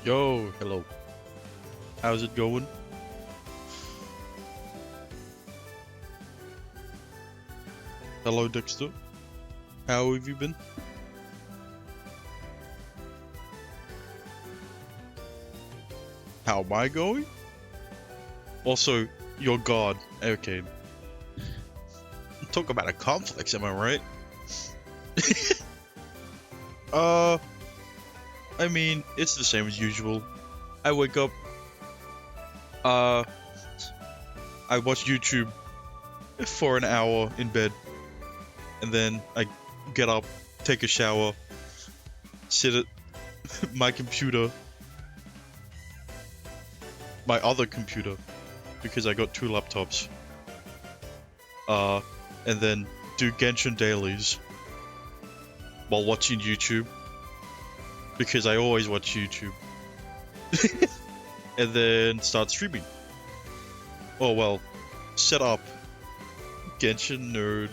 Yo, hello. How's it going? Hello, Dexter. How have you been? How am I going? Also, you're God. Okay. Talk about a complex, am I right? Uh, I mean, it's the same as usual. I wake up, uh, I watch YouTube for an hour in bed, and then I get up, take a shower, sit at my computer, my other computer, because I got two laptops, and then do Genshin dailies while watching YouTube, because I always watch YouTube, and then start streaming. Oh well, set up Genshin nerd.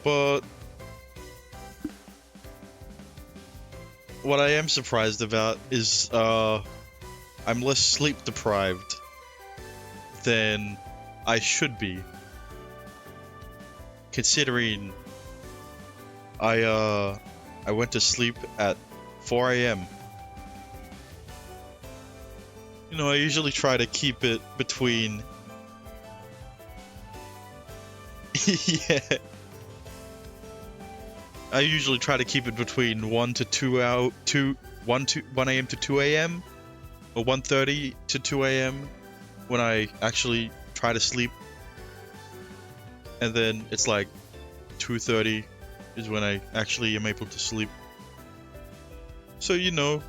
But what I am surprised about is I'm less sleep deprived than I should be, considering I went to sleep at 4 a.m. You know, I usually try to keep it between yeah. I usually try to keep it between 1 to 2 out 2 1 to 1 a.m. to 2 a.m. or 1:30 to 2 a.m. when I actually try to sleep. And then it's like 2:30 is when I actually am able to sleep. So, you know,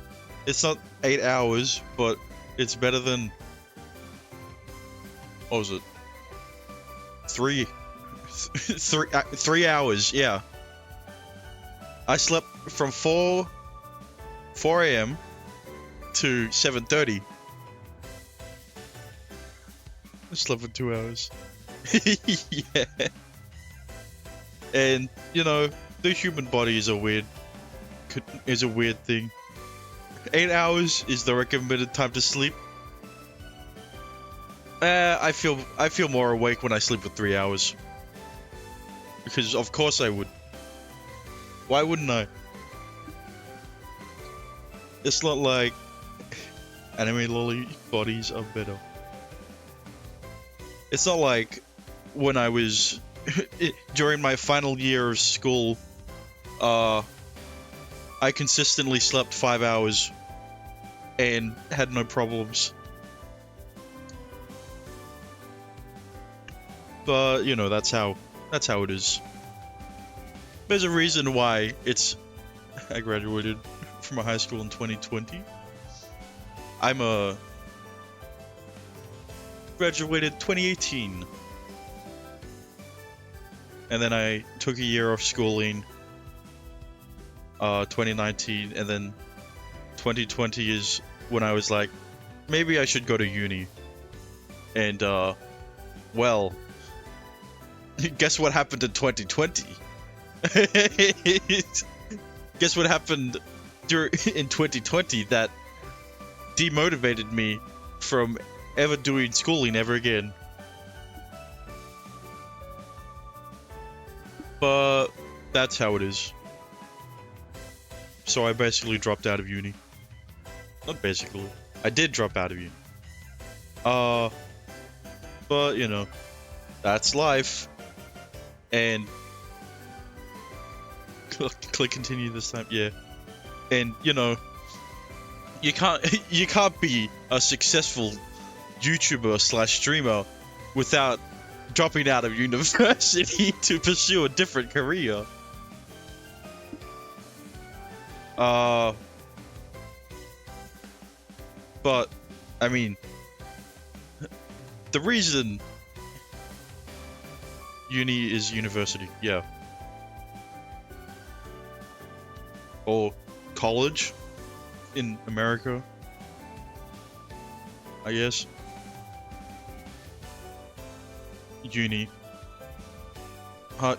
it's not 8 hours, but it's better than, what was it? 3 hours, yeah. I slept from 4 a.m. to 7:30. I slept for 2 hours. Yeah. And, you know, the human body is a weird thing. 8 hours is the recommended time to sleep. I feel more awake when I sleep for 3 hours. Because of course I would. Why wouldn't I? It's not like anime lolly bodies are better. It's not like when I was during my final year of school, I consistently slept 5 hours and had no problems. But, you know, that's how it is. There's a reason why I graduated from a high school in 2020. Graduated 2018. And then I took a year off schooling, 2019, and then 2020 is when I was like, maybe I should go to uni. And, well, guess what happened in 2020? Guess what happened in 2020 that demotivated me from ever doing schooling ever again. But that's how it is. So I basically dropped out of uni. Not basically. I did drop out of uni. But you know, that's life. And click continue this time, yeah. And you know, you can't be a successful YouTuber / streamer without dropping out of university to pursue a different career. But I mean, the reason uni is university, yeah. Or college in America, I guess. Uni.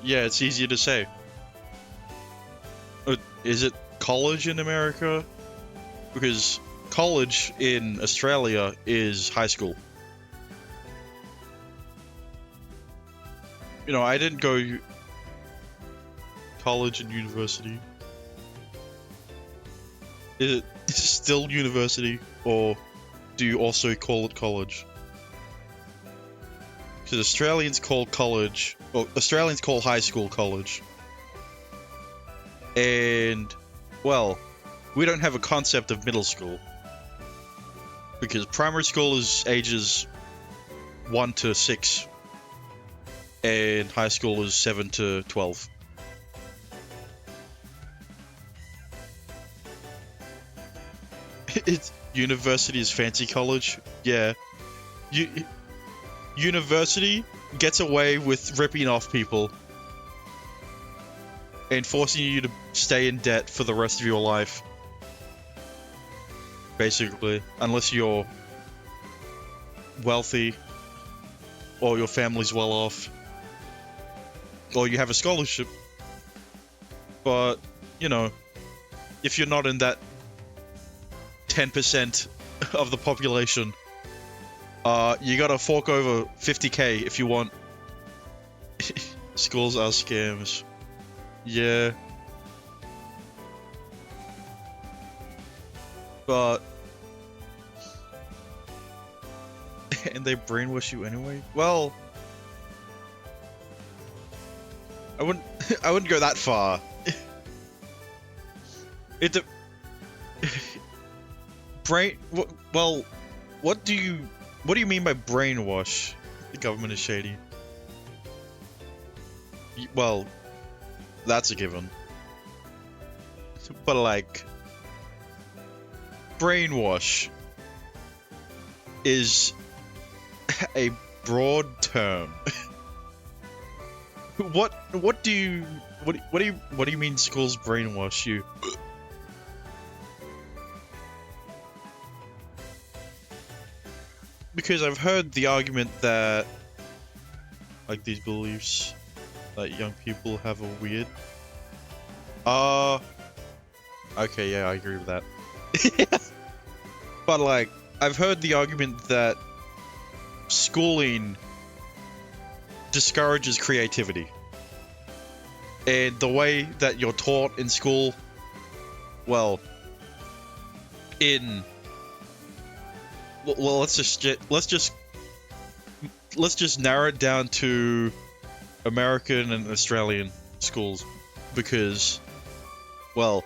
Yeah, it's easier to say. Is it? college in America, because college in Australia is high school. You know, I didn't go college and university. Is it still university, or do you also call it college? Because Australians call college, well, Australians call high school college. And, well, we don't have a concept of middle school. Because primary school is ages 1 to 6. And high school is 7 to 12. It's university is fancy college. Yeah. University gets away with ripping off people and forcing you to stay in debt for the rest of your life. Basically, unless you're wealthy or your family's well off or you have a scholarship. But, you know, if you're not in that 10% of the population, you gotta fork over 50k if you want. Schools are scams. Yeah. But... and they brainwash you anyway? Well... I wouldn't go that far. Well, what do you mean by brainwash? The government is shady. Well, that's a given. But like, brainwash is a broad term. What do you mean schools brainwash you? Because I've heard the argument that, like, these beliefs that young people have are weird. Okay, yeah, I agree with that. But, like, I've heard the argument that schooling discourages creativity. And the way that you're taught in school, well, well, let's just narrow it down to American and Australian schools, because, well,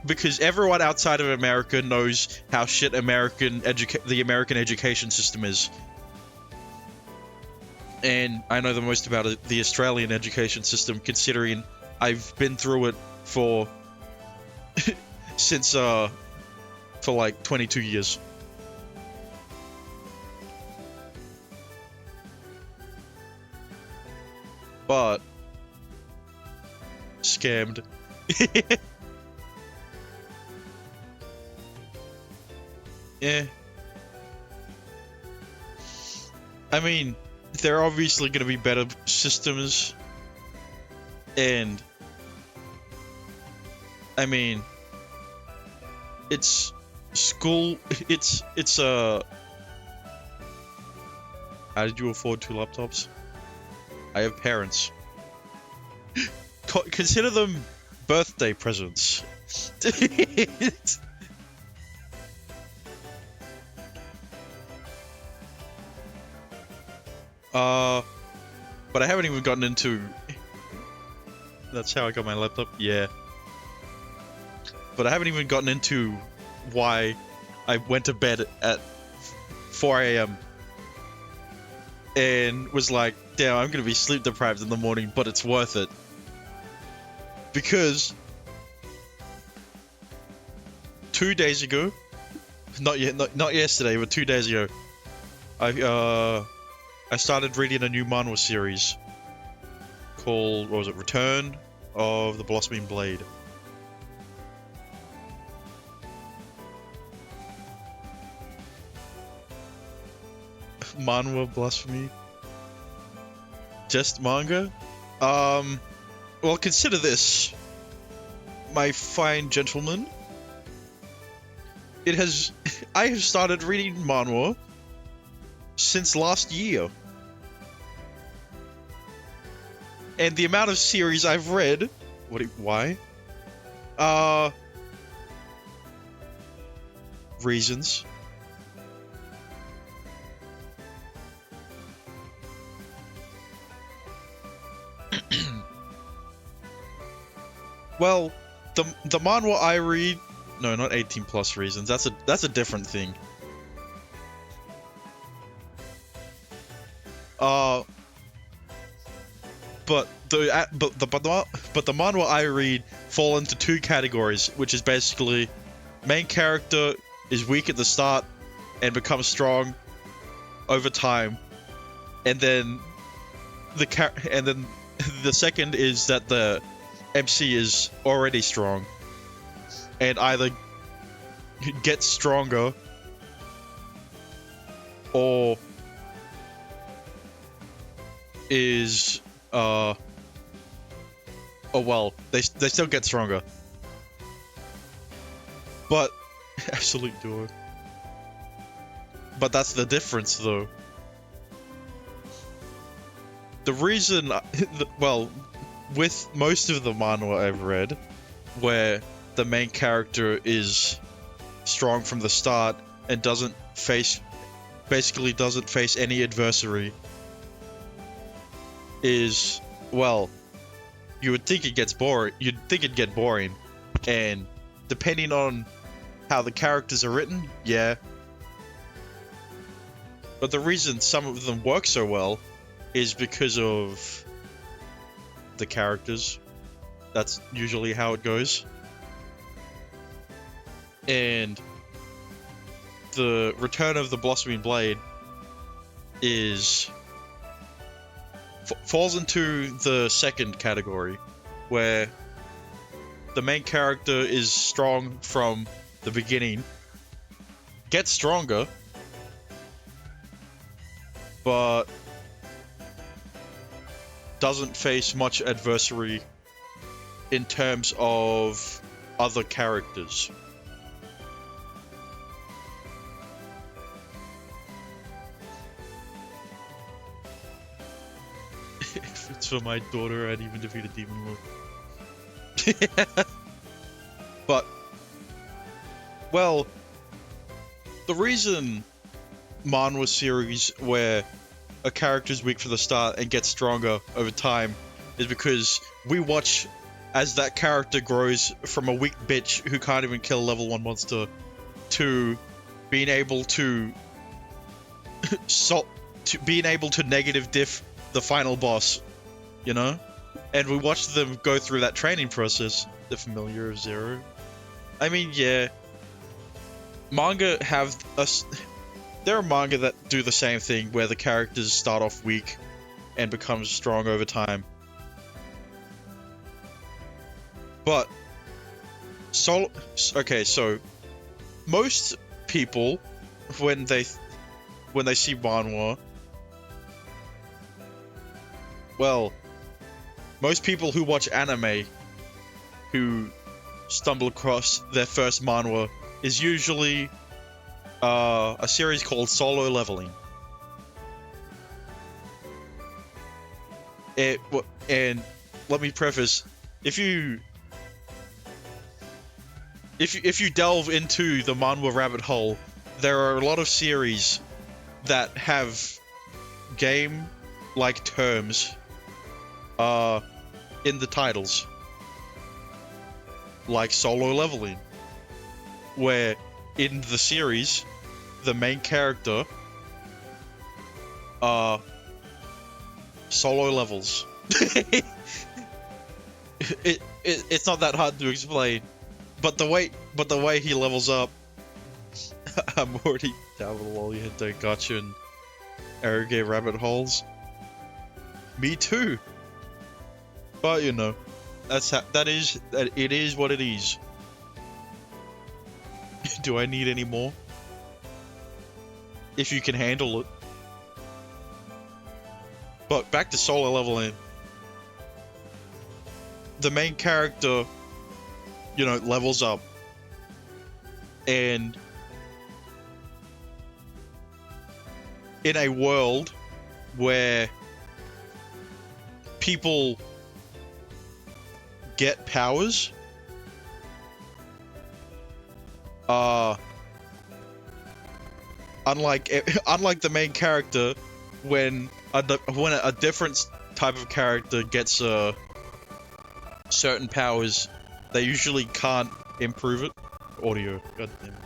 because everyone outside of America knows how shit the American education system is. And I know the most about the Australian education system, considering I've been through it for since for like 22 years. But scammed. Yeah. I mean, there are obviously going to be better systems, and I mean, it's school. It's how did you afford 2 laptops? I have parents. Consider them birthday presents. But I haven't even gotten into... That's how I got my laptop? Yeah. But I haven't even gotten into why I went to bed at 4 AM and was like, damn, I'm gonna be sleep deprived in the morning, but it's worth it. Because 2 days ago, not yesterday, but 2 days ago, I started reading a new manhwa series called, what was it, Return of the Blossoming Blade. Manhwa blasphemy? Just manga? Well, consider this. my fine gentlemen, it has. I have started reading manhwa since last year. And the amount of series I've read. Why? Reasons. Well, the manhwa I read, no, not 18 plus reasons. That's a different thing. But the manhwa I read fall into two categories, which is basically main character is weak at the start and becomes strong over time, and then the second is that the MC is already strong and either gets stronger or is oh well, they still get stronger, but absolute duo. But that's the difference, though. The reason, well, with most of the manhwa I've read, where the main character is strong from the start and basically doesn't face any adversary, is, well, you would think it gets boring. You'd think it'd get boring, and depending on how the characters are written, yeah. But the reason some of them work so well is because of the characters. That's usually how it goes. And the Return of the Blossoming Blade falls into the second category, where the main character is strong from the beginning, gets stronger, but doesn't face much adversary in terms of other characters. If it's for my daughter, I'd even defeat a demon lord. But, well, the reason manhwa series where a character's weak from the start and gets stronger over time is because we watch as that character grows from a weak bitch who can't even kill a level 1 monster to being able to being able to negative diff the final boss, you know? And we watch them go through that training process. The Familiar of Zero. I mean, yeah. Manga have there are manga that do the same thing, where the characters start off weak and become strong over time. But okay, so most people when they see manhwa, well, most people who watch anime who stumble across their first manhwa is usually a series called Solo Leveling. And let me preface, if you delve into the manhwa rabbit hole, there are a lot of series that have game-like terms in the titles, like Solo Leveling, where in the series the main character solo levels. It's not that hard to explain, but the way he levels up, I'm already down with the lolly hentai gotcha and eroge rabbit holes. Me too. But you know, it is what it is. Do I need any more? If you can handle it. But back to Solo Leveling. The main character you know, levels up. And in a world where people get powers, unlike the main character, when a different type of character gets certain powers, they usually can't improve it. Audio, goddamn.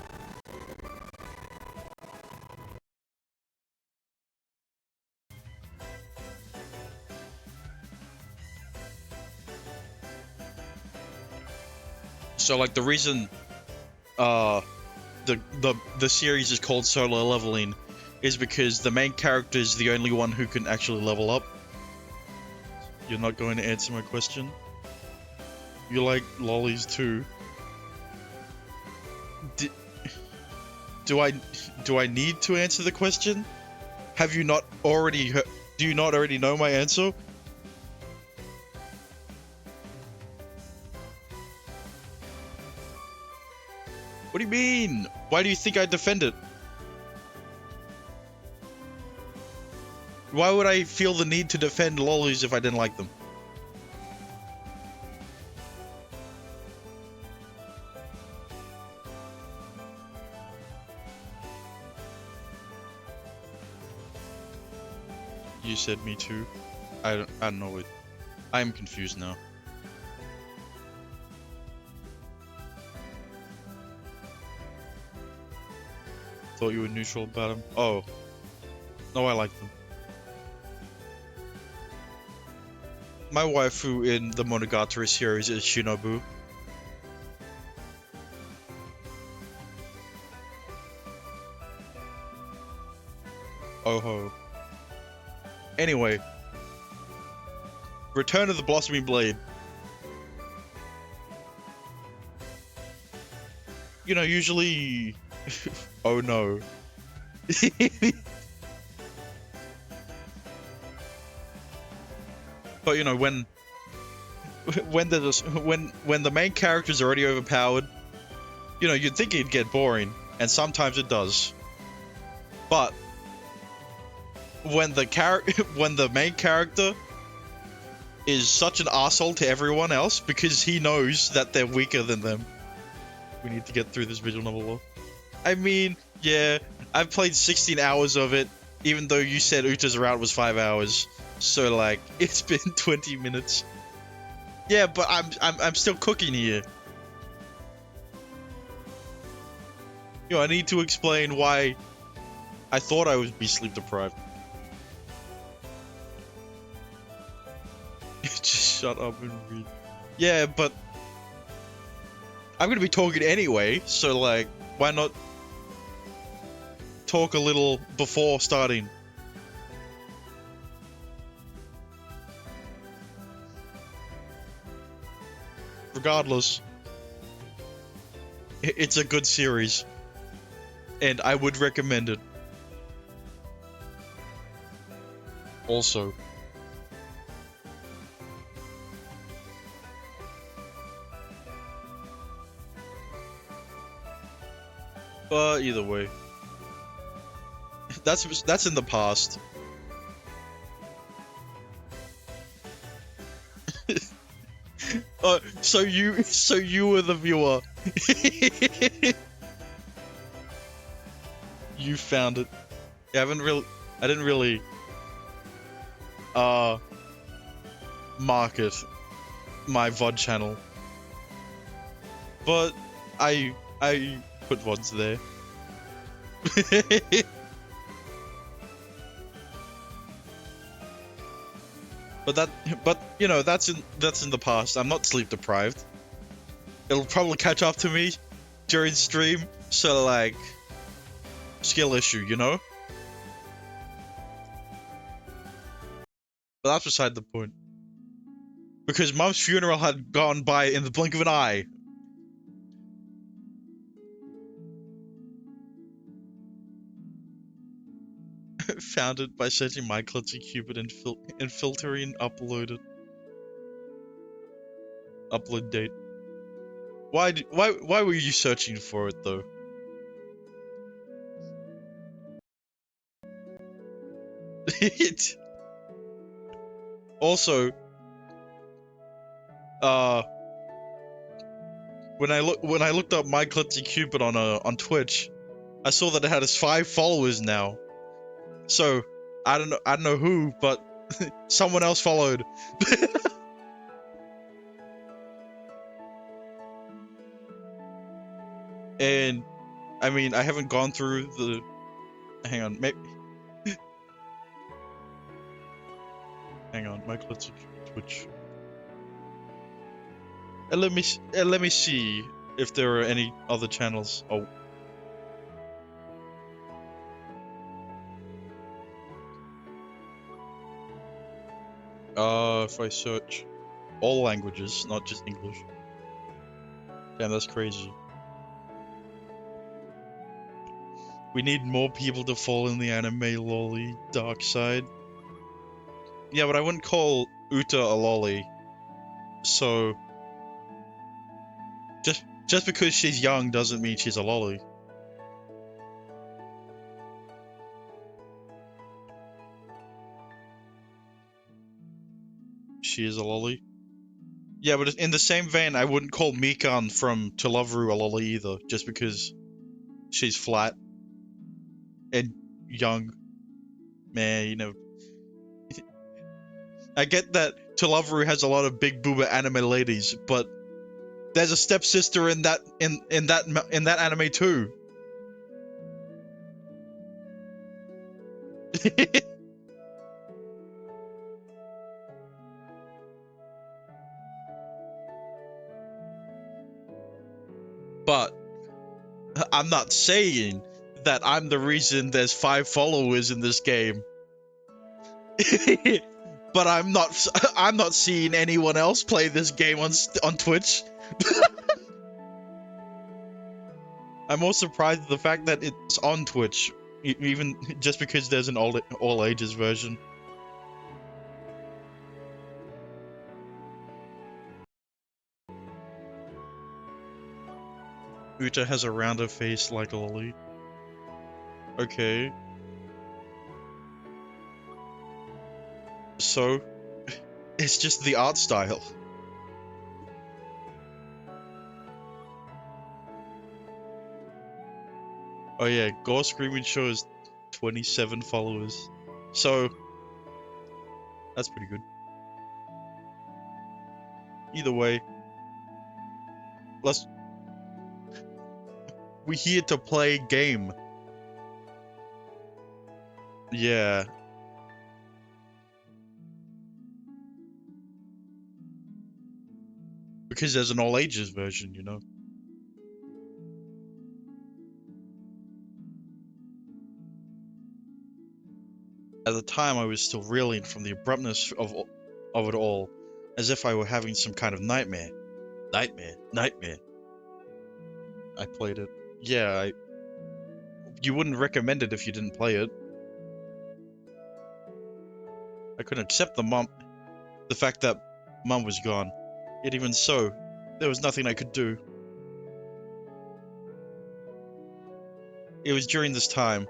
So like the reason the series is called solo leveling is because the main character is the only one who can actually level up. You're not going to answer my question? You like lollies too. Do I need to answer the question? Have you not already heard? Do you not already know my answer? What do you mean? Why do you think I defend it? Why would I feel the need to defend lollies if I didn't like them? You said me too. I don't know it. I'm confused now. Thought you were neutral about them. Oh. No, I like them. My waifu in the Monogatari series is Shinobu. Oh-ho. Anyway. Return of the Blossoming Blade. You know, usually... Oh no. But you know, when the main character's already overpowered, you know, you'd think it'd get boring, and sometimes it does. But when the main character is such an asshole to everyone else because he knows that they're weaker than them. We need to get through this visual novel. I mean, yeah, I've played 16 hours of it, even though you said Uta's route was 5 hours. So like, it's been 20 minutes. Yeah, but I'm still cooking here. You know, I need to explain why I thought I would be sleep deprived. Just shut up and read. Yeah, but I'm gonna be talking anyway, so like, why not talk a little before starting? Regardless, it's a good series, and I would recommend it. Also. But either way, that's in the past. So you were the viewer. You found it. Yeah, I didn't really market my VOD channel, but I put VODs there. But you know, that's in the past. I'm not sleep deprived. It'll probably catch up to me during stream, so like, skill issue, you know? But that's beside the point. Because Mum's funeral had gone by in the blink of an eye. Found it by searching my Klutzy Cupid and filtering upload date. Why were you searching for it though? Also, when I looked up my Klutzy Cupid on Twitch, I saw that it had 5 followers now. So I don't know who, but someone else followed. And I mean, I haven't gone through the. Hang on, hang on, my Klutzy Cupid Twitch. And let me see if there are any other channels. Oh. If I search all languages, not just English. Damn, that's crazy. We need more people to fall in the anime lolly dark side. Yeah, but I wouldn't call Uta a lolly. So just because she's young doesn't mean she's a lolly. She is a lolly. Yeah, but in the same vein, I wouldn't call Mikan from To Love Ru a lolly either, just because she's flat and young. Man, you know. I get that To Love Ru has a lot of big booba anime ladies, but there's a stepsister in that anime too. But I'm not saying that I'm the reason there's 5 followers in this game. But I'm not seeing anyone else play this game on Twitch. I'm more surprised at the fact that it's on Twitch, even just because there's an all ages version. Uta has a rounder face like a lolly. Okay. So, it's just the art style. Oh yeah, Gore Screaming Show has 27 followers. So, that's pretty good. Either way, we're here to play game. Yeah. Because there's an all ages version, you know? At the time, I was still reeling from the abruptness of it all, as if I were having some kind of nightmare. Nightmare. I played it. Yeah, you wouldn't recommend it if you didn't play it. I couldn't accept the fact that Mum was gone. Yet even so, there was nothing I could do. It was during this time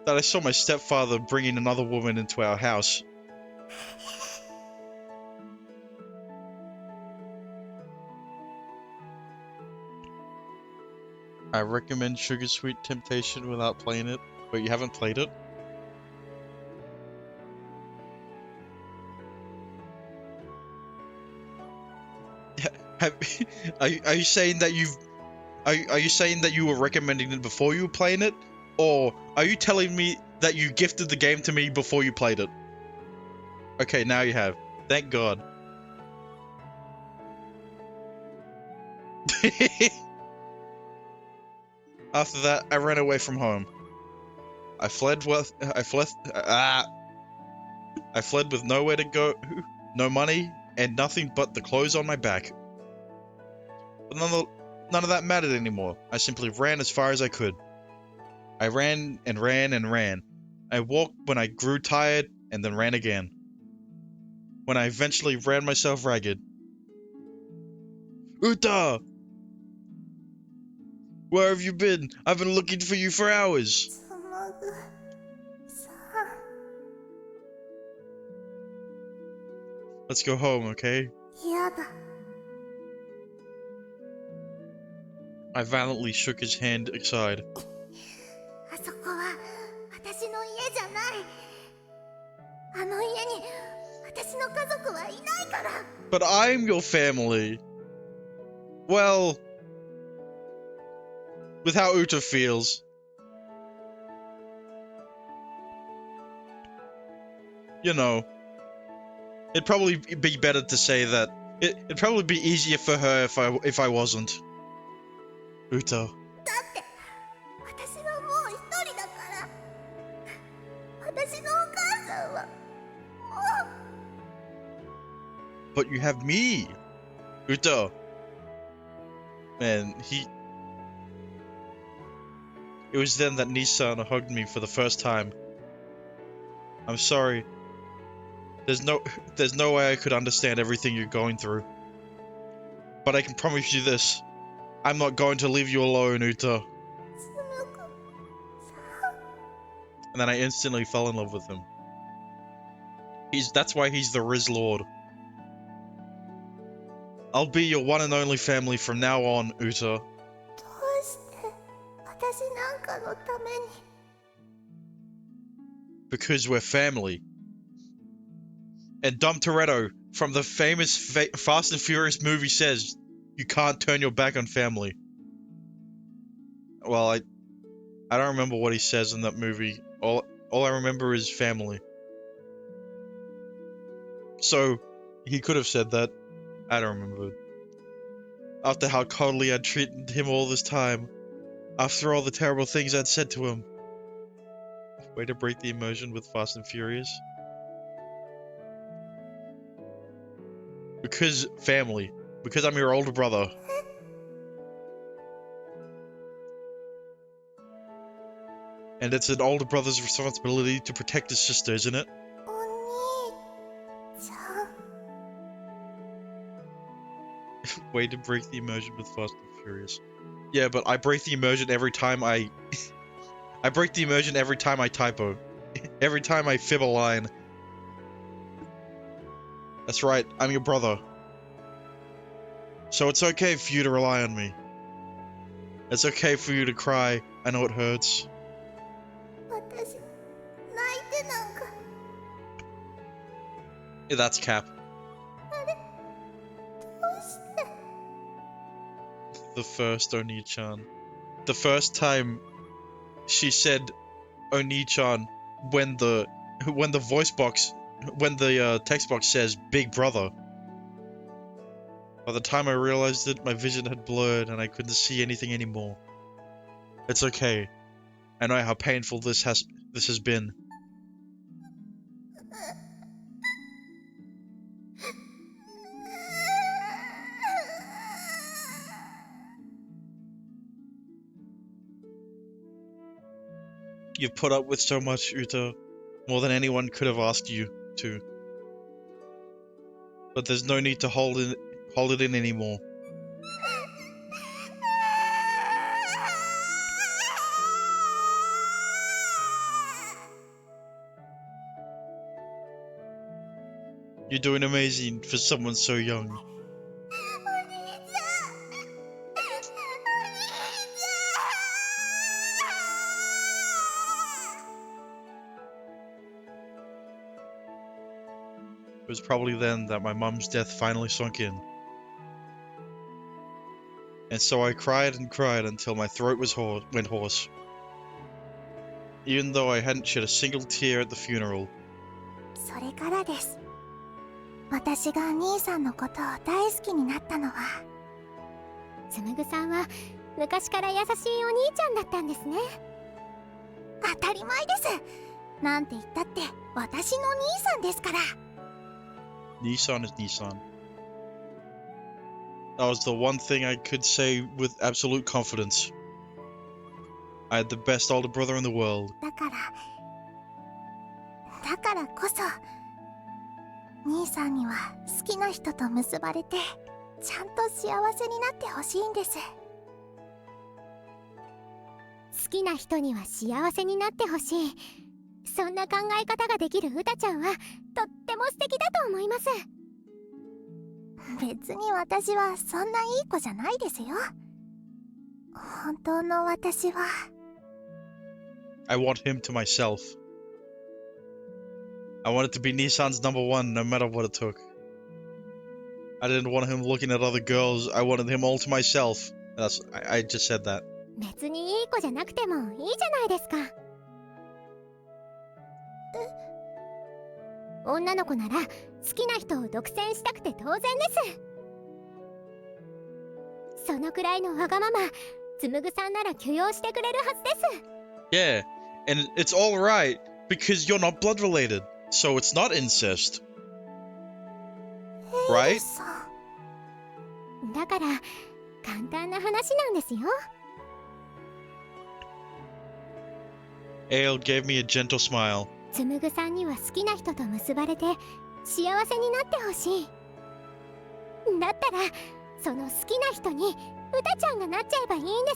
that I saw my stepfather bringing another woman into our house. I recommend Sugar Sweet Temptation without playing it. But you haven't played it? Are you saying that are you saying that you were recommending it before you were playing it? Or are you telling me that you gifted the game to me before you played it? Okay, now you have. Thank God. After that, I ran away from home. I fled with nowhere to go, no money, and nothing but the clothes on my back. But none of that mattered anymore. I simply ran as far as I could. I ran and ran and ran. I walked when I grew tired, and then ran again. When I eventually ran myself ragged, Uta! Where have you been? I've been looking for you for hours. Let's go home, okay? I violently shook his hand aside. But I'm your family. Well, with how Uta feels. You know, it'd probably be better to say that. It'd probably be easier for her if I wasn't. Uta. But you have me, Uta. Man, It was then that Nissan hugged me for the first time. I'm sorry. There's no way I could understand everything you're going through. But I can promise you this. I'm not going to leave you alone, Uta. And then I instantly fell in love with him. That's why he's the Riz Lord. I'll be your one and only family from now on, Uta. Because we're family. And Dom Toretto from the famous Fast and Furious movie says, you can't turn your back on family. Well, I don't remember what he says in that movie. All I remember is family. So, he could have said that. I don't remember. After how coldly I'd treated him all this time. After all the terrible things I'd said to him. Way to break the immersion with Fast and Furious. Because family. Because I'm your older brother. And it's an older brother's responsibility to protect his sister, isn't it? Way to break the immersion with Fast and Furious. Yeah, but I break the immersion every time I break the immersion every time I typo. Every time I fib a line. That's right, I'm your brother. So it's okay for you to rely on me. It's okay for you to cry. I know it hurts. Yeah, that's cap. The first Oni-chan. The first time she said Oni-chan when the text box says Big Brother. By the time I realized it, my vision had blurred and I couldn't see anything anymore. It's okay. I know how painful this has been. You've put up with so much, Uta. More than anyone could have asked you to. But there's no need to hold it in anymore. You're doing amazing for someone so young. It was probably then that my mum's death finally sunk in. And so I cried and cried until my throat went hoarse. Even though I hadn't shed a single tear at the funeral. それからです。私が兄さんのことを大好きになったのは。紡さんは昔から優しいお兄ちゃんだったんですね。当たり前です。なんて言ったって私の兄さんですから。Nissan is Nissan. That was the one thing I could say with absolute confidence. I had the best older brother in the world. だからこそ兄さんには好きな人と結ばれてちゃんと幸せになってほしいんです。好きな人には幸せになってほしい、そんな考え方ができるウタちゃんはとっても素敵だと思います。別に私はそんないい子じゃないですよ。本当の私は I want him to myself. I wanted to be Nissan's number one no matter what it took. I didn't want him looking at other girls. I wanted him all to myself. I just said that. 別にいい子じゃなくてもいいじゃないですか。女の子なら好きな人を独占したくて当然です。そのくらいのわがまま、つむぐさんなら許容してくれるはずです。Yeah, and it's all right because you're not blood related, so it's not incest. Right? だから簡単な話なんですよ。Ale gave me a gentle smile. つむぐさんには好きな人と結ばれて幸せになってほしい。だったらその好きな人にうたちゃんがなっちゃえばいいんで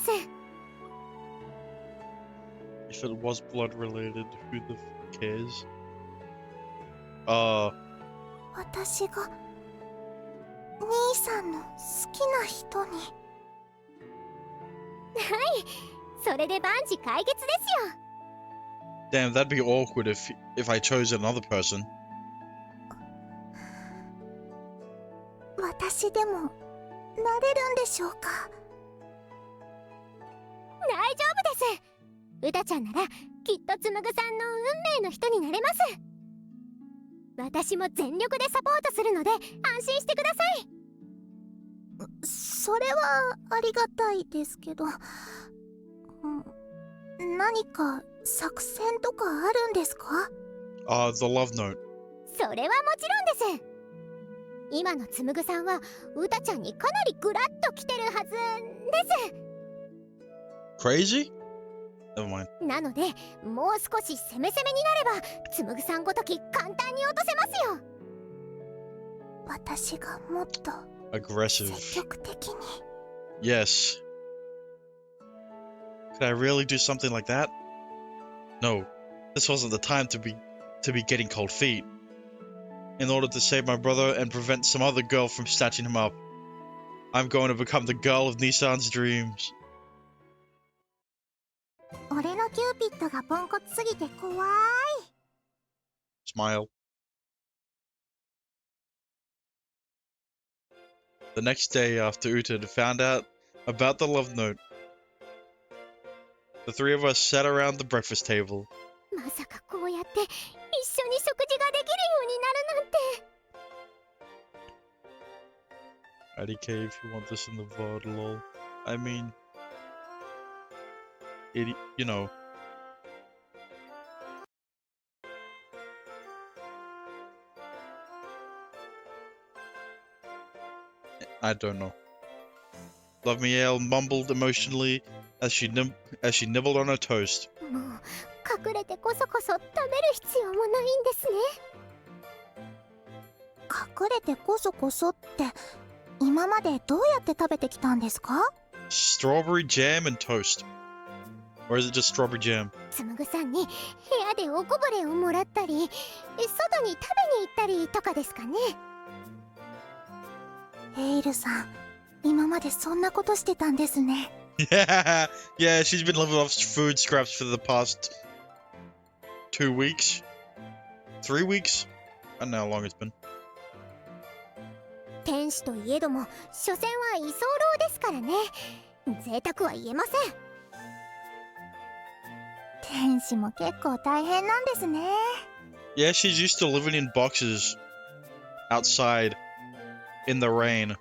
す。If it was blood related, who the f cares? 私が兄さんの好きな人に。はい、それで万事解決ですよ。Damn, that'd be awkward if I chose another person. 私でもなれるんでしょうか。大丈夫です。うたちゃんならきっとつむぐさんの運命の人になれます。私も全力でサポートするので安心してください。それはありがたいですけど、何か作戦とかあるんですか？ The love note. それはもちろんです。今のつむぐさんはうたちゃんにかなりグラッと来てるはずです。Crazy? Never mind. なのでもう少し攻め攻めになればつむぐさんごとき簡単に落とせますよ。私がもっと Aggressive. 積極的に。 Yes. Could I really do something like that? No. This wasn't the time to be getting cold feet. In order to save my brother and prevent some other girl from snatching him up, I'm going to become the girl of Nissan's dreams. 俺のキューピッドがポンコツすぎて怖い。 Smile. The next day after Uta had found out about the love note, the three of us sat around the breakfast table. まさかこうやって一緒に食事ができるようになるなんて。 IDK if you want this in the VOD, lol. I mean... you know... I don't know. Love Me Ale mumbled emotionally as she nibbled on her toast. もう隠れてこそこそ食べる必要もないんですね。隠れてこそこそって今までどうやって食べてきたんですか？ Strawberry jam and toast. Or is it just strawberry jam? つむぐさんに部屋でおこぼれをもらったり、外に食べに行ったりとかですかね。エイルさん、今までそんなことしてたんですね。Yeah, yeah, she's been living off food scraps for the past 2 weeks? 3 weeks? I don't know how long it's been. 天使といえども、所詮は居候ですからね。贅沢は言えません。天使も結構大変なんですね。Yeah, she's used to living in boxes outside in the rain.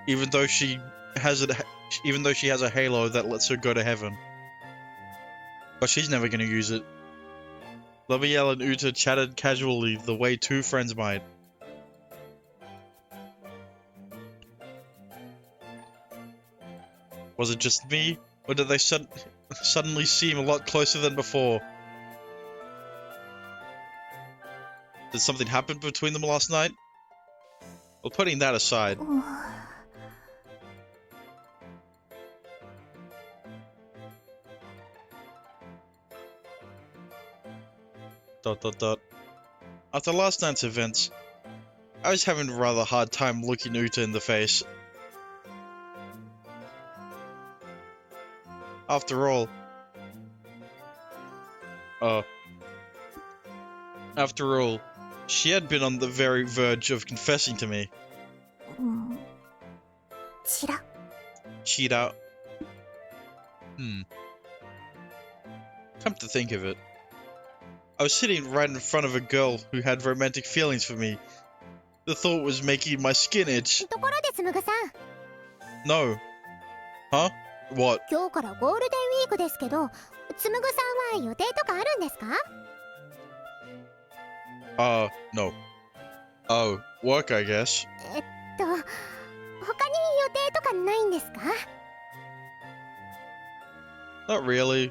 Even though she has a halo that lets her go to heaven. But she's never gonna use it. Lavielle and Uta chatted casually the way two friends might. Was it just me, or did they suddenly seem a lot closer than before? Did something happen between them last night? Well, putting that aside, after last night's events, I was having a rather hard time looking Uta in the face. After all, she had been on the very verge of confessing to me. Cheat. Come to think of it, I was sitting right in front of a girl who had romantic feelings for me. The thought was making my skin itch. No. Huh? What? 今日からゴールデンウィークですけど、つむぐさんは予定とかあるんですか？ No. Oh, work, I guess. 他に予定とかないんですか？ Not really.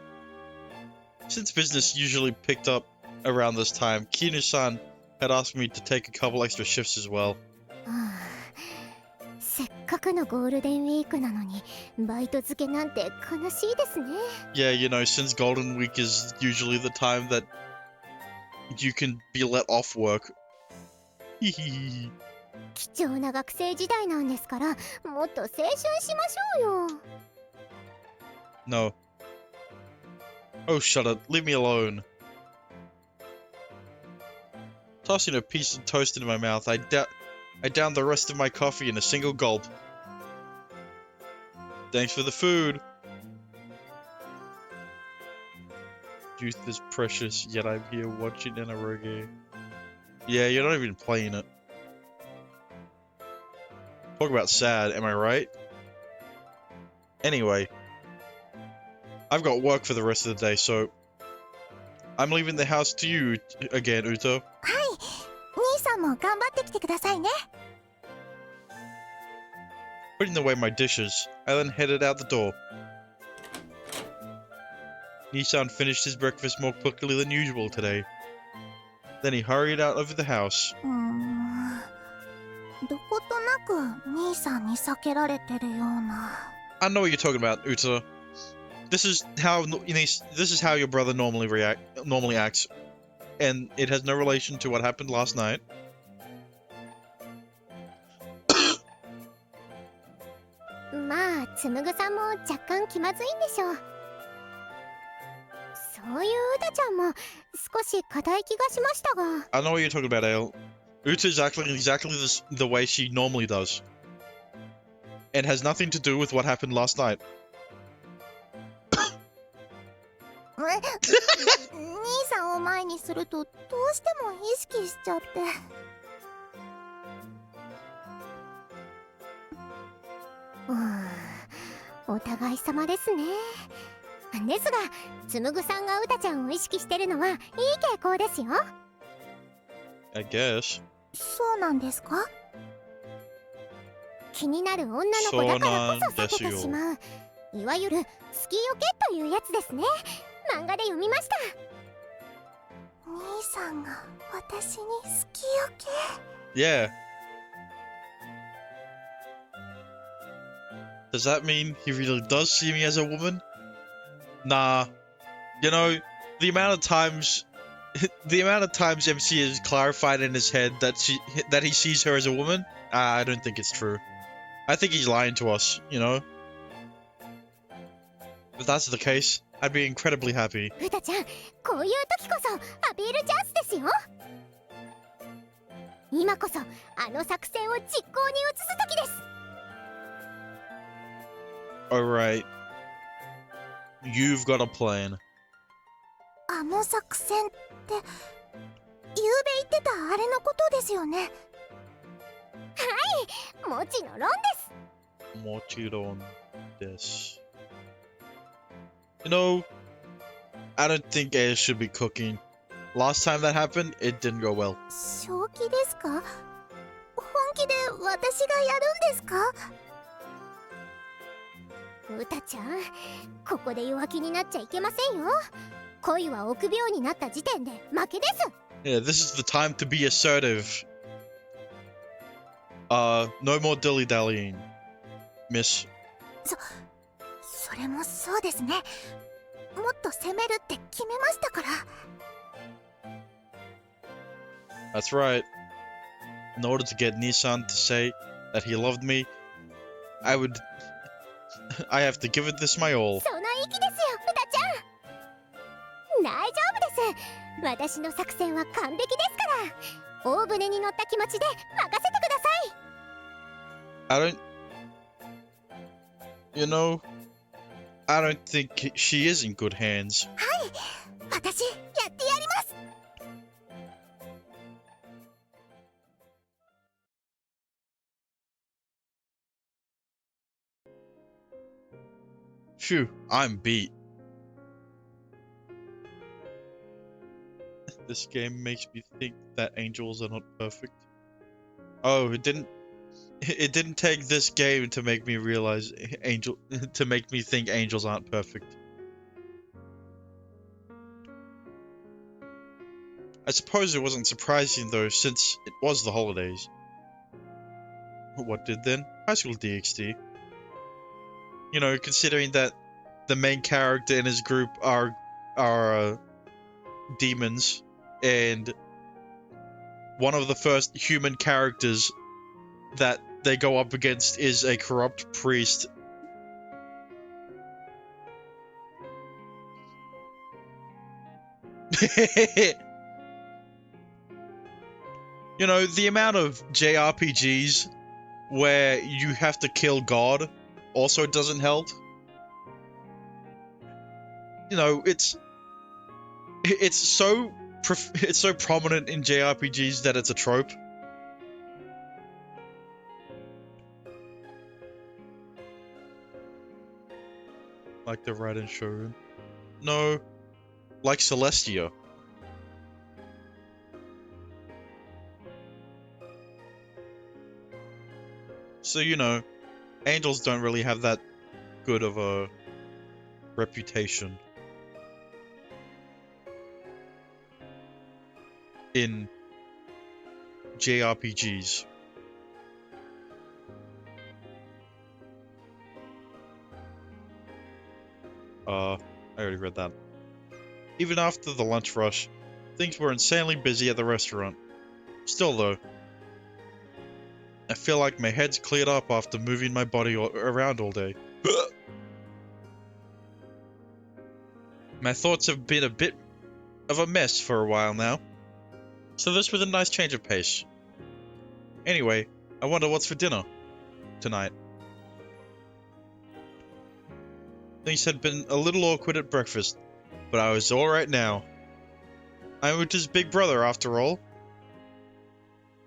Since business usually picked up around this time, Kinu-san had asked me to take a couple extra shifts as well. せっかくのゴールデンウィークなのにバイト付けなんて悲しいですね。Yeah, you know, since Golden Week is usually the time that you can be let off work. 貴重な学生時代なんですから、もっと青春しましょうよ。No. Oh, shut it. Leave me alone. Tossing a piece of toast into my mouth, I downed the rest of my coffee in a single gulp. Thanks for the food. Youth is precious, yet I'm here watching an reggae. Yeah, you're not even playing it. Talk about sad, am I right? Anyway, I've got work for the rest of the day, so I'm leaving the house to you again, Uto. 兄さんも頑張ってきてくださいね。 Putting away my dishes, I then headed out the door. Nissan finished his breakfast more quickly than usual today. Then he hurried out of the house. どことなく兄さんに避けられてるような。 I know what you're talking about, Uta. This is how your brother normally acts, and it has no relation to what happened last night. まあ、つむぐさんも若干気まずいんでしょう。そういううたちゃんも少し硬い気がしましたが。 I know what you're talking about, Ale. Uta is acting exactly the way she normally does. It has nothing to do with what happened last night. 兄さんを前にするとどうしても意識しちゃって。お互い様ですね。ですが、つむぐさんがうたちゃんを意識してるのはいい傾向ですよ。I guess. そうなんですか？気になる女の子だからこそ避けてしまう、いわゆる好きよけというやつですね。漫画で読みました。兄さんが私に好きよけ。 Yeah. Does that mean he really does see me as a woman? Nah. You know, the amount of times MC has clarified in his head that he sees her as a woman, I don't think it's true. I think he's lying to us, you know? If that's the case, I'd be incredibly happy. うたちゃん、こういう時こそアピールチャンスですよ。今こそあの作戦を実行に移す時です。 Alright. You've got a plan. あの作戦って、ゆうべ言ってたあれのことですよね。はい、もちろんです。もちろんです。You know, I don't think Aya should be cooking. Last time that happened, it didn't go well. 正気ですか？本気で私がやるんですか？うたちゃん、ここで弱気になっちゃいけませんよ。恋は臆病になった時点で負けです。 Yeah, this is the time to be assertive. No more dilly-dallying, miss. それもそうですね。もっと攻めるって決めましたから。 That's right. In order to get Nissan to say that he loved me, I have to give it this my all. その意気ですよ、歌ちゃん。大丈夫です。私の作戦は完璧ですから。大船に乗った気持ちで任せてください。 I don't think she is in good hands. はい、私やってやります。 Phew, I'm beat. This game makes me think that angels are not perfect. Oh, it didn't take this game to make me realize to make me think angels aren't perfect. I suppose it wasn't surprising though, since it was the holidays. What did then? High School DxD. You know, considering that the main character in his group are demons, and one of the first human characters that they go up against is a corrupt priest. You know, the amount of JRPGs where you have to kill God also doesn't help. You know, it's so prominent in JRPGs that it's a trope. Like the Raiden Shogun. No, like Celestia. So, you know, angels don't really have that good of a reputation in JRPGs. I already read that. Even after the lunch rush, things were insanely busy at the restaurant. Still though, I feel like my head's cleared up after moving my body around all day. My thoughts have been a bit of a mess for a while now, so this was a nice change of pace. Anyway, I wonder what's for dinner tonight. Things had been a little awkward at breakfast, but I was alright now. I'm with his big brother after all.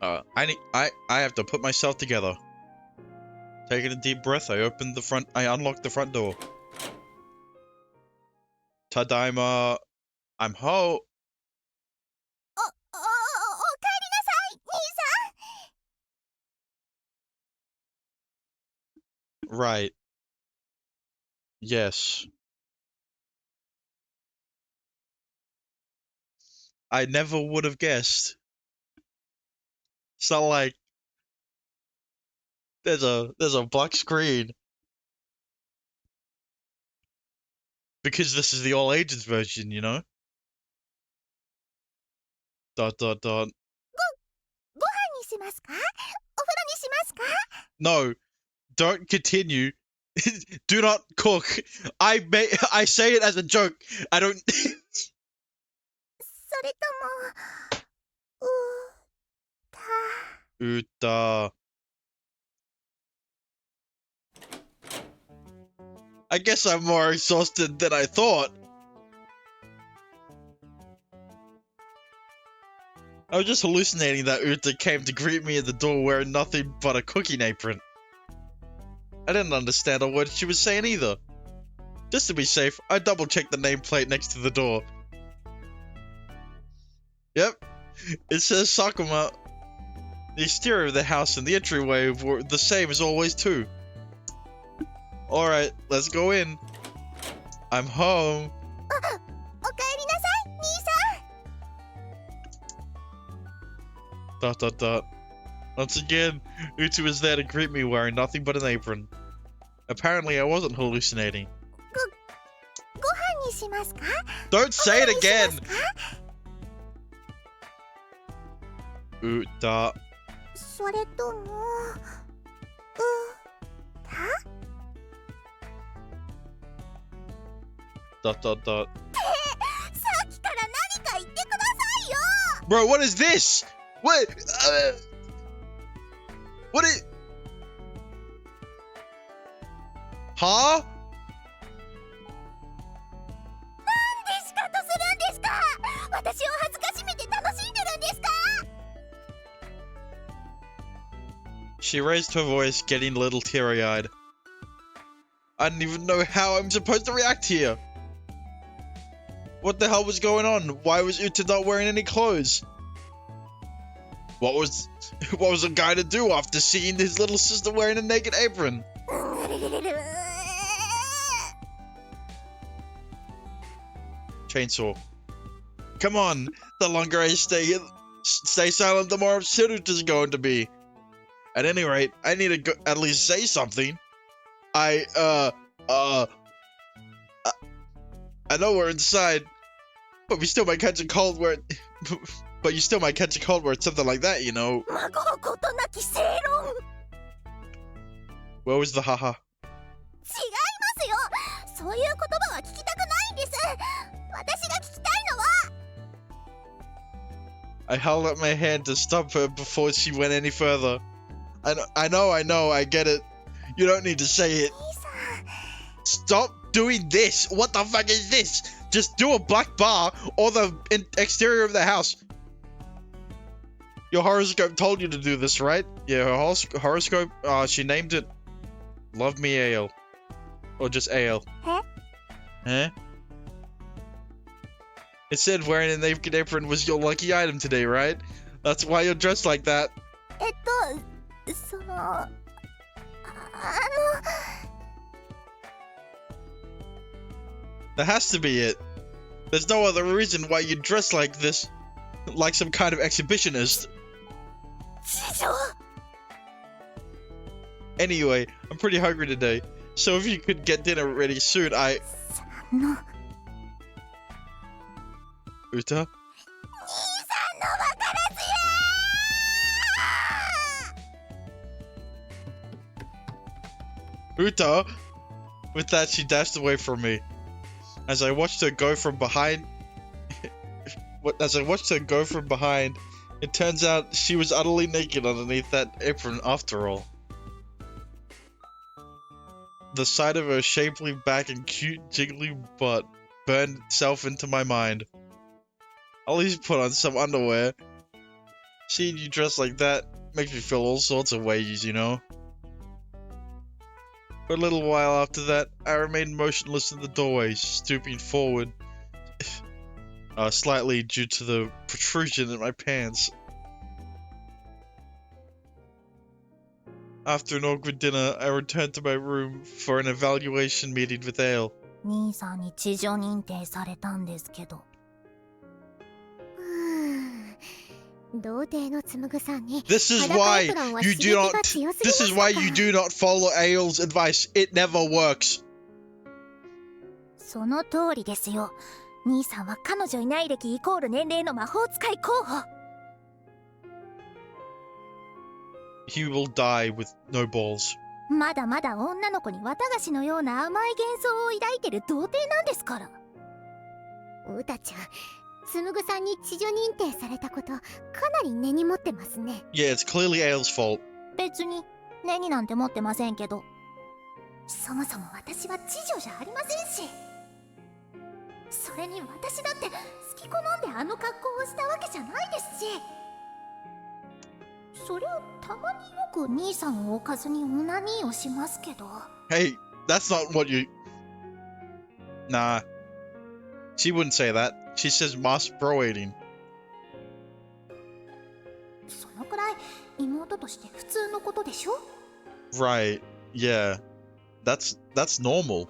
I have to put myself together. Taking a deep breath, I unlocked the front door. Tadaima, I'm ho. おかえりなさい、兄さん。 Right. Yes. I never would have guessed. It's not like there's a black screen. Because this is the all ages version, you know? Dot dot dot. ご飯にしますか？お風呂にしますか？ No, don't continue. Do not cook. I say it as a joke. I don't. それともUta. I guess I'm more exhausted than I thought. I was just hallucinating that Uta came to greet me at the door wearing nothing but a cooking apron. I didn't understand a word she was saying either. Just to be safe, I double-checked the nameplate next to the door. Yep, it says Sakuma. The exterior of the house and the entryway were the same as always too. Alright, let's go in. I'm home. おかえりなさい、兄さん。 Dot dot dot. Once again, Utu was there to greet me wearing nothing but an apron. Apparently, I wasn't hallucinating. ご飯にしますか? Don't say it again! Uta. それともDot dot dot. さっきから何か言ってくださいよ Bro, what is this? What? What is? Huh? なんでシカトするんですか私を恥ずかしめて楽しんでるんですか She raised her voice, getting a little teary-eyed. I don't even know how I'm supposed to react here. What the hell was going on? Why was Uta not wearing any clothes? What was a guy to do after seeing his little sister wearing a naked apron? Chainsaw. Come on, the longer I stay silent, the more upset Uta's going to be. At any rate, I need to at least say something. I know we're inside, but we still might catch a cold where but you still might catch a cold where it's something like that, you know. Where was the haha? 違いますよそういう言葉は聞きたくないんです私が聞きたいのは I held up my hand to stop her before she went any further. I know, I get it. You don't need to say it. Stop doing this! What the fuck is this? Just do a black bar or the exterior of the house. Your horoscope told you to do this, right? Yeah, her horoscope, she named it Love Me Ale. Or just Ale. Huh? Huh? It said wearing a naked apron was your lucky item today, right? That's why you're dressed like that. そのThat has to be it. There's no other reason why you dress like this. Like some kind of exhibitionist. Anyway, I'm pretty hungry today. So if you could get dinner ready soon, Uta? Uta! With that, she dashed away from me. As I watched her go from behind... it turns out she was utterly naked underneath that apron after all. The sight of her shapely back and cute jiggly butt burned itself into my mind. I'll at least put on some underwear. Seeing you dressed like that makes me feel all sorts of ways, you know? For a little while after that, I remained motionless in the doorway, stooping forward, slightly due to the protrusion in my pants. After an awkward dinner, I returned to my room for an evaluation meeting with Ale. 兄さんに地上認定されたんですけど。童貞のつむぐさんに This is why you do not follow Ale's advice. It never works. その通りですよ。兄さんは彼女いない歴イコール年齢の魔法使い候補。He will die with no balls. まだまだ女の子に綿菓子のような甘い幻想を抱いてる童貞なんですから。うたちゃん、つむぐさんに知女認定されたことかなり根に持ってますね。Yeah, it's clearly Ale's fault. 別に根になんて持ってませんけど。そもそも私は知女じゃありませんし。それに私だって好き好んであの格好をしたわけじゃないですし。それをたまによく兄さんを置かずにオナニーをしますけど。Hey, that's not what you... Nah. She wouldn't say that. She says masturbating. そのくらい妹として普通のことでしょ? Right. Yeah. That's normal.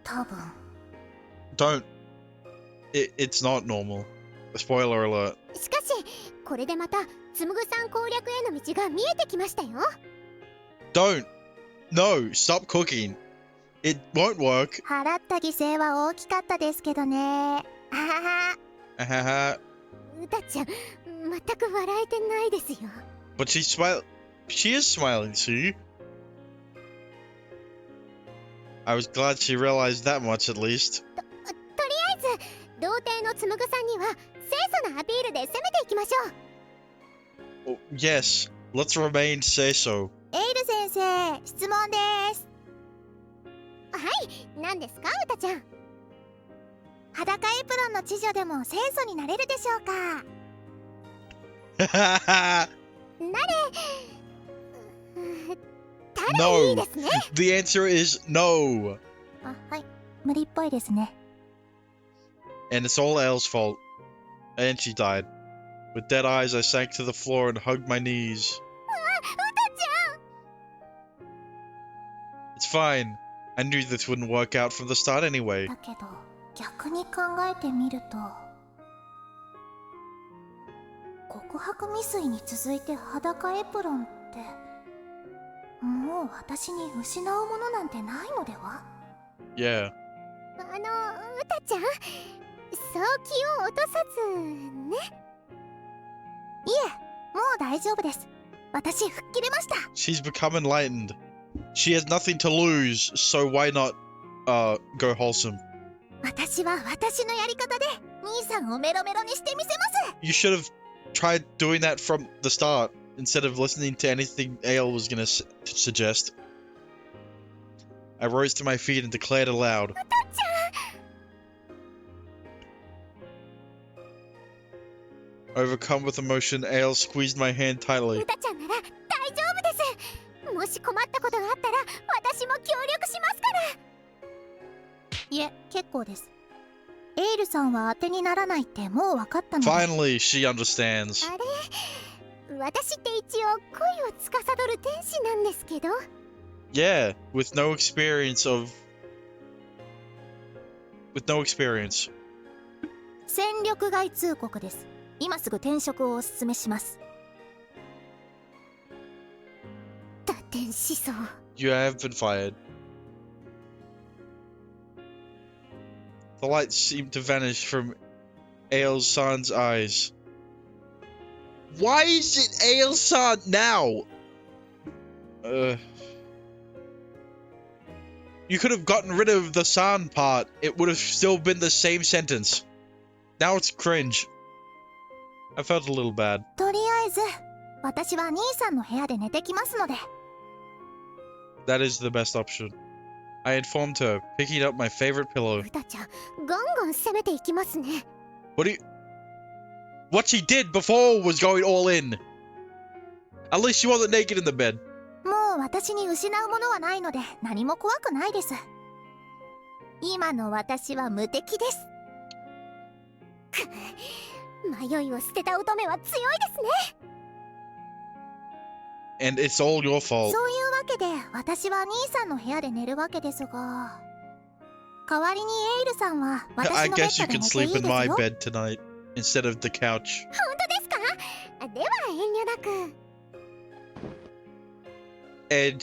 多分。Don't. It's not normal. Spoiler alert. しかし、これでまたつむぐさん攻略への道が見えてきましたよ。 Don't. No, stop cooking. It won't work. 払った犠牲は大きかったですけどね。あはは。Ahaha. うたちゃん、全く笑えてないですよ。 But she is smiling, see? I was glad she realized that much at least. とりあえず童貞のつむぐさんには清楚なアピールで攻めていきましょう。 Oh, yes, let's remain say so. エイル先生、質問です。はい、何ですかうたちゃん。裸エプロンの知女でも清楚になれるでしょうか。なれたらいいですね。 The answer is no. あ、はい、無理っぽいですね。 And it's all Elle's fault. And she died. With dead eyes, I sank to the floor and hugged my knees. うたちゃん。 It's fine. I knew this wouldn't work out from the start anyway. だけど逆に考えてみると、告白未遂に続いて裸エプロンってもう私に失うものなんてないのでは。 Yeah. うたちゃん、そう気を落とさずね。いえ、もう大丈夫です。私吹っ切れました。 She's become enlightened. She has nothing to lose, so why not, go wholesome? 私は私のやり方で兄さんをメロメロにしてみせます。 You should have tried doing that from the start, instead of listening to anything Ale was gonna suggest. I rose to my feet and declared aloud. うたちゃん。 Overcome with emotion, Ale squeezed my hand tightly. うたちゃんなら大丈夫です。もし困ったことがあったら私も協力しますから。いえ、結構です。エイルさんは当てにならないってもう分かったので。 Finally, she understands. あれ、私って一応恋を司る天使なんですけど。 Yeah, with no experience. 戦力外通告です。今すぐ転職をお勧めします。打天思想。 You have been fired. The light seemed to vanish from Ale-san's eyes. Why is it Ale-san now? You could have gotten rid of the san part. It would have still been the same sentence. Now it's cringe. I felt a little bad. とりあえず私は兄さんの部屋で寝てきますので。 That is the best option. I informed her, picking up my favorite pillow. うたちゃん、ガンガン攻めていきますね。 What she did before was going all in. At least she wasn't naked in the bed. もう私に失うものはないので何も怖くないです。今の私は無敵です。迷いを捨てた乙女は強いですね。 And it's all your そうい fault. うわけで私は兄さんの部屋で寝るわけですが、代わりにエイルさんは I 私のベッ guess you ドで can 寝てい sleep い in です my よ。 bed tonight instead of the couch. 本当ですか？では遠慮なく。 And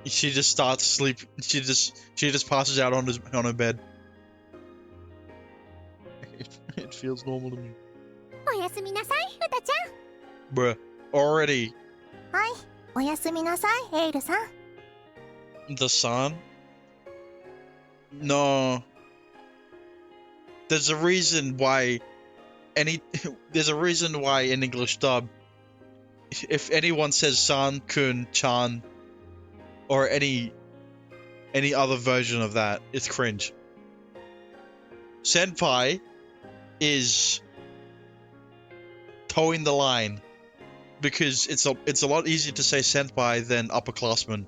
she just starts sleep. She just passes out on her bed. It feels normal to me. おやすみなさい、うたちゃん。 Bruh. Already. はい、おやすみなさい、エイルさん。 The sun? No. There's a reason why there's a reason why in English dub, if anyone says san, kun, chan, or any other version of that, it's cringe. Senpai is towing the line because it's a lot easier to say senpai than upperclassman.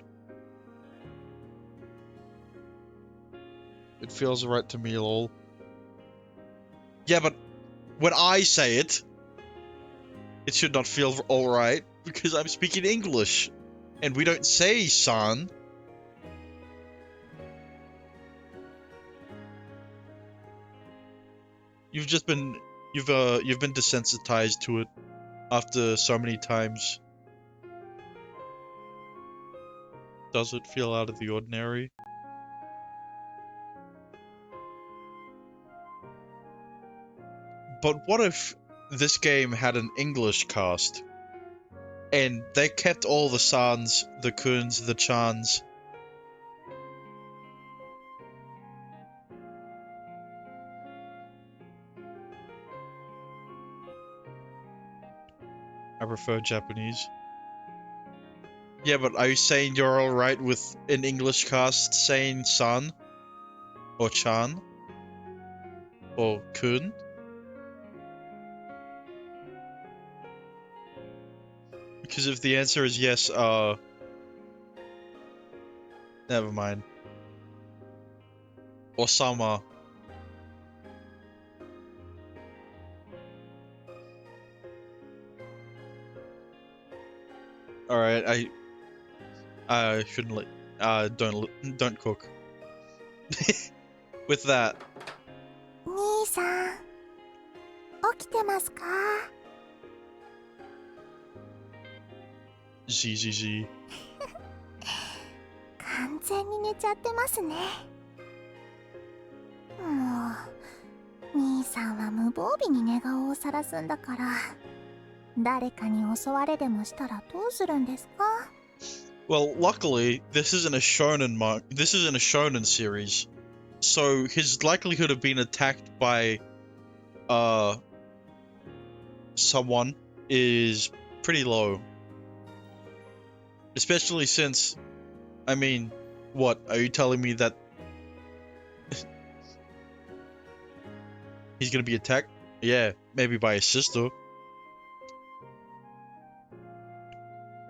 It feels right to me, lol. Yeah, but when I say it, it should not feel alright because I'm speaking English and we don't say san. You've just been You've been desensitized to it after so many times. Does it feel out of the ordinary? But what if this game had an English cast? And they kept all the Sans, the Kuns, the Chans. I prefer Japanese. Yeah, but are you saying you're alright with an English cast saying San? Or Chan? Or Kun? Because if the answer is yes, never mind. Or Sama. Alright, I shouldn't don't cook. With that. 兄さん、起きてますか? ZZZ. 完全に寝ちゃってますね。もう、兄さんは無防備に寝顔を晒すんだから、誰かに襲われでもしたらどうするんですか? Well, luckily, this isn't a shonen series, so his likelihood of being attacked by, someone is pretty low. Especially since, I mean, what, are you telling me that he's gonna be attacked? Yeah, maybe by his sister.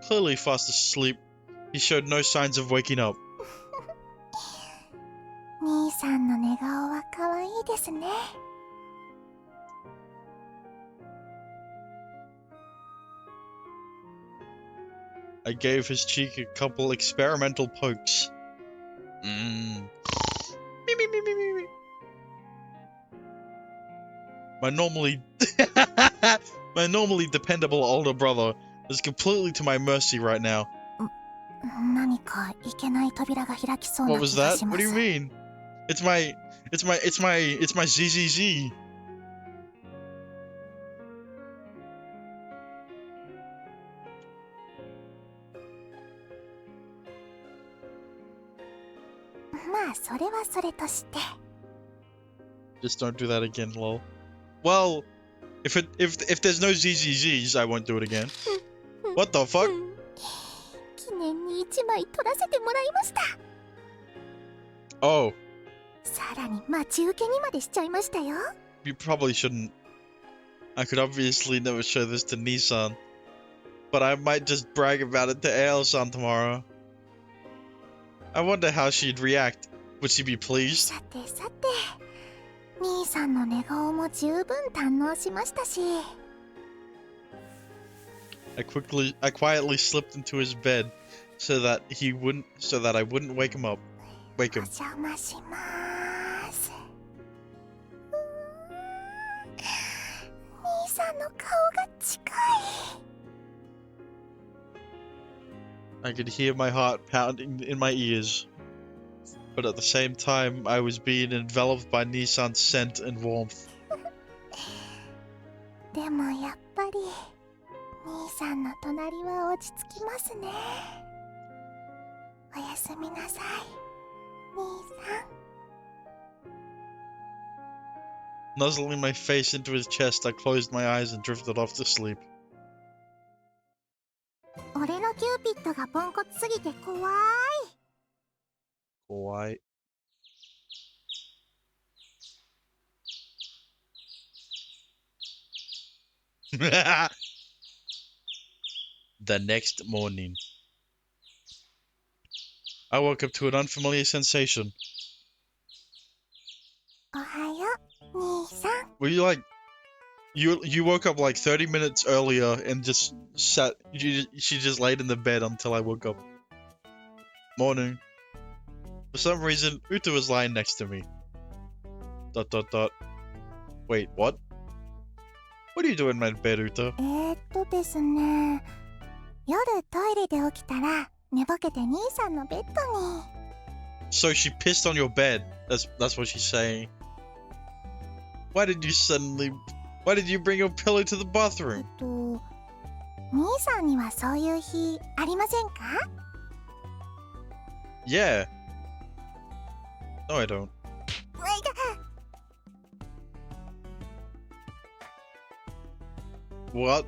Clearly fast asleep. He showed no signs of waking up. 兄さんの寝顔は可愛いですね。I gave his cheek a couple experimental pokes. Me. My normally dependable older brother is completely to my mercy right now. 何かいけない扉が開きそう What な was 気が that? しま What do す。 you mean? It's my ZZZ. まあそれはそれとして。 Just don't do that again, lol. Well, if there's no ZZZs, I won't do it again. What the fuck? 記念に1枚撮らせてもらいました。 Oh. さらに待ち受けにまでしちゃいましたよ。 You probably shouldn't. I could obviously never show this to Nissan. But I might just brag about it to Ael-san tomorrow. I wonder how she'd react. Would she be pleased? さてさて、兄さんの寝顔も十分堪能しましたし。 I quietly slipped into his bed so that I wouldn't wake him. お邪魔します。兄さんの顔が近い。 I could hear my heart pounding in my ears. But at the same time, I was being enveloped by Nissan's scent and warmth. でもやっぱり兄さんの隣は落ち着きますね。おやすみなさい、兄さん。 Nuzzling my face into his chest, I closed my eyes and drifted off to sleep. 俺のキューピッドがポンコツすぎて怖い。 Why? The next morning. I woke up to an unfamiliar sensation. おはよう、兄さん。 Were you like... You woke up like 30 minutes earlier and just sat... She just laid in the bed until I woke up. Morning. For some reason, Uta was lying next to me. ... Wait, what? What are you doing in my bed, Uta? ですね、夜トイレで起きたら寝ぼけて兄さんのベッドに。 So she pissed on your bed. That's what she's saying. Why did you bring your pillow to the bathroom? 兄さんにはそういう日ありませんか？ Yeah. No, I don't. What?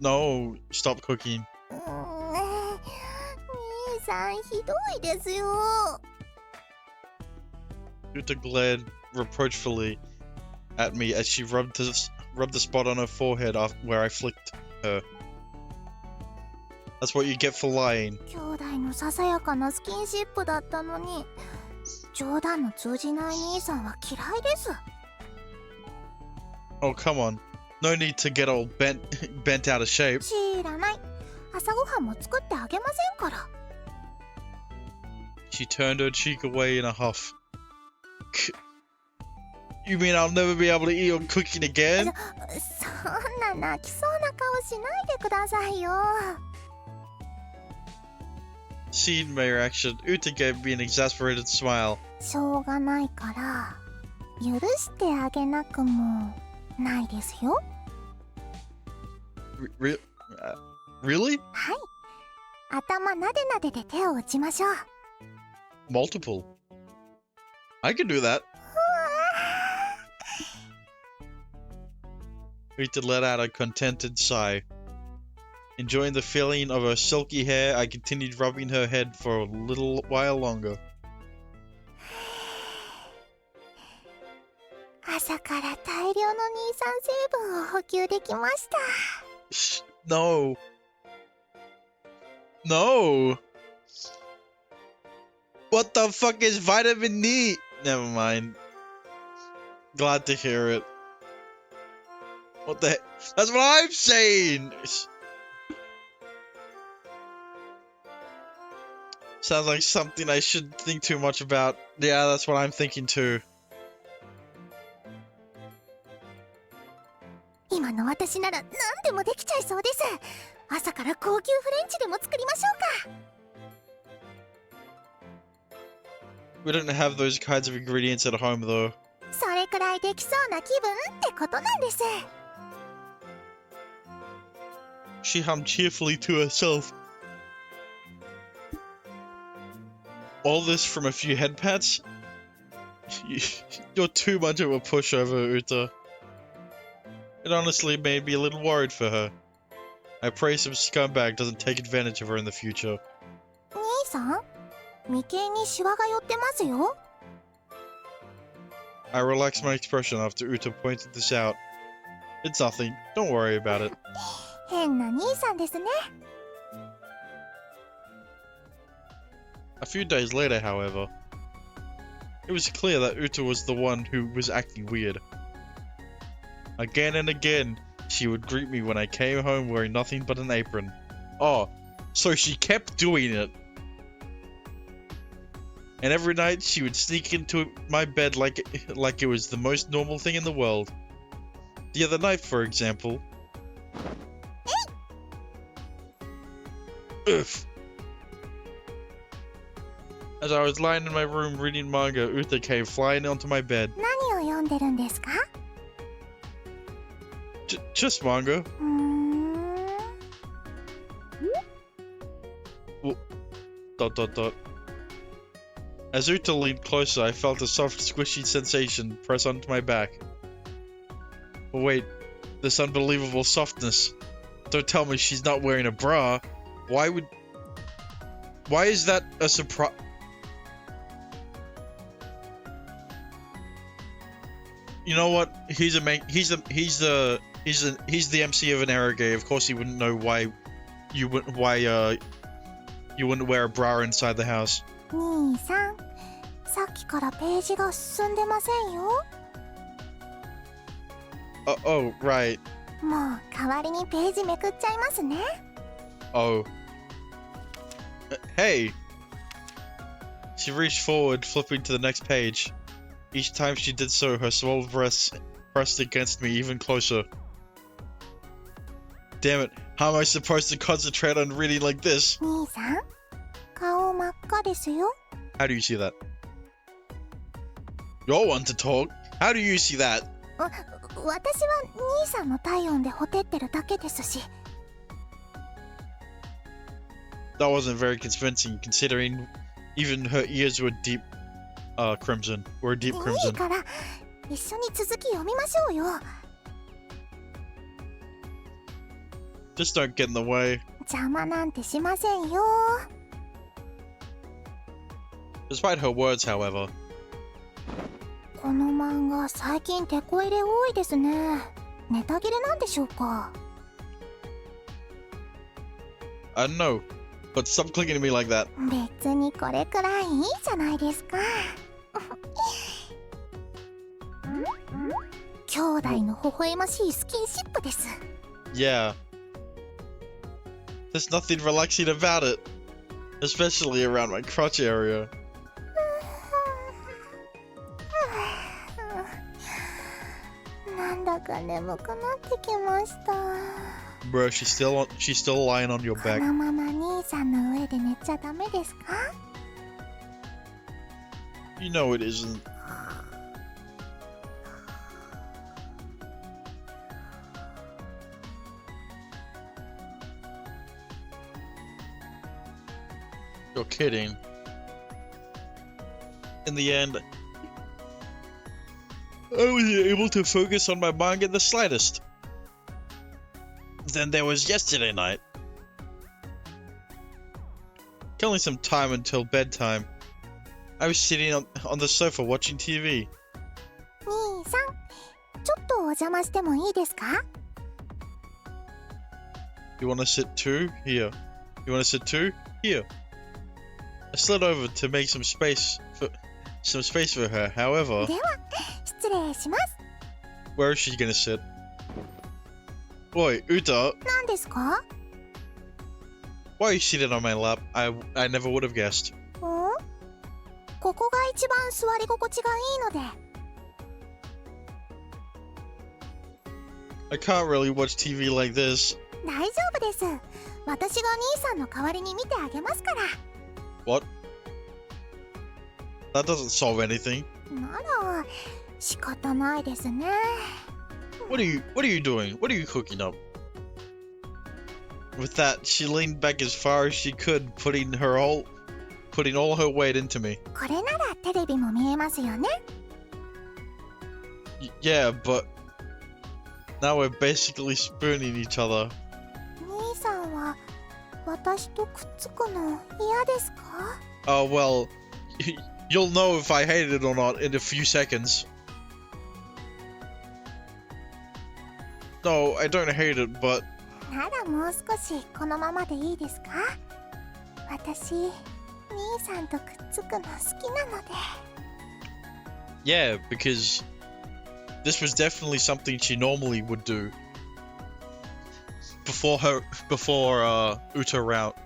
No, stop cooking. 兄さんひどいですよ。 Uta glared reproachfully at me as she rubbed the spot on her forehead where I flicked her. That's what you get for lying. 兄弟のささやかなスキンシップだったのに、冗談の通じない兄さんは嫌いです。 Oh, come on. No need to get all bent out of shape. 知らない。朝ごはんも作ってあげませんから。 She turned her cheek away in a huff. You mean I'll never be able to eat your cooking again? そんな泣きそうな顔しないでくださいよ。 Seeing my reaction, Uta gave me an exasperated smile. しょうがないから許してあげなくもないですよ。 Really? はい。頭なでなでで手を打ちましょう。 Multiple. I can do that. Uta let out a contented sigh. Enjoying the feeling of her silky hair, I continued rubbing her head for a little while longer. 朝から大量の乳酸成分を補給できました。 No. No. What the fuck is vitamin D? Never mind. Glad to hear it. What the heck? That's what I'm saying! Sounds like something I shouldn't think too much about. Yeah, that's what I'm thinking too. 今の私なら何でもできちゃいそうです。朝から高級フレンチでも作りましょうか。 We don't have those kinds of ingredients at home though. それくらいできそうな気分ってことなんです。 She hummed cheerfully to herself. All this from a few head pats? You're too much of a pushover, Uta. It honestly made me a little worried for her. I pray some scumbag doesn't take advantage of her in the future. 兄さん、眉間にシワが寄ってますよ。 I relaxed my expression after Uta pointed this out. It's nothing. Don't worry about it. 変な兄さんですね。 A few days later, however, it was clear that Uta was the one who was acting weird. Again and again, she would greet me when I came home wearing nothing but an apron. Oh, so she kept doing it. And every night she would sneak into my bed like it was the most normal thing in the world. The other night, for example... Oof. As I was lying in my room reading manga, Uta came flying onto my bed. 何を読んでるんですか？ Just manga. Well, ... As Uta leaned closer, I felt a soft, squishy sensation press onto my back. But wait, this unbelievable softness. Don't tell me she's not wearing a bra. Why is that a surprise? You know what? He's the MC of an eroge. Of course he wouldn't know why you wouldn't wear a bra inside the house. 兄さん、さっきからページが進んでませんよ。 Oh, right. もう代わりにページめくっちゃいますね。 Oh. Hey! She reached forward, flipping to the next page. Each time she did so, her small breasts pressed against me even closer. Damn it, how am I supposed to concentrate on reading like this? 兄さん、顔真っ赤ですよ。 How do you see that? You're one to talk. How do you see that? 私は兄さんの体温でほてってるだけですし。 That wasn't very convincing, considering even her ears were deep crimson. Were deep いい crimson. から一緒に続き読みましょうよ。 Just don't get in the way. 邪魔なんてしませんよ。 Despite her words, however, この漫画最近テこ入れ多いですね。ネタ切れなんでしょうか。 I don't know, but stop clicking at me like that. 別にこれくらいいいじゃないですか。兄弟の微笑ましいスキンシップです。 Yeah. There's nothing relaxing about it, especially around my crotch area. なんだか眠くなってきました。 Bro, she's still lying on your こ back. のまま兄さんの上で寝ちゃダメですか？ You know it isn't. You're kidding. In the end, I wasn't able to focus on my manga the slightest. Then there was yesterday night. Killing some time until bedtime. I was sitting on the sofa watching TV. 兄さん、ちょっとお邪魔してもいいですか？ You wanna sit too? Here. You wanna sit too? Here. I slid over to make some space for her. However, では、失礼します。 where is she gonna sit? Boy, Uta, 何ですか？ why are you sitting on my lap? I never would have guessed. ここが一番座り心地がいいので。 I can't really watch TV like this. 大丈夫です。私が兄さんの代わりに見てあげますから。 What? That doesn't solve anything. なら仕方ないですね。 What are you doing? What are you cooking up? With that, she leaned back as far as she could, putting all her weight into me. これならテレビも見えますよね。 Yeah, but now we're basically spooning each other. 兄さんは私とくっつくの嫌ですか？ Oh well, you'll know if I hate it or not in a few seconds. No, I don't hate it, but ならもう少しこのままでいいですか？私、兄さんとくっつくの好きなので。 yeah, because this was definitely something she normally would do before Uta route. ...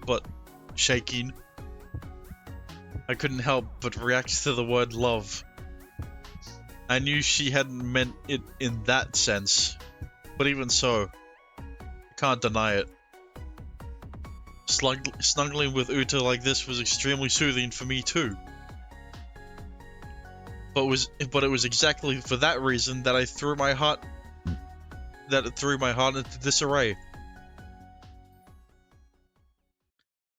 But shaking. I couldn't help but react to the word love. I knew she hadn't meant it in that sense, but even so, I can't deny it. Snuggling with Uta like this was extremely soothing for me too. But it was exactly for that reason that it threw my heart into disarray.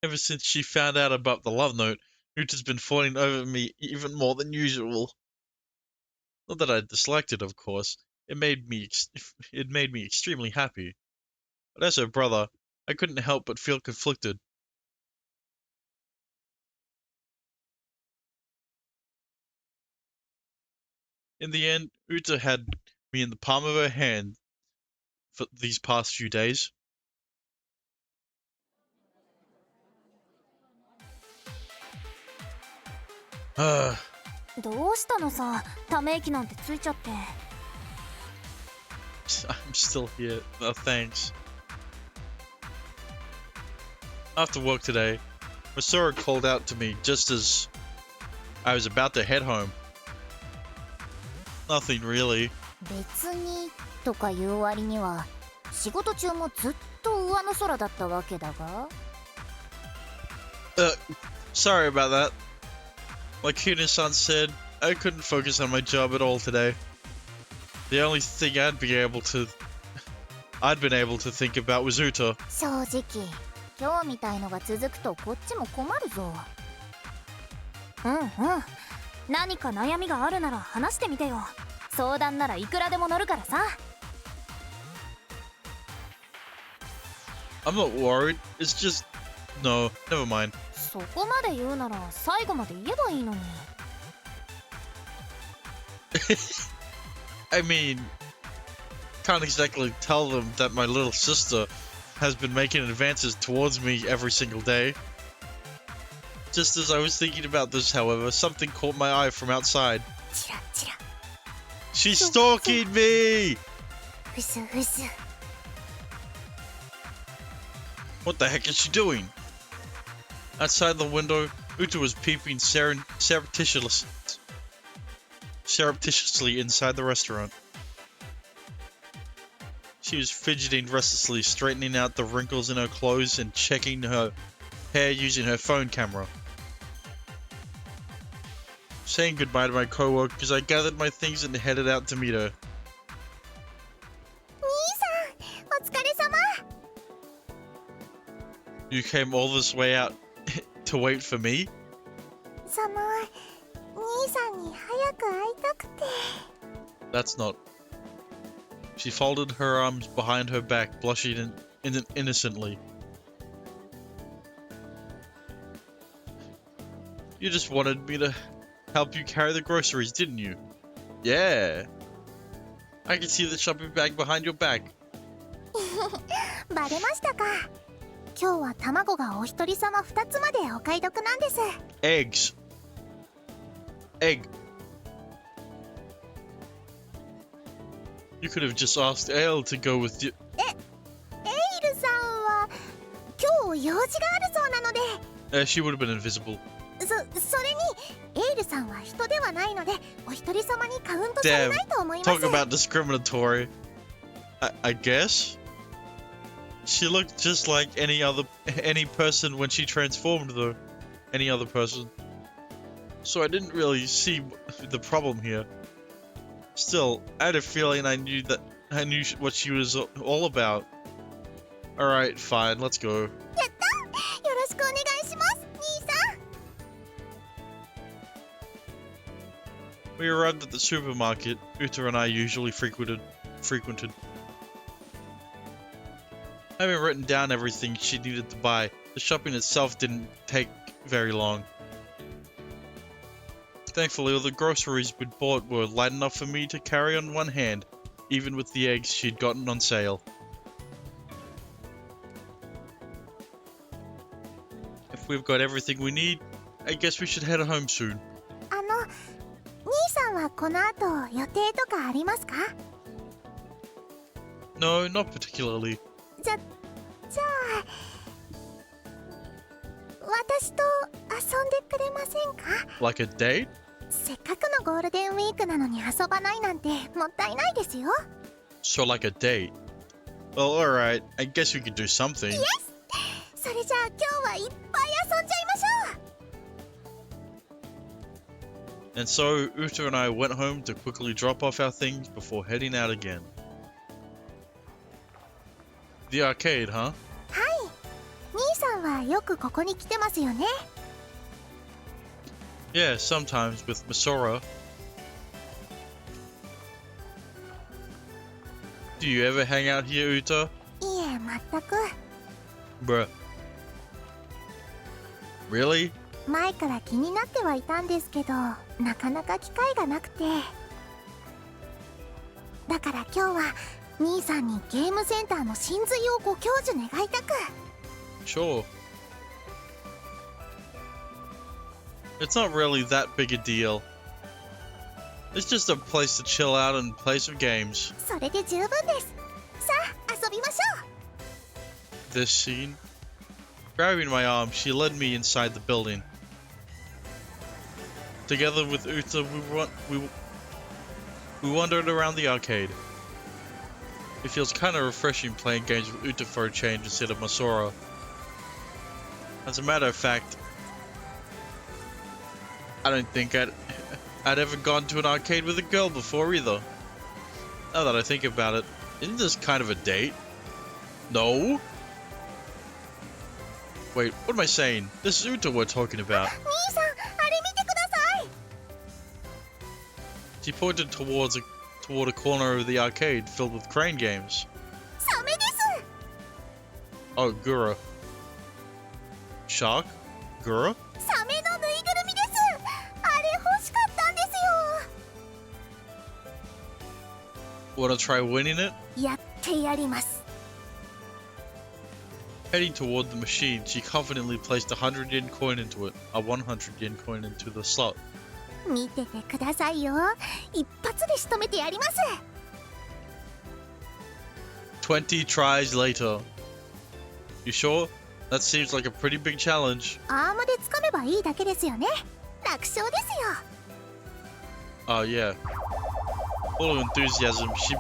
Ever since she found out about the love note, Uta's been falling over me even more than usual. Not that I disliked it, of course. It made me extremely happy. But as her brother, I couldn't help but feel conflicted. In the end, Uta had me in the palm of her hand for these past few days. I'm どうしたのさ、ため息なんてついちゃって。 still here. No, thanks. After work today, Masura called out to me just as I was about to head home. Nothing really. 別にとかいう割には仕事中もずっと上の空だったわけだが。Sorry about that. Like Hina-san said, I couldn't focus on my job at all today. The only thing I'd been able to think about was Uta. 正直今日みたいのが続くとこっちも困るぞ。うんうん、何か悩みがあるなら話してみてよ。相談ならいくらでも乗るからさ。I'm not worried. It's just... No, never mind. そこまで言うなら最後まで言えばいいのに。I mean... Can't exactly tell them that my little sister has been making advances towards me every single day. Just as I was thinking about this, however, something caught my eye from outside. チラチラ。 She's stalking me! ふすふす。 What the heck is she doing? Outside the window, Uta was peeping surreptitiously inside the restaurant. She was fidgeting restlessly, straightening out the wrinkles in her clothes and checking her hair using her phone camera. Saying goodbye to my co-workers, I gathered my things and headed out to meet her. 兄さん、お疲れ様。 You came all this way out to wait for me? その兄さんに早く会いたくて。 That's not... She folded her arms behind her back, blushing innocently. You just wanted me to help you carry the groceries, didn't you? Yeah. I can see the shopping bag behind your back. バレましたか。今日は卵がお一人様2つまでお買い得なんです。 Eggs. Egg. You could have just asked Ale to go with you. エイルさんは今日用事があるそうなので。She would have been invisible. それにエイルさんは人ではないのでお一人様にカウントされないと思います。 Talk about discriminatory. I guess. She looked just like any person when she transformed, though. Any other person. So I didn't really see the problem here. Still, I had a feeling I knew what she was all about. Alright, fine, let's go. やった！よろしくお願いします、兄さん。 We arrived at the supermarket Uta and I usually frequented. Having written down everything she needed to buy, the shopping itself didn't take very long. Thankfully, all the groceries we'd bought were light enough for me to carry on one hand, even with the eggs she'd gotten on sale. If we've got everything we need, I guess we should head home soon. 兄さんはこの後予定とかありますか？ No, not particularly. じゃあ私と遊んでくれませんか？ Like a date? せっかくのゴールデンウィークなのに遊ばないなんてもったいないですよ。 So like a date? Well, alright, I guess we could do something. Yes! それじゃあ今日はいっぱい遊んじゃいましょう。 And so, Uta and I went home to quickly drop off our things before heading out again. The arcade, huh? はい。兄さんはよくここに来てますよね。 Yeah, sometimes with Masora. Do you ever hang out here, Uta? いえ、全く。 Bruh. Really? 前から気になってはいたんですけど、なかなか機会がなくて。だから今日は兄さんにゲームセンターの真髄をご教授願いたく。 Sure. It's not really that big a deal. It's just a place to chill out and play some games. それで十分です。さあ、遊びましょう。 This scene. Grabbing my arm, she led me inside the building. We wandered around the arcade. It feels kind of refreshing playing games with Uta for a change instead of Masora. As a matter of fact, I don't think I'd ever gone to an arcade with a girl before either. Now that I think about it, isn't this kind of a date? No? Wait, what am I saying? This is Uta we're talking about. She pointed toward a corner of the arcade filled with crane games. Oh, Gura. Shark? Gura? Wanna try winning it? Heading toward the machine, she confidently placed a 100 yen coin into it, a 100 yen coin into the slot. 見ててくださいよ。一発で仕留めてやります。20 tries later. You sure? That seems like a pretty big challenge. アームで掴めばいいだけですよね。楽勝ですよ。Oh yeah. Full of enthusiasm, she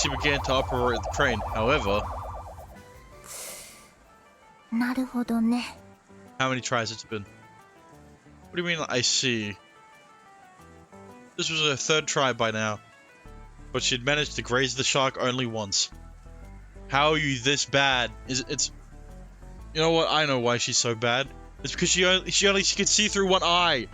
began to operate the crane. However, なるほどね。 how many tries has it been? What do you mean I see? This was her third try by now, but she'd managed to graze the shark only once. How are you this bad? It's you know what? I know why she's so bad. It's because she could see through one eye.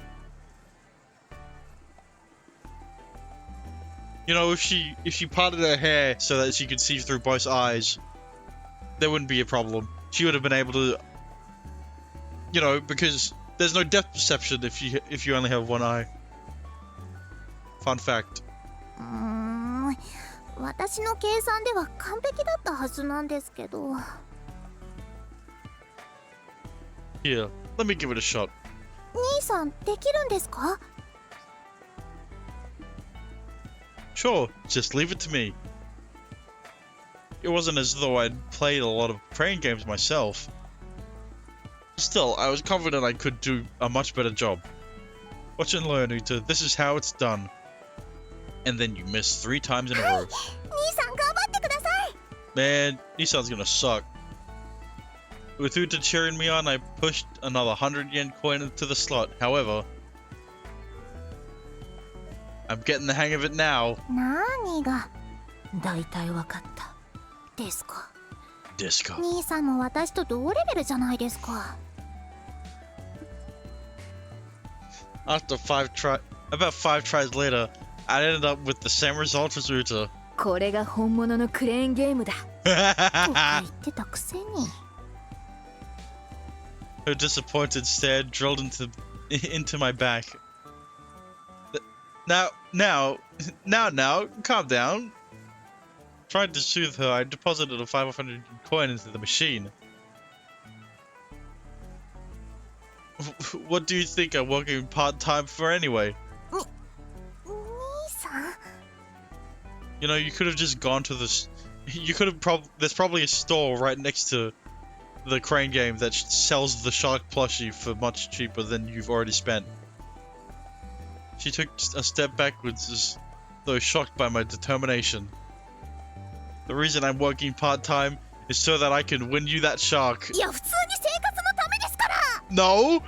You know, if she parted her hair so that she could see through both eyes, there wouldn't be a problem. She would have been able to, you know, because there's no depth perception if you only have one eye. Fun fact. 私の計算では完璧だったはずなんですけど。Here, let me give it a shot. 兄さんできるんですか？ Sure, just leave it to me. It wasn't as though I'd played a lot of crane games myself. Still, I was confident I could do a much better job. Watch and learn, Uta. This is how it's done. And then you missed 3 times in a row. 兄さん頑張ってください。 Man, Nissan's gonna suck. With Uta cheering me on, I pushed another 100 yen coin into the slot. However, I'm getting the hang of it now. 何が大体わかったですか。 Disco. 兄さんも私と同レベルじゃないですか。 After about 5 tries later, I ended up with the same result as Uta. これが本物のクレーンゲームだ。とか言ってたくせに。Her disappointed stare drilled into my back. Now, calm down. Trying to soothe her, I deposited a 500 coin into the machine. What do you think I'm working part-time for anyway? 兄さん。 You know, you could have just gone to this. You could have there's probably a store right next to the crane game that sells the shark plushie for much cheaper than you've already spent. She took a step backwards as though shocked by my determination. The reason I'm working part-time is so that I can win you that shark. いや普通に生活のためですから。 No!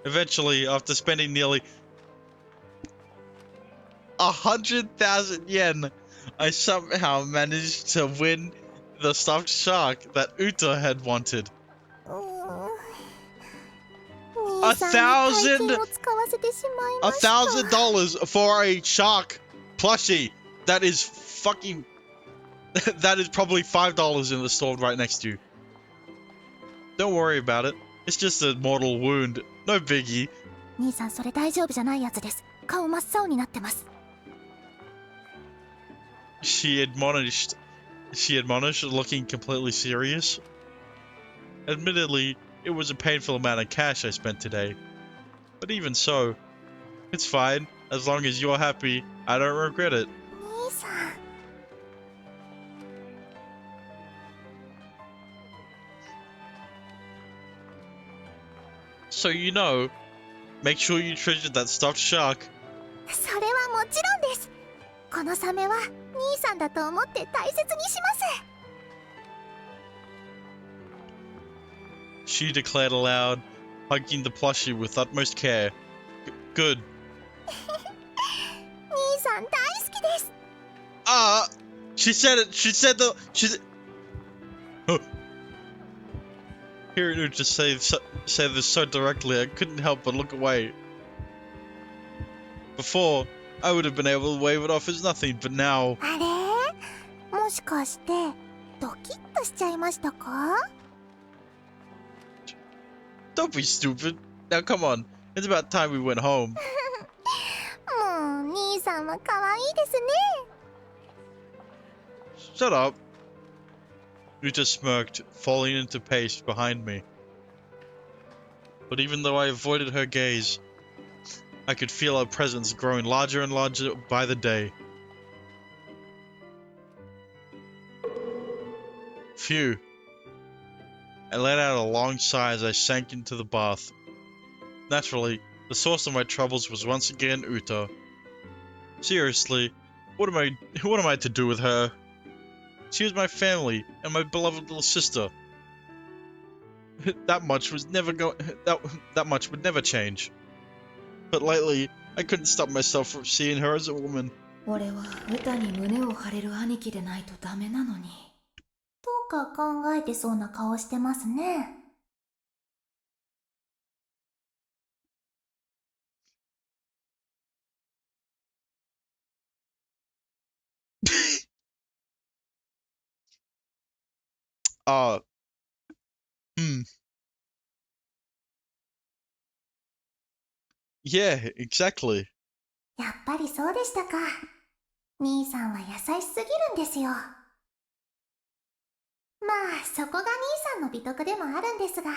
Eventually, after spending nearly 100,000 yen, I somehow managed to win the stuffed shark that Uta had wanted. 兄さんに大金を使わせてしまいました。 $1,000 for a shark plushie. That is fucking. That is probably $5 in the store right next to you. Don't worry about it. It's just a mortal wound. No biggie. 兄さんそれ大丈夫じゃないやつです。顔真っ青になってます。 She admonished, looking completely serious. Admittedly, it was a painful amount of cash I spent today. But even so, it's fine. As long as you're happy, I don't regret it. 兄さん。 So you know, Make sure you treasure that stuffed shark. それはもちろんです。このサメは兄さんだと思って大切にします。She declared aloud, hugging the plushie with utmost care. Good. 兄さん大好きです。Ah! She said it! She said the... She said... Oh. Hearing her just say this so directly, I couldn't help but look away. Before, I would have been able to wave it off as nothing, but now... あれ？もしかしてドキッとしちゃいましたか？ Don't be stupid. Now come on. It's about time we went home. もう兄さんは可愛いですね。Shut up. Uta smirked, falling into pace behind me. But even though I avoided her gaze, I could feel her presence growing larger and larger by the day. Phew. I let out a long sigh as I sank into the bath. Naturally, the source of my troubles was once again Uta. Seriously, what am I to do with her? She was my family and my beloved little sister. That much would never change. But lately, I couldn't stop myself from seeing her as a woman. 俺は歌に胸を張れる兄貴でないとダメなのに。どうか考えてそうな顔してますね。Yeah, exactly. やっぱりそうでしたか。兄さんは優しすぎるんですよ。まあ、そこが兄さんの美徳でもあるんですが。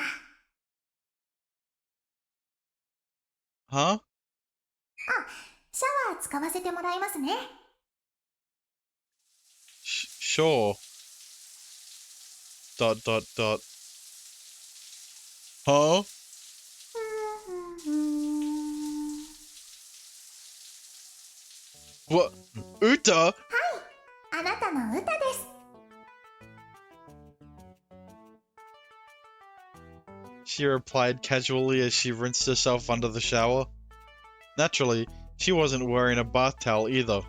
Huh? シャワー使わせてもらいますね。Sure. ... Huh? What? Uta? あなたの歌です。She replied casually as she rinsed herself under the shower. Naturally, she wasn't wearing a bath towel either.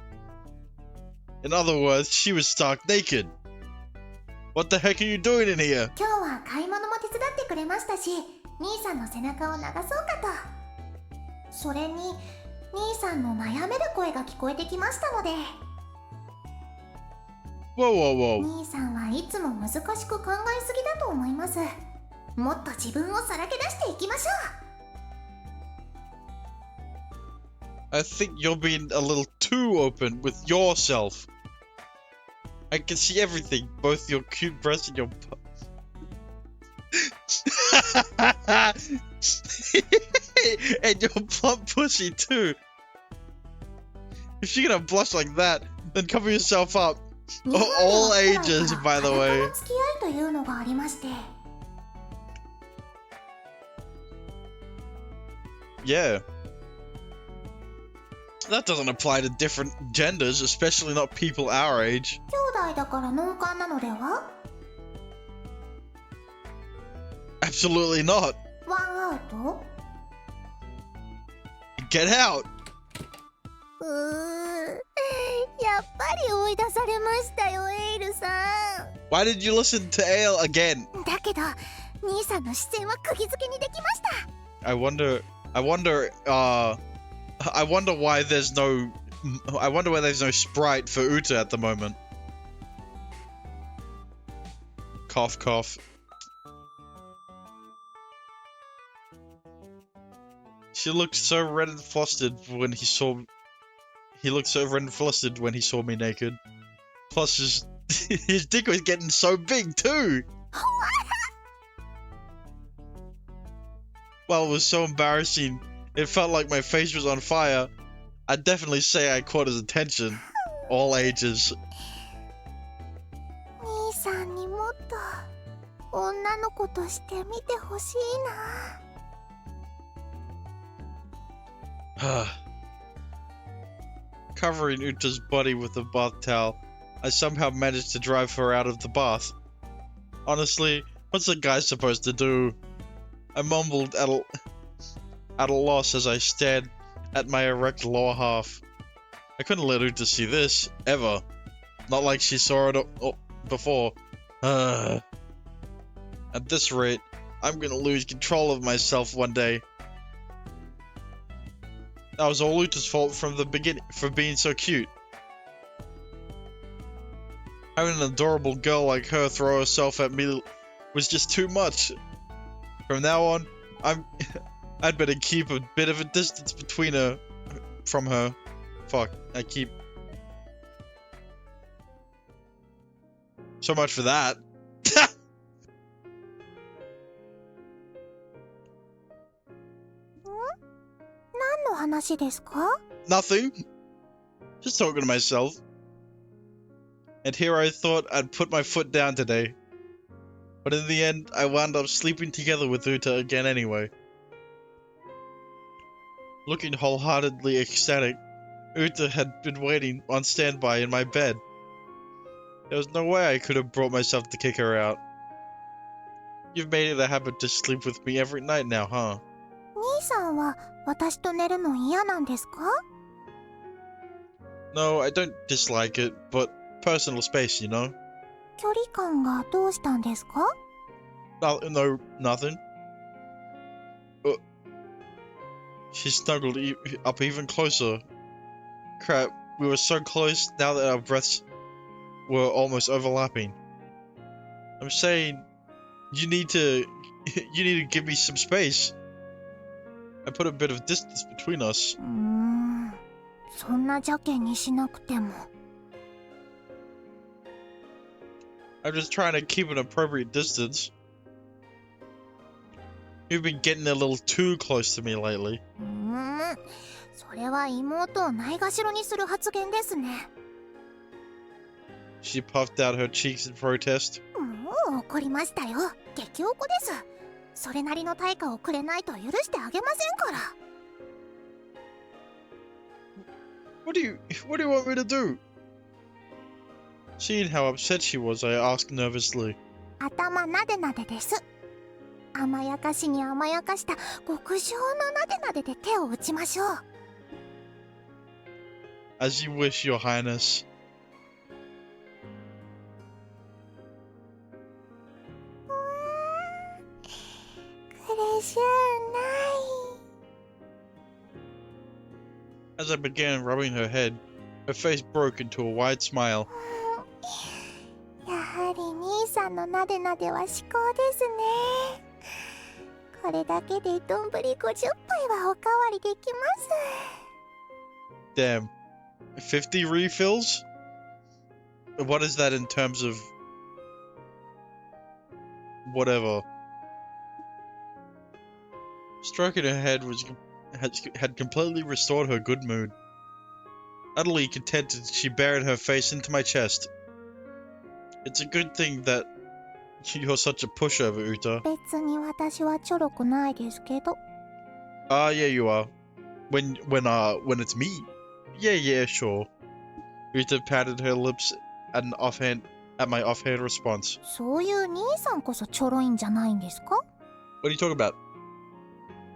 In other words, she was stark naked. What the heck are you doing in here? 今日は買い物も手伝ってくれましたし、兄さんの背中を流そうかと。それに、兄さんの悩める声が聞こえてきましたので。Whoa. 兄さんはいつも難しく考えすぎだと思います。もっと自分をさらけ出していきましょう。I think you're being a little too open with yourself. I can see everything, both your cute breasts and your and your plump pussy too. If you're gonna blush like that, then cover yourself up. All ages, by the way. 裸の付き合いというのがありまして。Yeah. That doesn't apply to different genders, especially not people our age. 兄弟だから脳幹なのでは？ Absolutely not. ワンアウト？ Get out. やっぱり追い出されましたよ、エイルさん。 Why did you listen to Ale again? だけど、兄さんの視線は釘付けにできました。I wonder why there's no Sprite for Uta at the moment. Cough, cough. He looked so red and flustered when he saw me naked. Plus his dick was getting so big too. While it was so embarrassing, it felt like my face was on fire. I'd definitely say I caught his attention. All ages. 兄さんにもっと女の子として見てほしいな。Covering Uta's body with a bath towel, I somehow managed to drive her out of the bath. Honestly, what's a guy supposed to do? I mumbled at a loss as I stared at my erect lower half. I couldn't let Uta see this, ever. Not like she saw it before. At this rate, I'm gonna lose control of myself one day. That was all Uta's fault from the beginning for being so cute. Having an adorable girl like her throw herself at me was just too much. From now on, I'd better keep a bit of a distance from her. Fuck, so much for that. 何の話ですか？ Nothing. Just talking to myself. And here I thought I'd put my foot down today. But in the end, I wound up sleeping together with Uta again anyway. Looking wholeheartedly ecstatic, Uta had been waiting on standby in my bed. There was no way I could have brought myself to kick her out. You've made it a habit to sleep with me every night now, huh? 兄さんは私と寝るの嫌なんですか？ No, I don't dislike it, but personal space, you know? 距離感がどうしたんですか？ No, nothing. She snuggled up even closer. Crap, we were so close now that our breaths were almost overlapping. I'm saying, you need to give me some space. I put a bit of distance between us. そんな邪険にしなくても。I'm just trying to keep an appropriate distance. You've been getting a little too close to me lately. それは妹をないがしろにする発言ですね。She puffed out her cheeks in protest. もう怒りましたよ。激おこです。それなりの対価をくれないと許してあげませんから。What do you want me to do? Seeing how upset she was, I asked nervously. 頭なでなでです。甘やかしに甘やかした極上のなでなでで手を打ちましょう。As you wish, Your Highness. 苦しゅうない。As I began rubbing her head, her face broke into a wide smile. やはり兄さんのなでなでは至高ですね。これだけでどんぶり50杯はおかわりできます。Damn. 50 refills? What is that in terms of... whatever? Stroking her head had completely restored her good mood. Utterly contented, she buried her face into my chest. It's a good thing that you're such a pushover, Uta. 別に私はちょろくないですけど。Yeah, you are. When it's me. Yeah, sure. Uta patted her lips at my offhand response. そういう兄さんこそちょろいんじゃないんですか？ What are you talking about?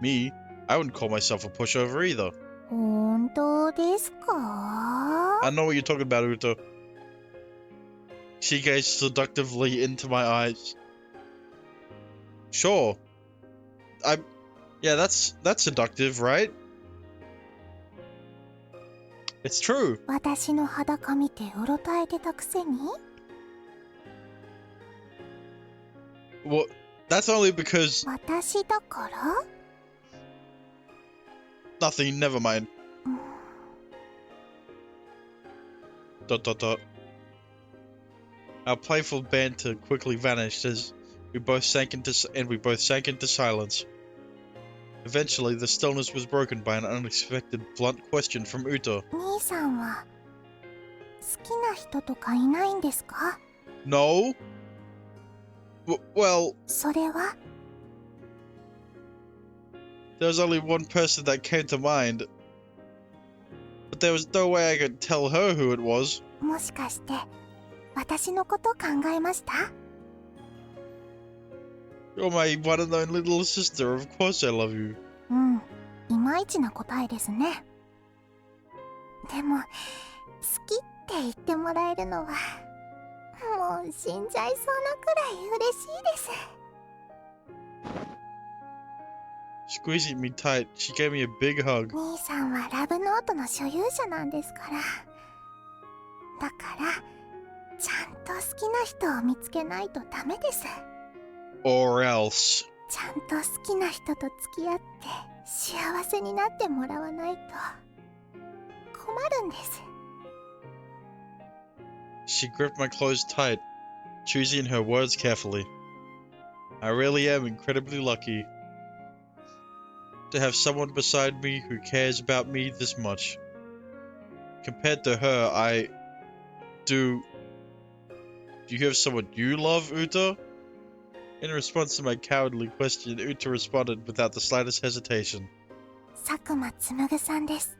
Me? I wouldn't call myself a pushover either. 本当ですか？ I know what you're talking about, Uta. She gazed seductively into my eyes. Sure. Yeah, that's seductive, right? It's true. 私の裸見てうろたえてたくせに？ Well, that's only because... 私だから？ Nothing, never mind. ... Our playful banter quickly vanished as we both sank into silence. Eventually, the stillness was broken by an unexpected, blunt question from Uta. 兄さんは好きな人とかいないんですか？ No? Well... それは？ There's only one person that came to mind. there was no way I could tell her who it was. もしかして私のこと考えました？ You're my one and only little sister. Of course I love you. うん、いまいちな答えですね。でも好きって言ってもらえるのはもう死んじゃいそうなくらい嬉しいです。 Squeezing me tight, she gave me a big hug. 兄さんはラブノートの所有者なんですから。だからちゃんと好きな人を見つけないとダメです。 Or else. ちゃんと好きな人と付き合って幸せになってもらわないと困るんです。 She gripped my clothes tight, choosing her words carefully. I really am incredibly lucky to have someone beside me who cares about me this much. Compared to her, do you have someone you love, Uta? In response to my cowardly question, Uta responded without the slightest hesitation. 佐久間紡さんです。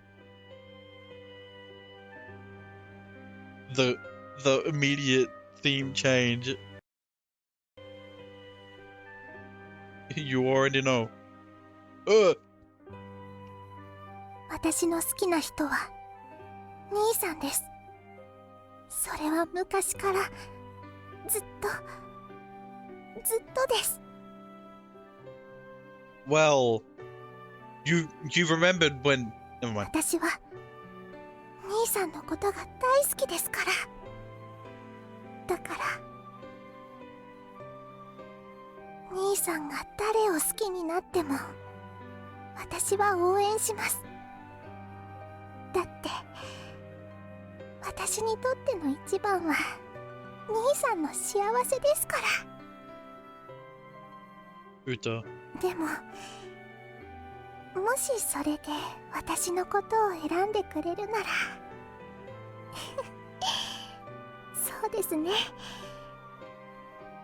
The immediate theme change. You already know. 私の好きな人は兄さんです。それは昔からずっとです。 Well, you remembered when... Never mind. 私は兄さんのことが大好きですから。だから兄さんが誰を好きになっても私は応援します。だって私にとっての一番は兄さんの幸せですから。 Uta. でももしそれで私のことを選んでくれるならそうですね、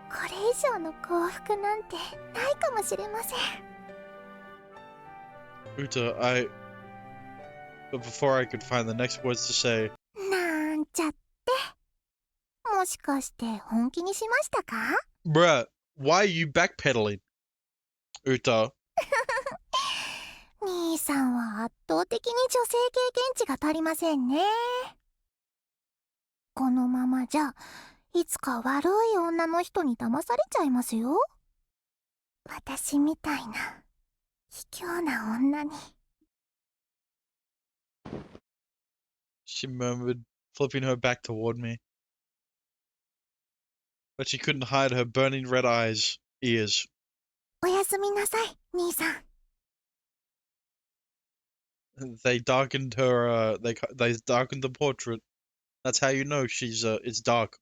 これ以上の幸福なんてないかもしれません。 Uta, But before I could find the next words to say... なんちゃって、もしかして本気にしましたか？ Bruh, why are you backpedaling? Uta. 兄さんは圧倒的に女性経験値が足りませんね。このままじゃいつか悪い女の人に騙されちゃいますよ。私みたいな卑怯な女に。 She murmured, flipping her back toward me. But she couldn't hide her burning red ears. おやすみなさい、兄さん。 They darkened her, they darkened the portrait. That's how you know it's dark.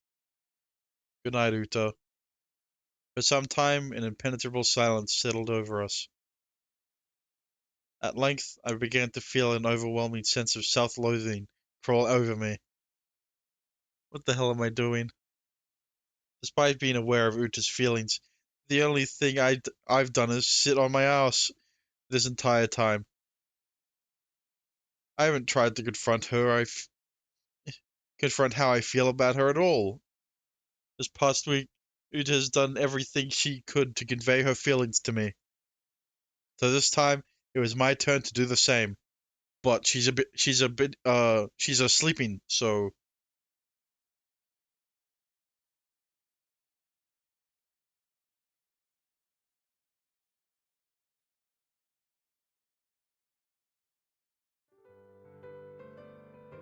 Good night, Uta. For some time, an impenetrable silence settled over us. At length, I began to feel an overwhelming sense of self-loathing crawl over me. What the hell am I doing? Despite being aware of Uta's feelings, the only thing I've done is sit on my ass this entire time. I haven't tried to confront her. Confront how I feel about her at all. This past week, Uta has done everything she could to convey her feelings to me. So this time, it was my turn to do the same. But she's sleeping, so...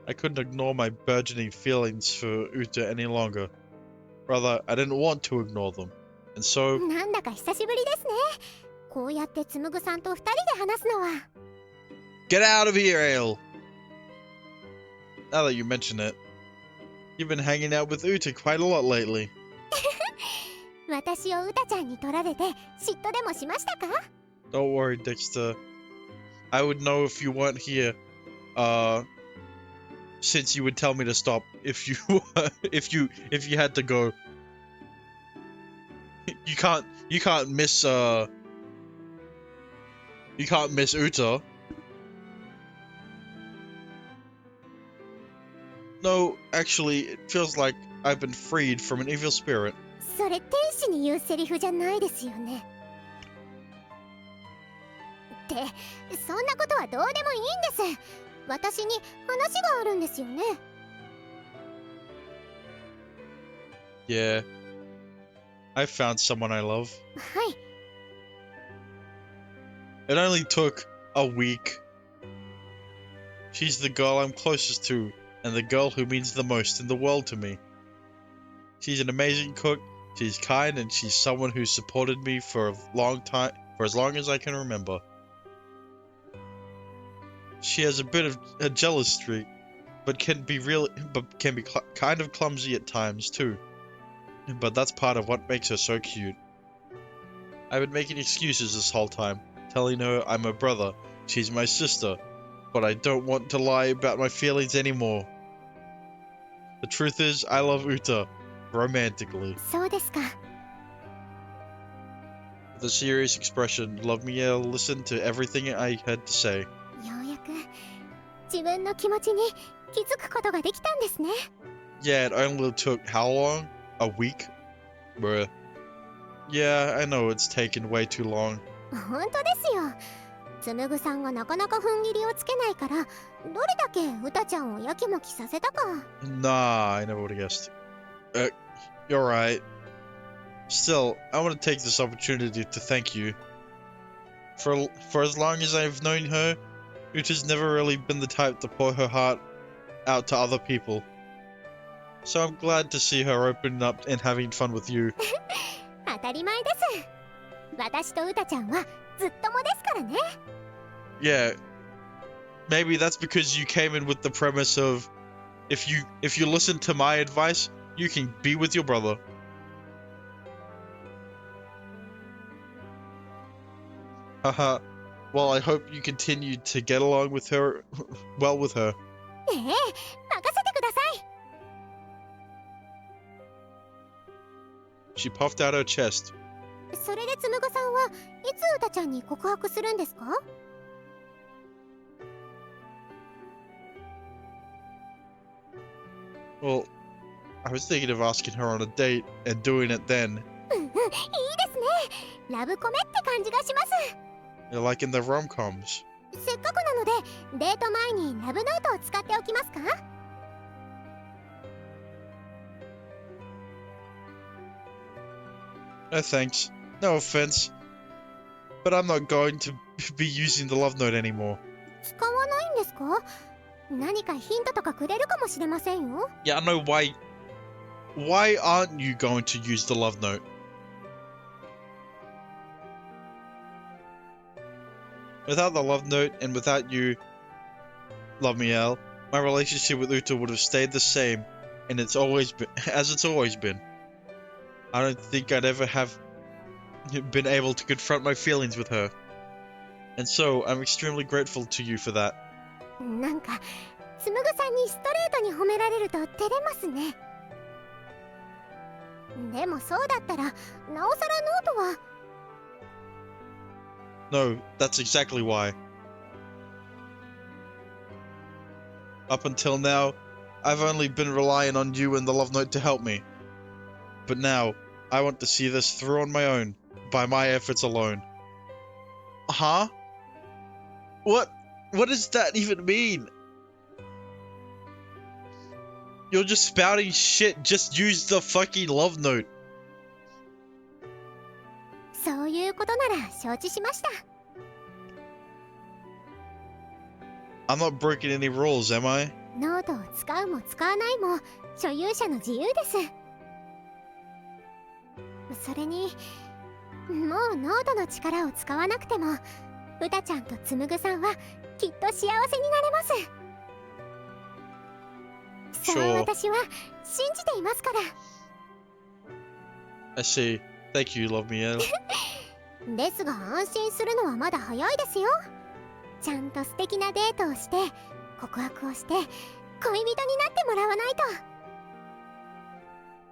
I couldn't ignore my burgeoning feelings for Uta any longer. Rather, I didn't want to ignore them. And so... なんだか久しぶりですね。こうやってつむぐさんと二人で話すのは。 Get out of here, Ale! Now that you mention it, you've been hanging out with Uta quite a lot lately. 私をウタちゃんに取られて嫉妬でもしましたか？ Don't worry, Dexter. I would know if you weren't here, since you would tell me to stop if you if you had to go. You can't miss Uta. Actually, it feels like I've been freed from an evil spirit. それ天使に言うセリフじゃないですよね。ってそんなことはどうでもいいんです。私に話があるんですよね。Yeah, I found someone I love. はい。 It only took a week. She's the girl I'm closest to, and the girl who means the most in the world to me. She's an amazing cook, she's kind, and she's someone who's supported me for a long time, for as long as I can remember. She has a bit of a jealous streak, but can be kind of clumsy at times too. But that's part of what makes her so cute. I've been making excuses this whole time, telling her I'm her brother, she's my sister, but I don't want to lie about my feelings anymore. The truth is, I love Uta, romantically. そうですか。 With a serious expression, Lovemiel listened to everything I had to say. ようやく自分の気持ちに気づくことができたんですね。 Yeah, it only took how long? A week? Bruh. Yeah, I know it's taken way too long. 本当ですよ。つむぐさんがなかなか踏ん切りをつけないから、どれだけうたちゃんをやきもきさせたか。 Nah, I never would have guessed. You're right. Still, I want to take this opportunity to thank you. For as long as I've known her, Uta's never really been the type to pour her heart out to other people. So I'm glad to see her opening up and having fun with you. 当たり前です。私とうたちゃんはずっともですからね。 Yeah, maybe that's because you came in with the premise of if you listen to my advice, you can be with your brother. Haha. Well, I hope you continue to get along with her well with her. ええ、任せてください。 She puffed out her chest. それでつむぐさんはいつうたちゃんに告白するんですか？ Well, I was thinking of asking her on a date and doing it then. いいですね。ラブコメって感じがします。 Like in the rom-coms. せっかくなのでデート前にラブノートを使っておきますか？ No thanks. No offense. But I'm not going to be using the love note anymore. 使わないんですか？何かヒントとかくれるかもしれませんよ。 Yeah, I know why. Why aren't you going to use the love note? Without the love note and without you, Lovemiel, my relationship with Uta would have stayed the same, and it's always been. I don't think I'd ever have been able to confront my feelings with her. And so, I'm extremely grateful to you for that. なんかつむぐさんにストレートに褒められると照れますね。でもそうだったらなおさらノートは。 No, that's exactly why. Up until now, I've only been relying on you and the love note to help me. But now, I want to see this through on my own, by my efforts alone. Huh? What does that even mean? You're just spouting shit, just use the fucking love note. そういうことなら承知しました。 I'm not breaking any rules, am I? ノートを使うも使わないも所有者の自由です。それにもうノートの力を使わなくてもうたちゃんとつむぐさんはきっと幸せになれます。そう Sure. 私は信じていますから。 I see. Thank you, Lovemiel. ですが安心するのはまだ早いですよ。ちゃんと素敵なデートをして告白をして恋人になってもらわないと。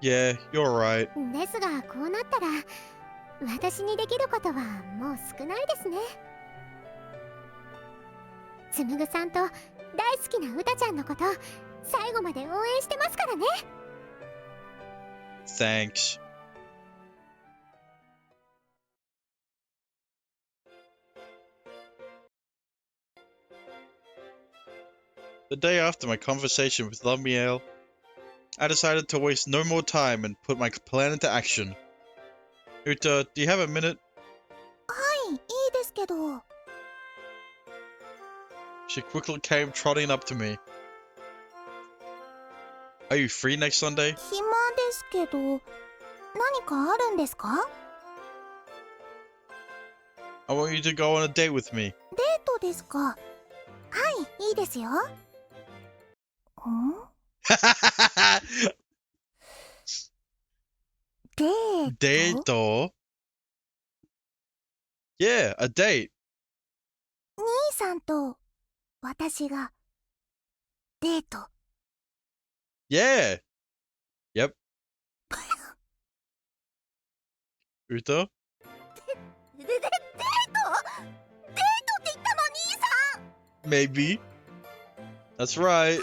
Yeah, you're right. ですがこうなったら私にできることはもう少ないですね。つむぐさんと大好きなうたちゃんのこと最後まで応援してますからね。 Thanks. The day after my conversation with Lumiere, I decided to waste no more time and put my plan into action. Uta, do you have a minute? はい、いいですけど。 She quickly came trotting up to me. Are you free next Sunday? 暇ですけど、何かあるんですか？ I want you to go on a date with me. デートですか？はい、いいですよ。ん？ デート？ Date? Yeah, a date. 兄さんと私がデート。 Yeah. Yep. Uta? デート？デートって言ったの兄さん。 Maybe. That's right.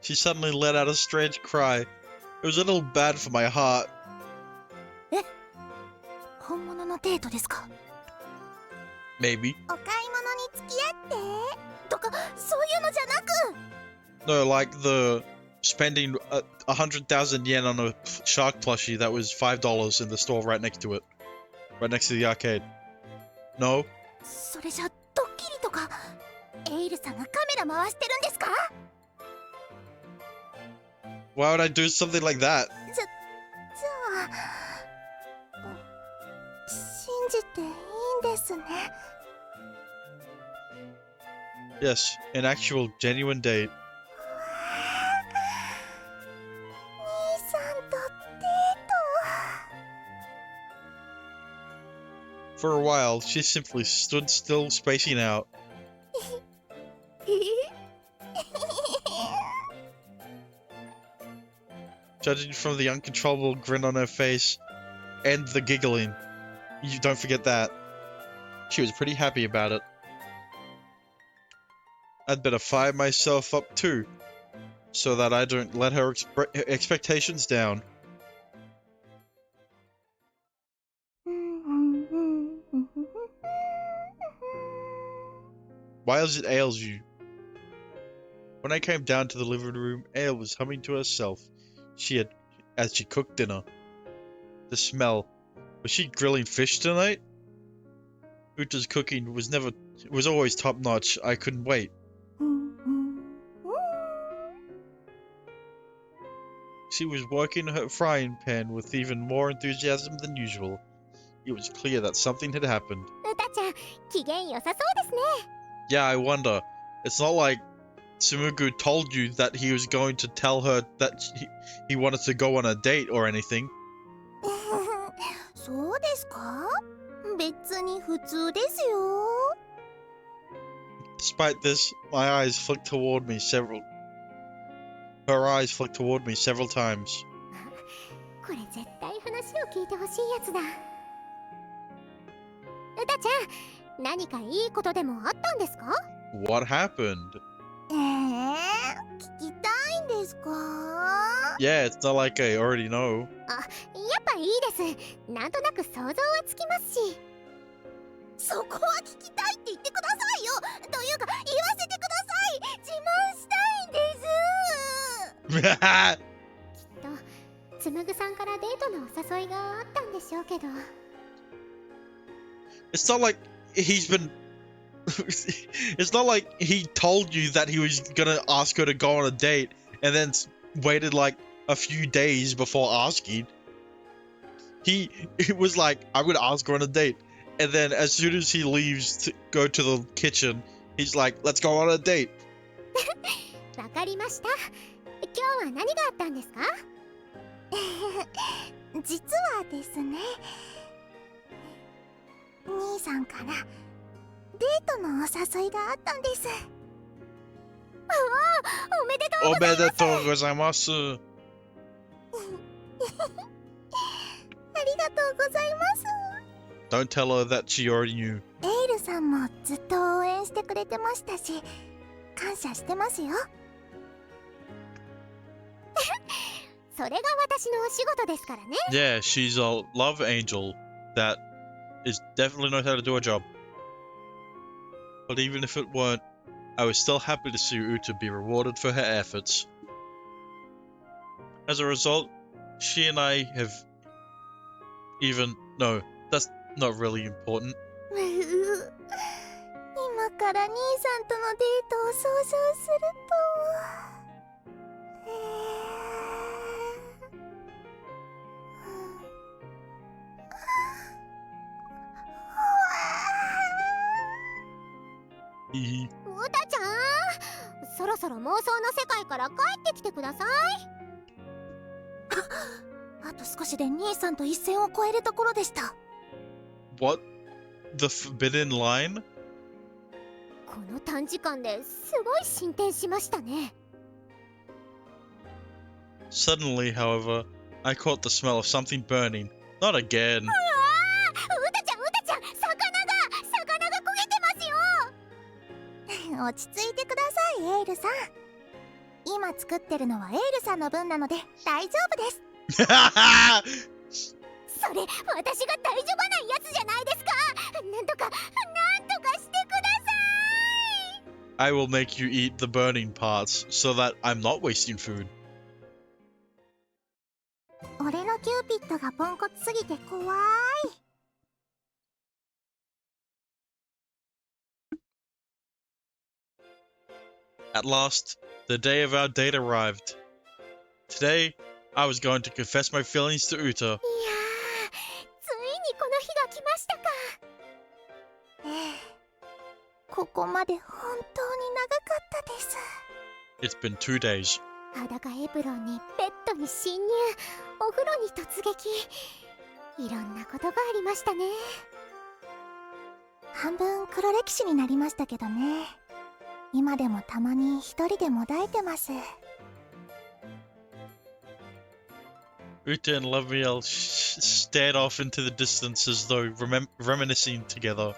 She suddenly let out a strange cry. It was a little bad for my heart. 本物のデートですか？ Maybe. お買い物に付き合ってとか、そういうのじゃなく。 No, like the spending 100,000 yen on a shark plushie that was $5 in the store right next to it. Right next to the arcade. No? それじゃドッキリとか、エイルさんがカメラ回してるんですか？ Why would I do something like that? じゃあ、信じていいんですね。 Yes, an actual genuine date. 兄さんとデート。 For a while, she simply stood still, spacing out. Judging from the uncontrollable grin on her face and the giggling, you don't forget that. She was pretty happy about it. I'd better fire myself up too, so that I don't let her expectations down. Why is it ails you? When I came down to the living room, Ale was humming to herself. As she cooked dinner. The smell. Was she grilling fish tonight? Uta's cooking was always top notch. I couldn't wait. She was working her frying pan with even more enthusiasm than usual. It was clear that something had happened. うたちゃん、機嫌良さそうですね。 Yeah, I wonder. It's not like Tsumugu told you that he was going to tell her that he wanted to go on a date or anything. そうですか？別に普通ですよ。 Despite this, her eyes flicked toward me several times. これ絶対話を聞いてほしいやつだ。うたちゃん、何かいいことでもあったんですか？ What happened? 聞きたいんですか？ Yeah, it's not like I already know. やっぱいいです。なんとなく想像はつきますし。そこは聞きたいって言ってくださいよ。というか言わせてください。自慢したいんです。きっとつむぐさんからデートのお誘いがあったんでしょうけど。 It's not like he's been... It's not like he told you that he was gonna ask her to go on a date and then waited like a few days before asking. He was like, I'm gonna ask her on a date. And then as soon as he leaves to go to the kitchen, he's like, let's go on a date. わかりました。今日は何があったんですか？実はですね、兄さんからデートのお誘いがあったんです。おめでとうございます。おめでとうございます。ありがとうございます。 Don't tell her that she already knew. エイイルさんもずっと応援してくれてましたし、感謝してますよ。それが私のお仕事ですからね。Yeah, she's a love angel that is definitely knows how to do a job. But even if it weren't, I was still happy to see Uta be rewarded for her efforts. As a result, she and I have even... No, that's not really important. 今から兄さんとのデートを想像すると、ウタちゃん、そろそろ妄想の世界から帰ってきてください。あと少しで兄さんと一線を越えるところでした。What? The forbidden line? この短時間ですごい進展しましたね。Suddenly, however, I caught the smell of something burning. Not again. うたちゃん、魚が焦げてますよ。落ち着いてください、エイルさん。今作ってるのはエイルさんの分なので大丈夫です。それ、私が大丈夫なやつじゃないですか。なんとかしてください。I will make you eat the burning parts so that I'm not wasting food. 俺のキューピッドがポンコツすぎて怖い。At last, the day of our date arrived. Today, I was going to confess my feelings to Uta. いやー、ついにこの日が来ましたか。ここまで本当に長かったです。 It's been 2 days. 裸エプロンにベッドに侵入、お風呂に突撃、いろんなことがありましたね。半分黒歴史になりましたけどね。今でもたまに一人でもだいてます。Uta and Loviel stared off into the distance as though reminiscing together.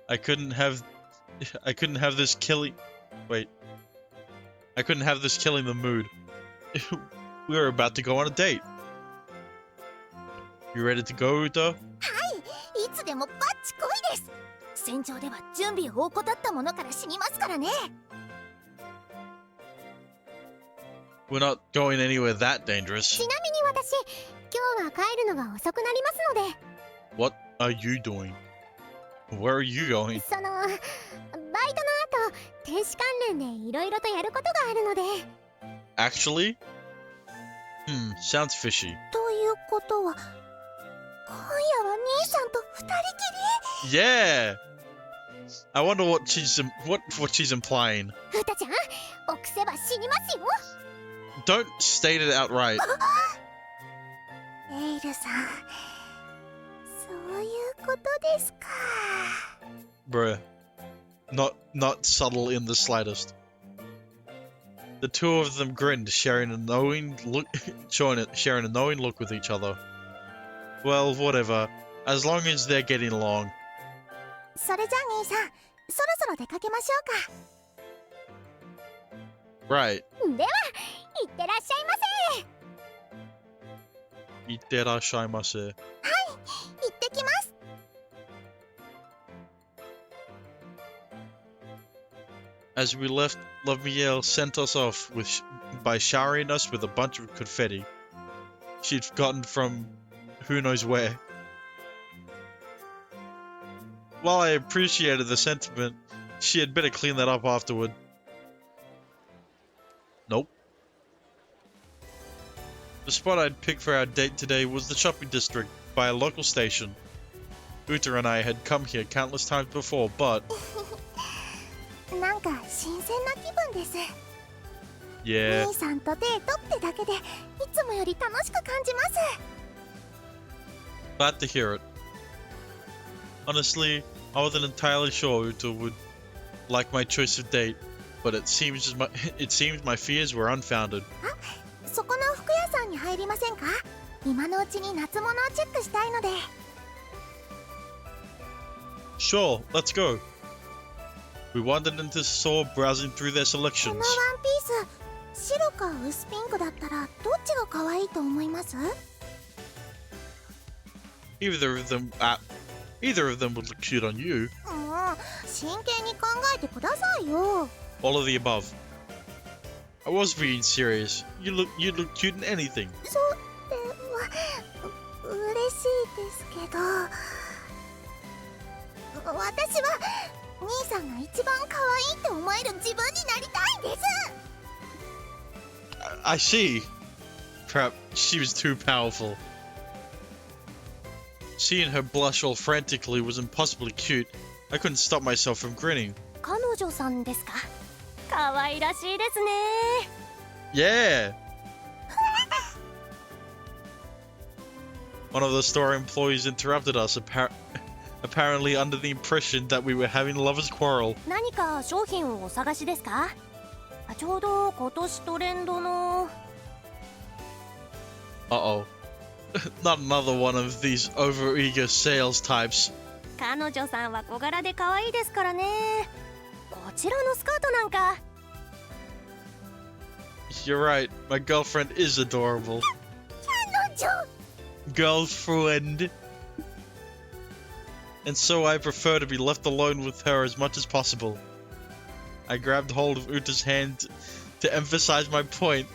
I couldn't have this killing the mood. We were about to go on a date. You ready to go, Uta? はい、いつでもバッチコイです。戦場では準備を怠ったものから死にますからね。We're not going anywhere that dangerous. ちなみに私、今日は帰るのが遅くなりますので。 What are you doing? Where are you going? バイトの後、天使関連でいろいろとやることがあるので。Actually? Sounds fishy. ということは、今夜は兄さんと二人きり？ Yeah! I wonder what she's implying. ウタちゃん、臆せば死にますよ。 Don't state it outright. エイルさん、そういうことですか。 Bruh. Not subtle in the slightest. The two of them grinned, sharing a knowing look with each other. Well, whatever. As long as they're getting along. それじゃあ兄さん、そろそろ出かけましょうか。 Right. では、いってらっしゃいませ。Itterashaimase. 行ってきます。 As we left, Loviel sent us off by showering us with a bunch of confetti she'd gotten from who knows where. While I appreciated the sentiment, she had better clean that up afterward. Nope. The spot I'd picked for our date today was the shopping district by a local station. Uta and I had come here countless times before, but... なんか新鮮な気分です。 Yeah. 兄さんとデートってだけでいつもより楽しく感じます。 Glad to hear it. Honestly, I wasn't entirely sure Uta would like my choice of date, but it seems my fears were unfounded. そこの服屋さんに入りませんか？今のうちに夏物をチェックしたいので。Sure, let's go. We wandered into the store, browsing through their このワン selections. ピース白か薄ピンクだったらどっちが可愛いと思います？ Either of them would look cute on you. 真剣に考えてくださいよ。 All of the above. I was being serious. You look cute in anything. そうでは嬉しいですけど、私は兄さんが一番可愛いと思える自分になりたいんです。 I see. Perhaps she was too powerful. Seeing her blush all frantically was impossibly cute. I couldn't stop myself from grinning. 彼女さんですか？可愛らしいですね。 Yeah! One of the store employees interrupted us, apparently under the impression that we were having a lover's quarrel. 何か商品をお探しですか？ちょうど今年トレンドの。 Uh-oh. Not another one of these overeager sales types. 彼女さんは小柄で可愛いですからね。こちらのスカートなんか。 You're right, my girlfriend is adorable. 彼女。 Girlfriend. And so I prefer to be left alone with her as much as possible. I grabbed hold of Uta's hand to emphasize my point.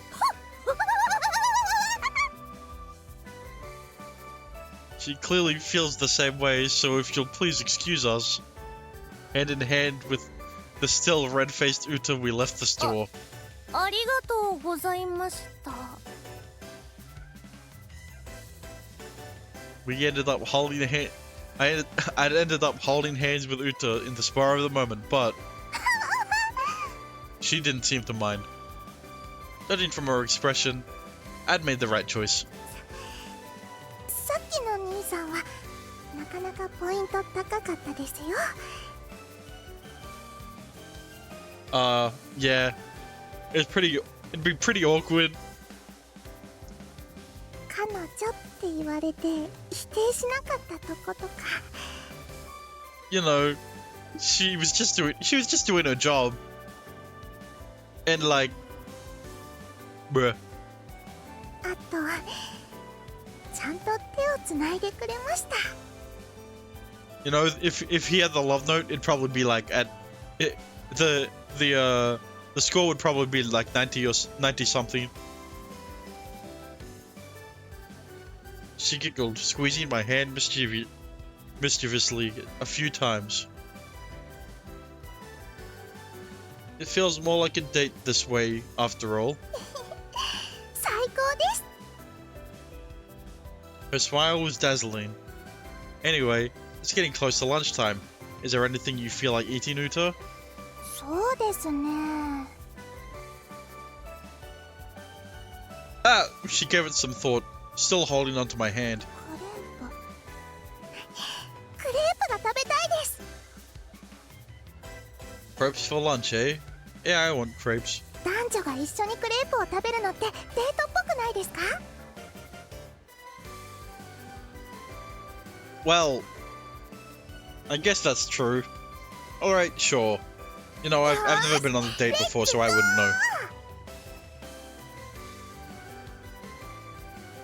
She clearly feels the same way, so if you'll please excuse us. Hand in hand with the still red-faced Uta, we left the store. ありがとうございました。 We ended up holding I'd ended up holding hands with Uta in the spur of the moment, but she didn't seem to mind. Judging from her expression, I'd made the right choice. さっきの兄さんはなかなかポイント高かったですよ。 Yeah. It'd be pretty awkward. 彼女って言われて否定しなかったとことか。 You know, she was just doing her job. And like, bruh. あとちゃんと手をつないでくれました。 You know, if he had the love note, it'd probably be like the score would probably be like 90 or 90 something. She giggled, squeezing my hand mischievously a few times. It feels more like a date this way, after all. 最高です。 Her smile was dazzling. Anyway, it's getting close to lunchtime. Is there anything you feel like eating, Uta? そうですね。 Ah! She gave it some thought, still holding onto my hand. クレープが食べたいです。 Crepes for lunch, eh? Yeah, I want crepes. 男女が一緒にクレープを食べるのってデートっぽくないですか？ Well, I guess that's true. Alright, sure. You know, I've never been on a date before, so I wouldn't know.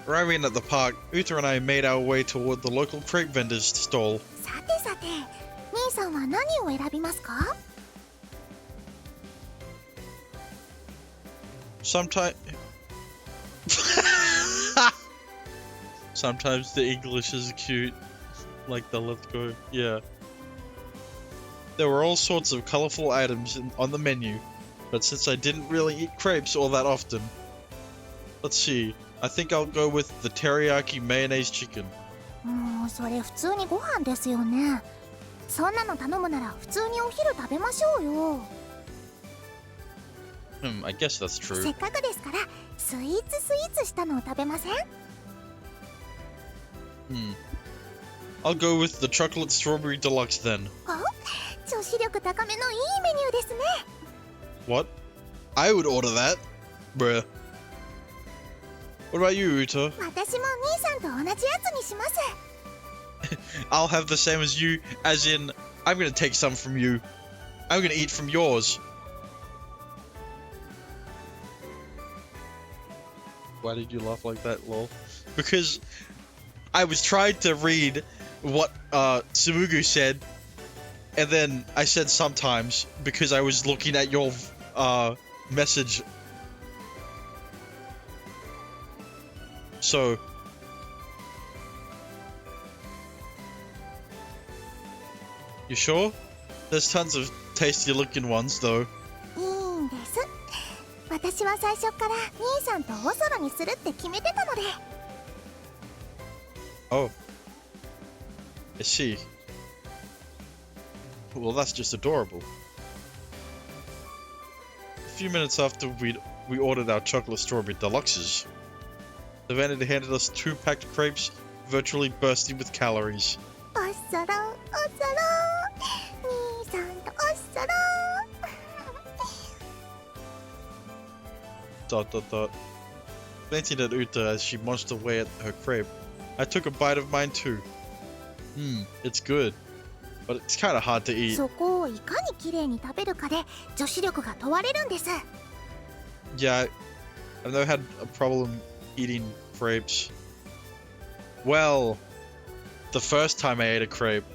Arriving at the park, Uta and I made our way toward the local crepe vendor's stall. さてさて、兄さんは何を選びますか？ Sometimes the English is cute. Like the let's go. Yeah. There were all sorts of colorful items on the menu, but since I didn't really eat crepes all that often, let's see. I think I'll go with the teriyaki mayonnaise chicken. それ普通にご飯ですよね。そんなの頼むなら普通にお昼食べましょうよ。I guess that's せ true. っかくですからスイーツしたのを食べません？ I'll go with the chocolate strawberry deluxe then. 女子力高めのいいメニューですね。 What? I would order that. Bruh. What about you, Uta? 私も兄さんと同じやつにします。 I'll have the same as you, as in, I'm gonna take some from you. I'm gonna eat from yours. Why did you laugh like that, lol? Because I was trying to read what Tsumugu said, and then I said sometimes because I was looking at your message. So you sure? There's tons of tasty looking ones though. いいんです。私は最初から兄さんとおそろにするって決めてたので。Oh. I see. Well, that's just adorable. A few minutes after we ordered our chocolate strawberry deluxes, the vendor handed us 2 packed crepes, virtually bursting with calories. おそろ、おそろ、兄さんとおそろ。Dot dot dot. Glancing at Uta as she munched away at her crepe, I took a bite of mine too. It's good, but it's kind of hard to eat. そこをいかに綺麗に食べるかで女子力が問われるんです。Yeah, I've never had a problem eating crepes. Well, the first time I ate a crepe,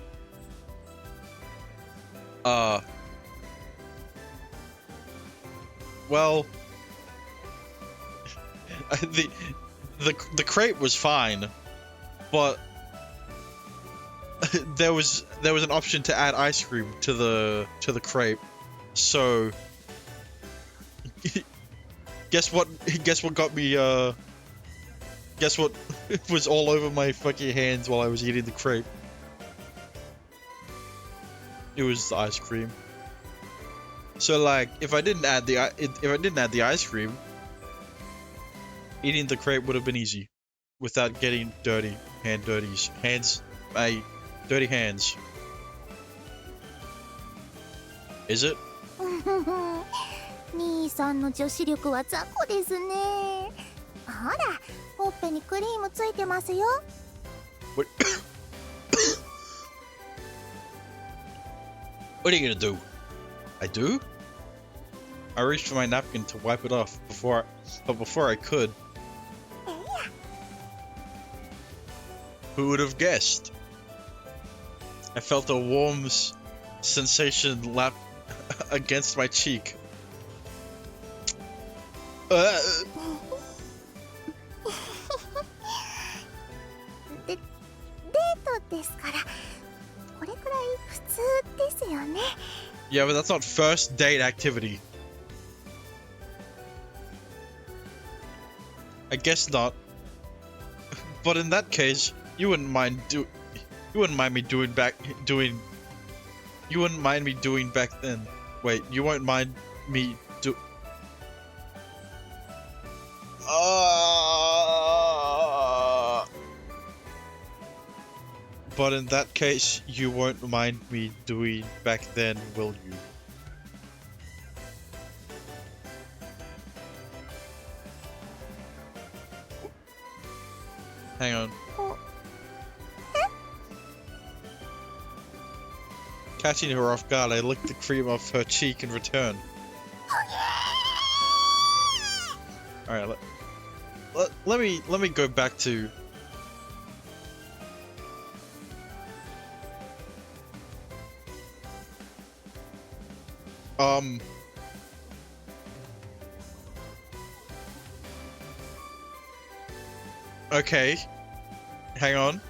well, the crepe was fine, but there was an option to add ice cream to the crepe. So guess what got me guess what was all over my fucking hands while I was eating the crepe? It was the ice cream. So like if I didn't add the ice cream, eating the crepe would have been easy without getting dirty dirty hands. Is it? 兄さんの女子力は雑魚ですね。ほら、ほっぺにクリームついてますよ。What? What are you gonna do? I do? I reached for my napkin to wipe it off before I could. Who would have guessed? I felt a warm sensation lap against my cheek. デートですから、これくらい普通ですよね。Yeah, but that's not first date activity. I guess not. But in that case, you wouldn't mind me doing back then. Wait, you won't mind me do. But in that case, you won't mind me doing back then, will you? Hang on. Catching her off guard, I licked the cream off her cheek in return. Alright, let me go back to... Okay. Hang on.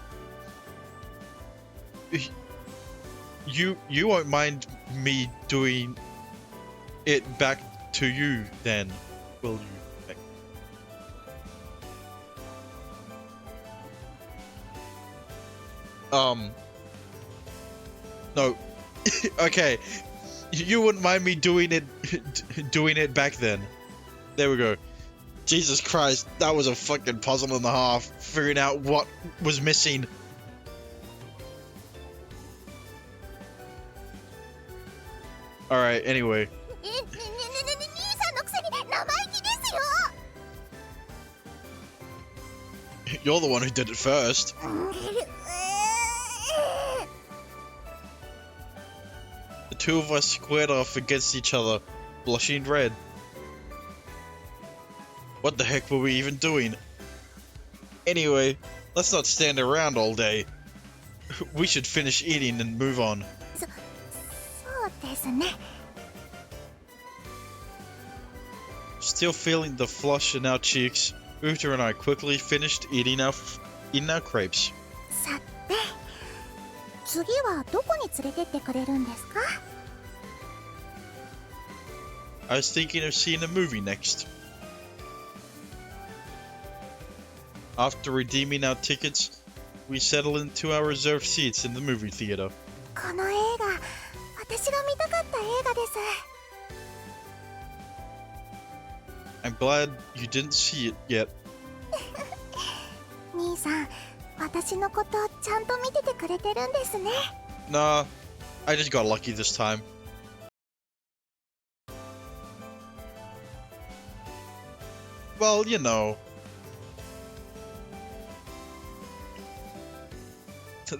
You won't mind me doing it back to you then, will you? No. Okay. You wouldn't mind me doing it back then. There we go. Jesus Christ, that was a fucking puzzle and a half, figuring out what was missing. Alright, anyway. You're the one who did it first. two of us squared off against each other, blushing red. What the heck were we even doing? Anyway, let's not stand around all day. We should finish eating and move on. そうですね。 Still feeling the flush in our cheeks, Uta and I quickly finished eating our crepes. さて、次はどこに連れてってくれるんですか？ I was thinking of seeing a movie next. After redeeming our tickets, we settled into our reserved seats in the movie theater. この映画、私が見たかった映画です。 I'm glad you didn't see it yet. 兄さん、私のことちゃんと見ててくれてるんですね。 Nah, I just got lucky this time. Well, you know.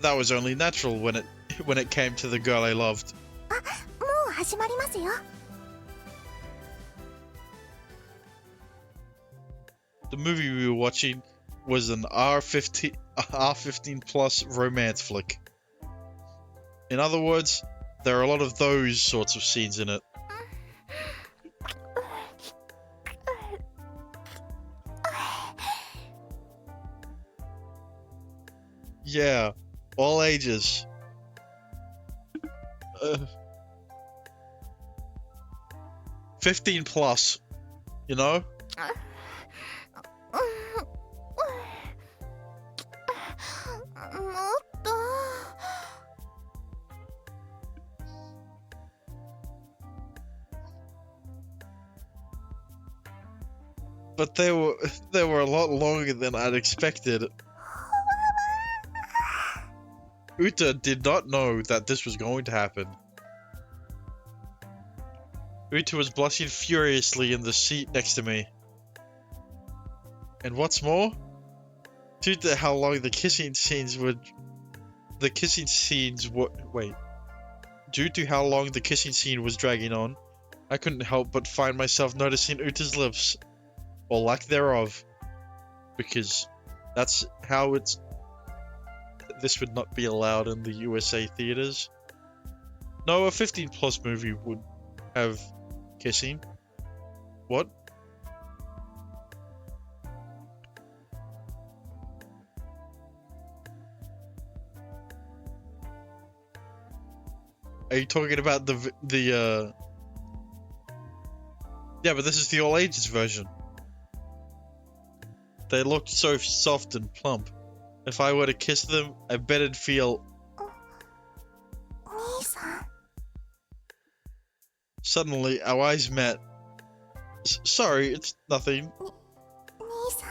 That was only natural when it came to the girl I loved. あ、もう始まりますよ。 The movie we were watching was an R15 plus romance flick. In other words, there are a lot of those sorts of scenes in it. Yeah, all ages. 15 plus, you know? But they were a lot longer than I'd expected. Uta did not know that this was going to happen. Uta was blushing furiously in the seat next to me. And what's more, due to how long the kissing scenes were due to how long the kissing scene was dragging on, I couldn't help but find myself noticing Uta's lips, or lack thereof, because that's how this would not be allowed in the USA theaters. No, a 15 plus movie would have kissing. What? Are you talking about the Yeah, but this is the all ages version. They looked so soft and plump. If I were to kiss them, I bet it'd feel... 兄さん。 Suddenly, our eyes met. Sorry, it's nothing. 兄さん、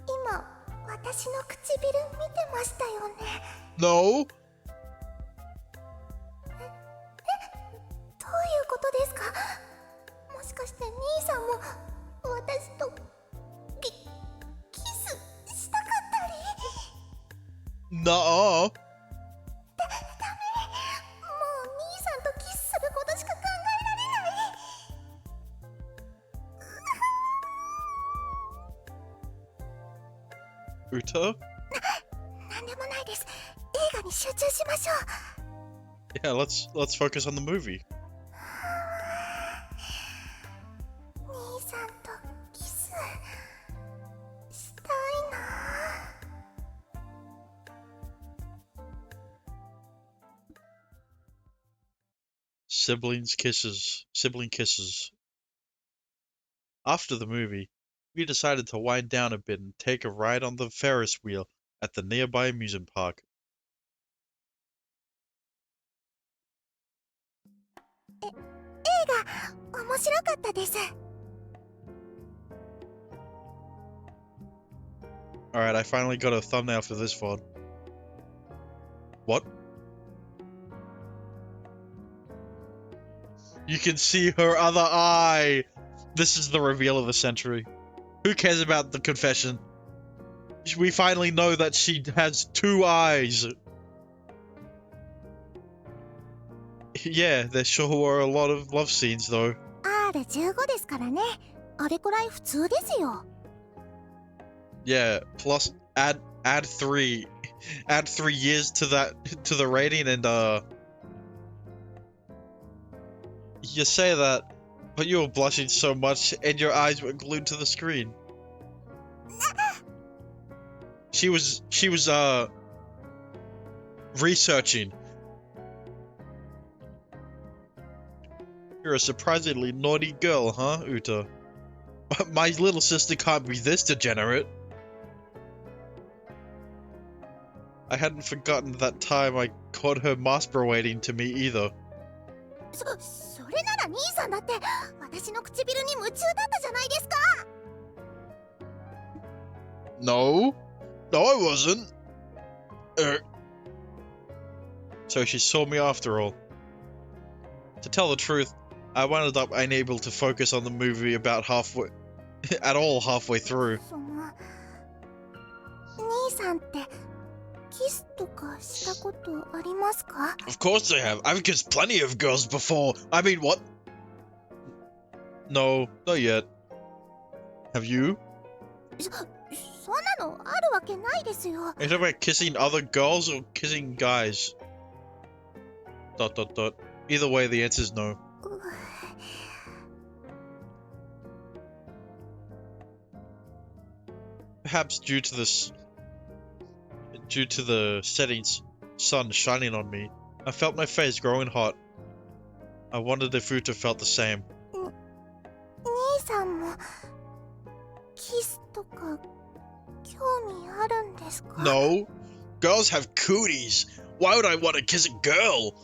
今私の唇見てましたよね。 No? どういうことですか？もしかして兄さんも私とキスしたかったり？ No. ダメ。もう兄さんとキスすることしか考えられない。 Uta? なんでもないです。映画に集中しましょう。 Yeah, let's focus on the movie. 兄さんとキスしたいな。 Sibling kisses. After the movie, we decided to wind down a bit and take a ride on the Ferris wheel at the nearby amusement park. 映画面白かったです。 Alright, I finally got a thumbnail for this one. What? You can see her other eye! This is the reveal of the century. Who cares about the confession? We finally know that she has two eyes. Yeah, there sure were a lot of love scenes though. R15 ですからね。あれくらい普通ですよ。Yeah, plus add 3 years to the rating and you say that, but you were blushing so much and your eyes were glued to the screen. She was researching. You're a surprisingly naughty girl, huh, Uta? My little sister can't be this degenerate. I hadn't forgotten that time I caught her masturbating to me either. それなら兄さんだって私の唇に夢中だったじゃないですか。No, I wasn't. So she saw me after all. To tell the truth, I wound up unable to focus on the movie about halfway through. その兄さんってキスとかしたことありますか？ Of course I have. I've kissed plenty of girls before. I mean, what? No, not yet. Have you? そんなのあるわけないですよ。 Are you talking about kissing other girls or kissing guys? ... Either way, the answer is no. Perhaps due to the setting sun shining on me, I felt my face growing hot. I wondered if Uta felt the same. 兄さんもキスとか興味あるんですか？ No, girls have cooties. Why would I want to kiss a girl?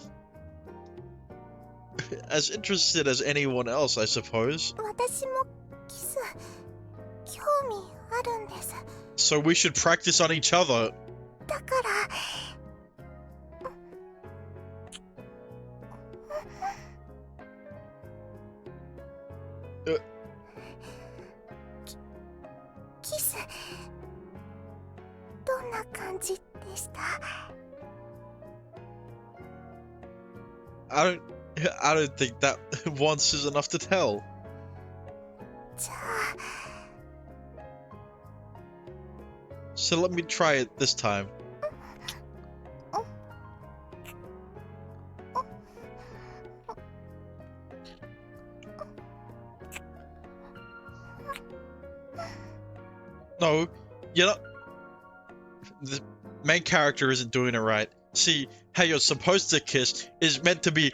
As interested as anyone else, I suppose. 私もキス興味あるんです。 So we should practice on each other. だからキスどんな感じでした？ I don't think that once is enough to tell. じゃあ So let me try it this time. No, you're not. The main character isn't doing it right. See, how you're supposed to kiss is meant to be.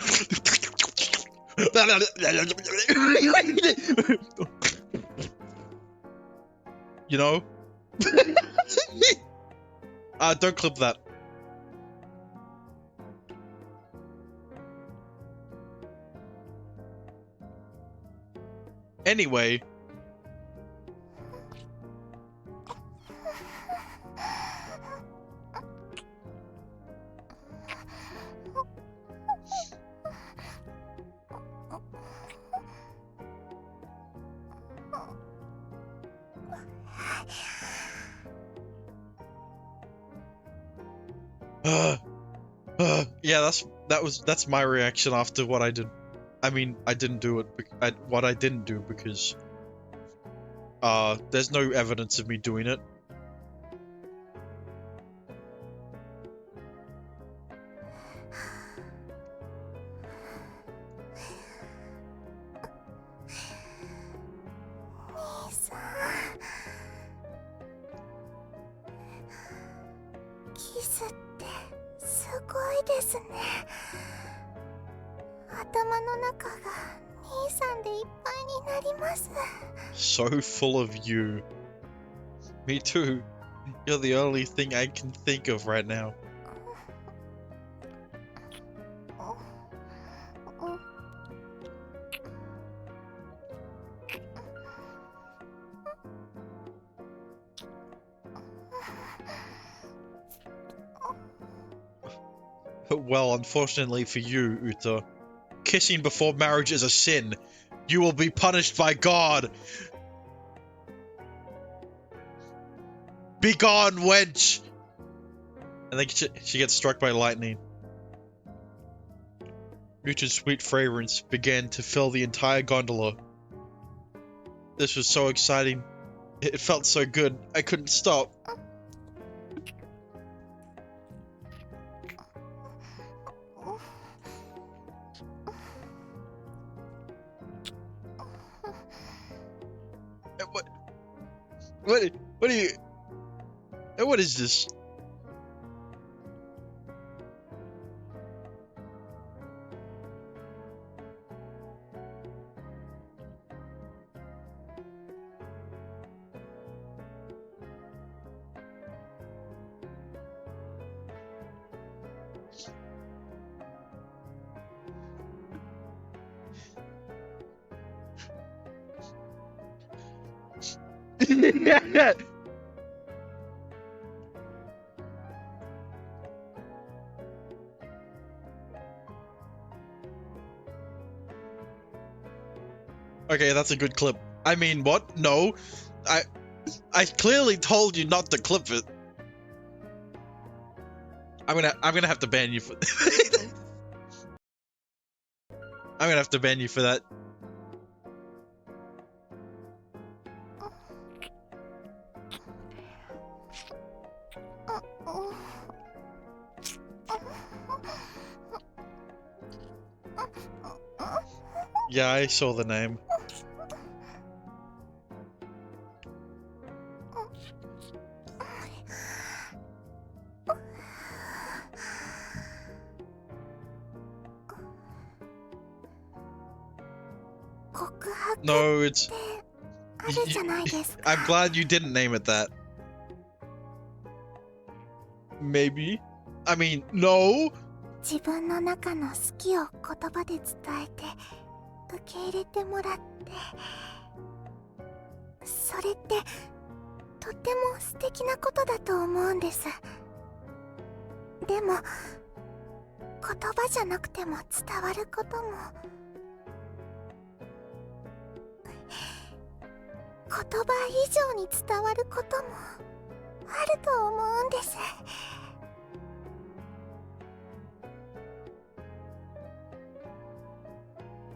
You know? Don't clip that. Anyway. Yeah, that's my reaction after what I did. I mean, I didn't do it. What I didn't do because there's no evidence of me doing it. So full of you. Me too. You're the only thing I can think of right now. Well, unfortunately for you, Uta, kissing before marriage is a sin. You will be punished by God. Be gone, wench! And then she gets struck by lightning. Uta's sweet fragrance began to fill the entire gondola. This was so exciting. It felt so good. I couldn't stop. What are you... What is this? Okay, that's a good clip. I mean, what? No. I clearly told you not to clip it. I'm gonna have to ban you for I'm gonna have to ban you for that. Yeah, I saw the name. No, it's... I'm glad you didn't name it that. Maybe? I mean, no! 自分の中の好きを言葉で伝えて受け入れてもらって、それってとっても素敵なことだと思うんです。でも言葉じゃなくても伝わることも、言葉以上に伝わることもあると思うんです。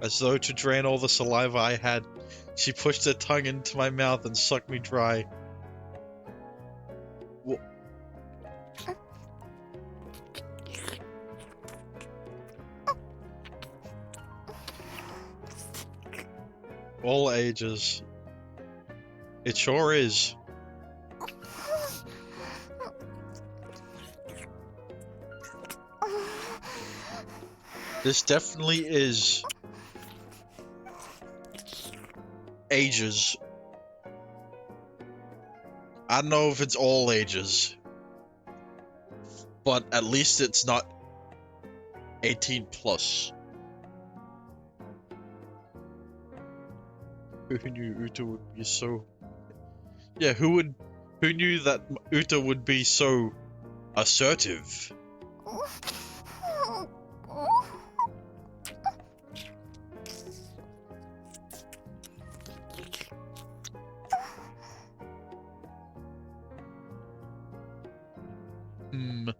As though to drain all the saliva I had, she pushed her tongue into my mouth and sucked me dry. All ages. It sure is. This definitely is ages. I don't know if it's all ages, but at least it's not 18 plus. Who knew Uta would be so... Yeah, who knew that Uta would be so assertive? Hmm.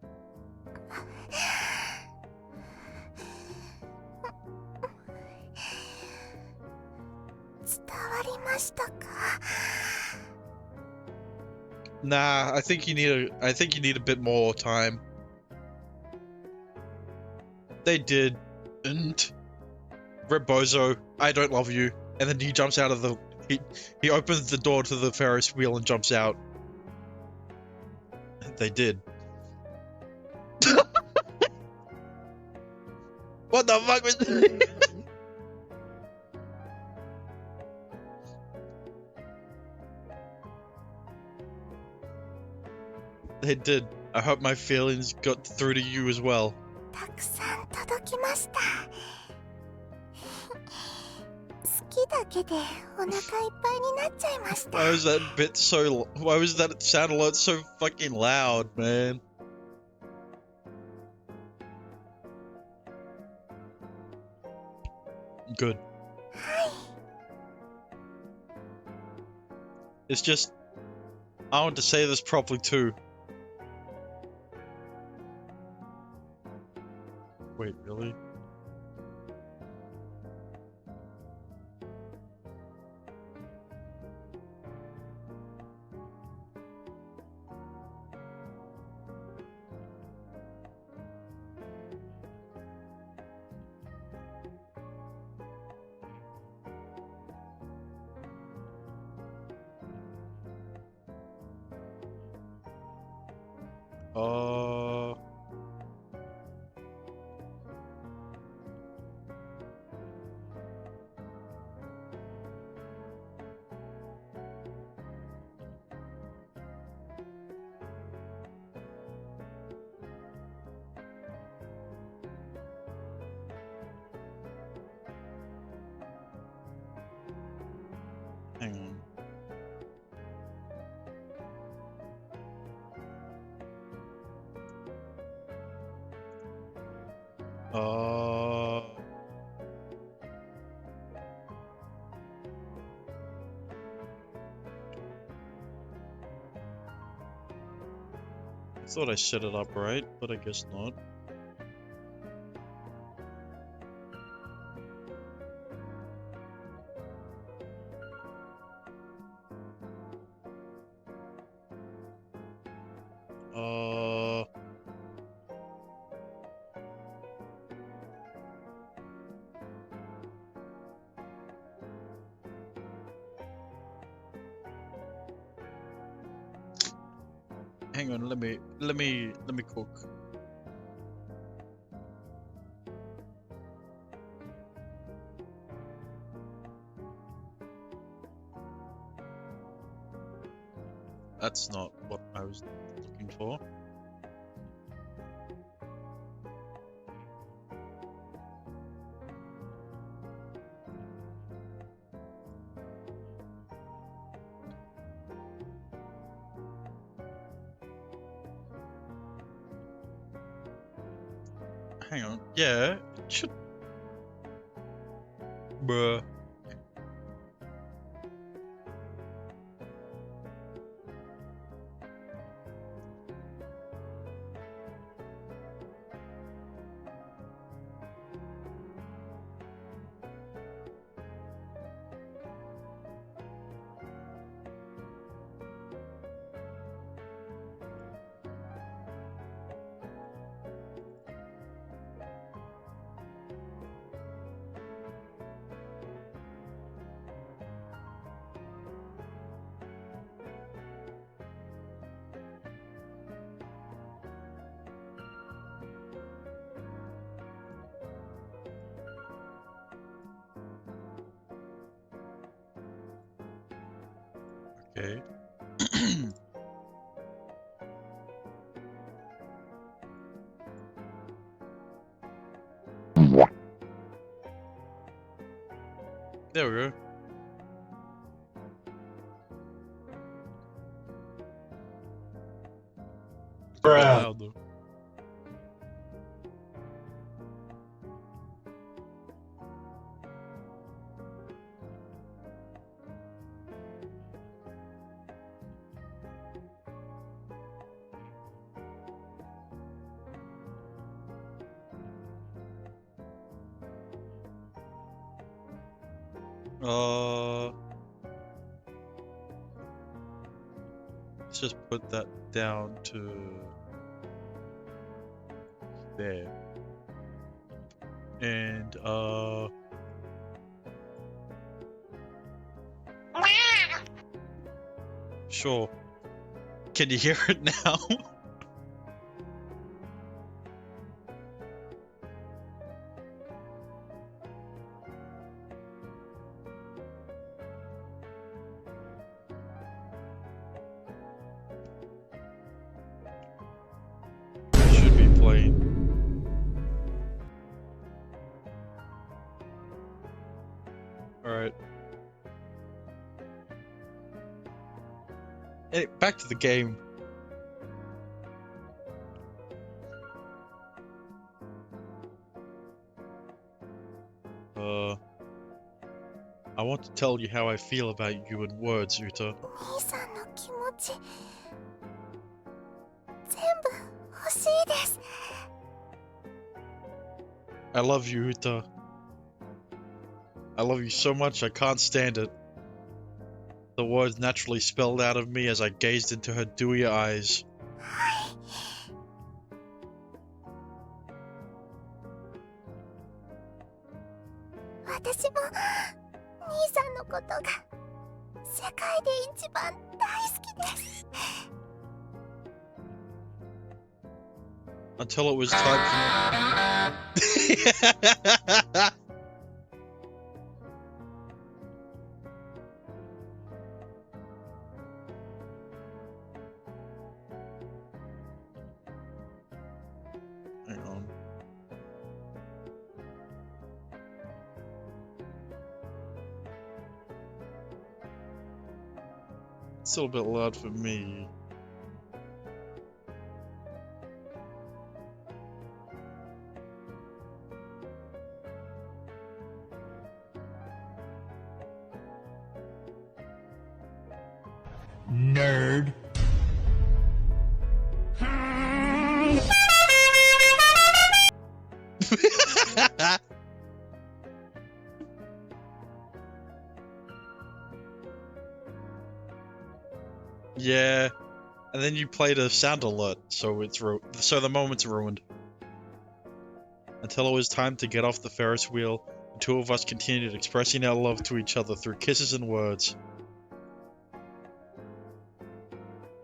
伝わりましたか? Nah, I think you need a bit more time. They did, and Rebozo, I don't love you, and then he jumps out of the he opens the door to the Ferris wheel and jumps out. They did. What the fuck was They did. I hope my feelings got through to you as well. たくさん届きました。好きだけでお腹いっぱいになっちゃいました。Why was that bit so... Why was that sound alert so fucking loud, man? Good. It's just... I want to say this properly too. Wait, really? Uh, hang on. I thought I set it up right, but I guess not. Hang on, let me cook. That's not what I was looking for. Hang on. Yeah, it should. Bruh. Okay. There we go. It's a bit loud though. Let's just put that down to there. And sure. Can you hear it now? Should be playing. Alright. Hey, back to the game. I want to tell you how I feel about you in words, Uta. 兄さんの気持ち全部欲しいです。 I love you, Uta. I love you so much I can't stand it. The words naturally spelled out of me as I gazed into her dewy eyes. 私も兄さんのことが世界で一番大好きです。Until it was time for... Hang on. It's still a bit loud for me. Nerd. Yeah, and then you played a sound alert, so so the moment's ruined. Until it was time to get off the Ferris wheel, the two of us continued expressing our love to each other through kisses and words.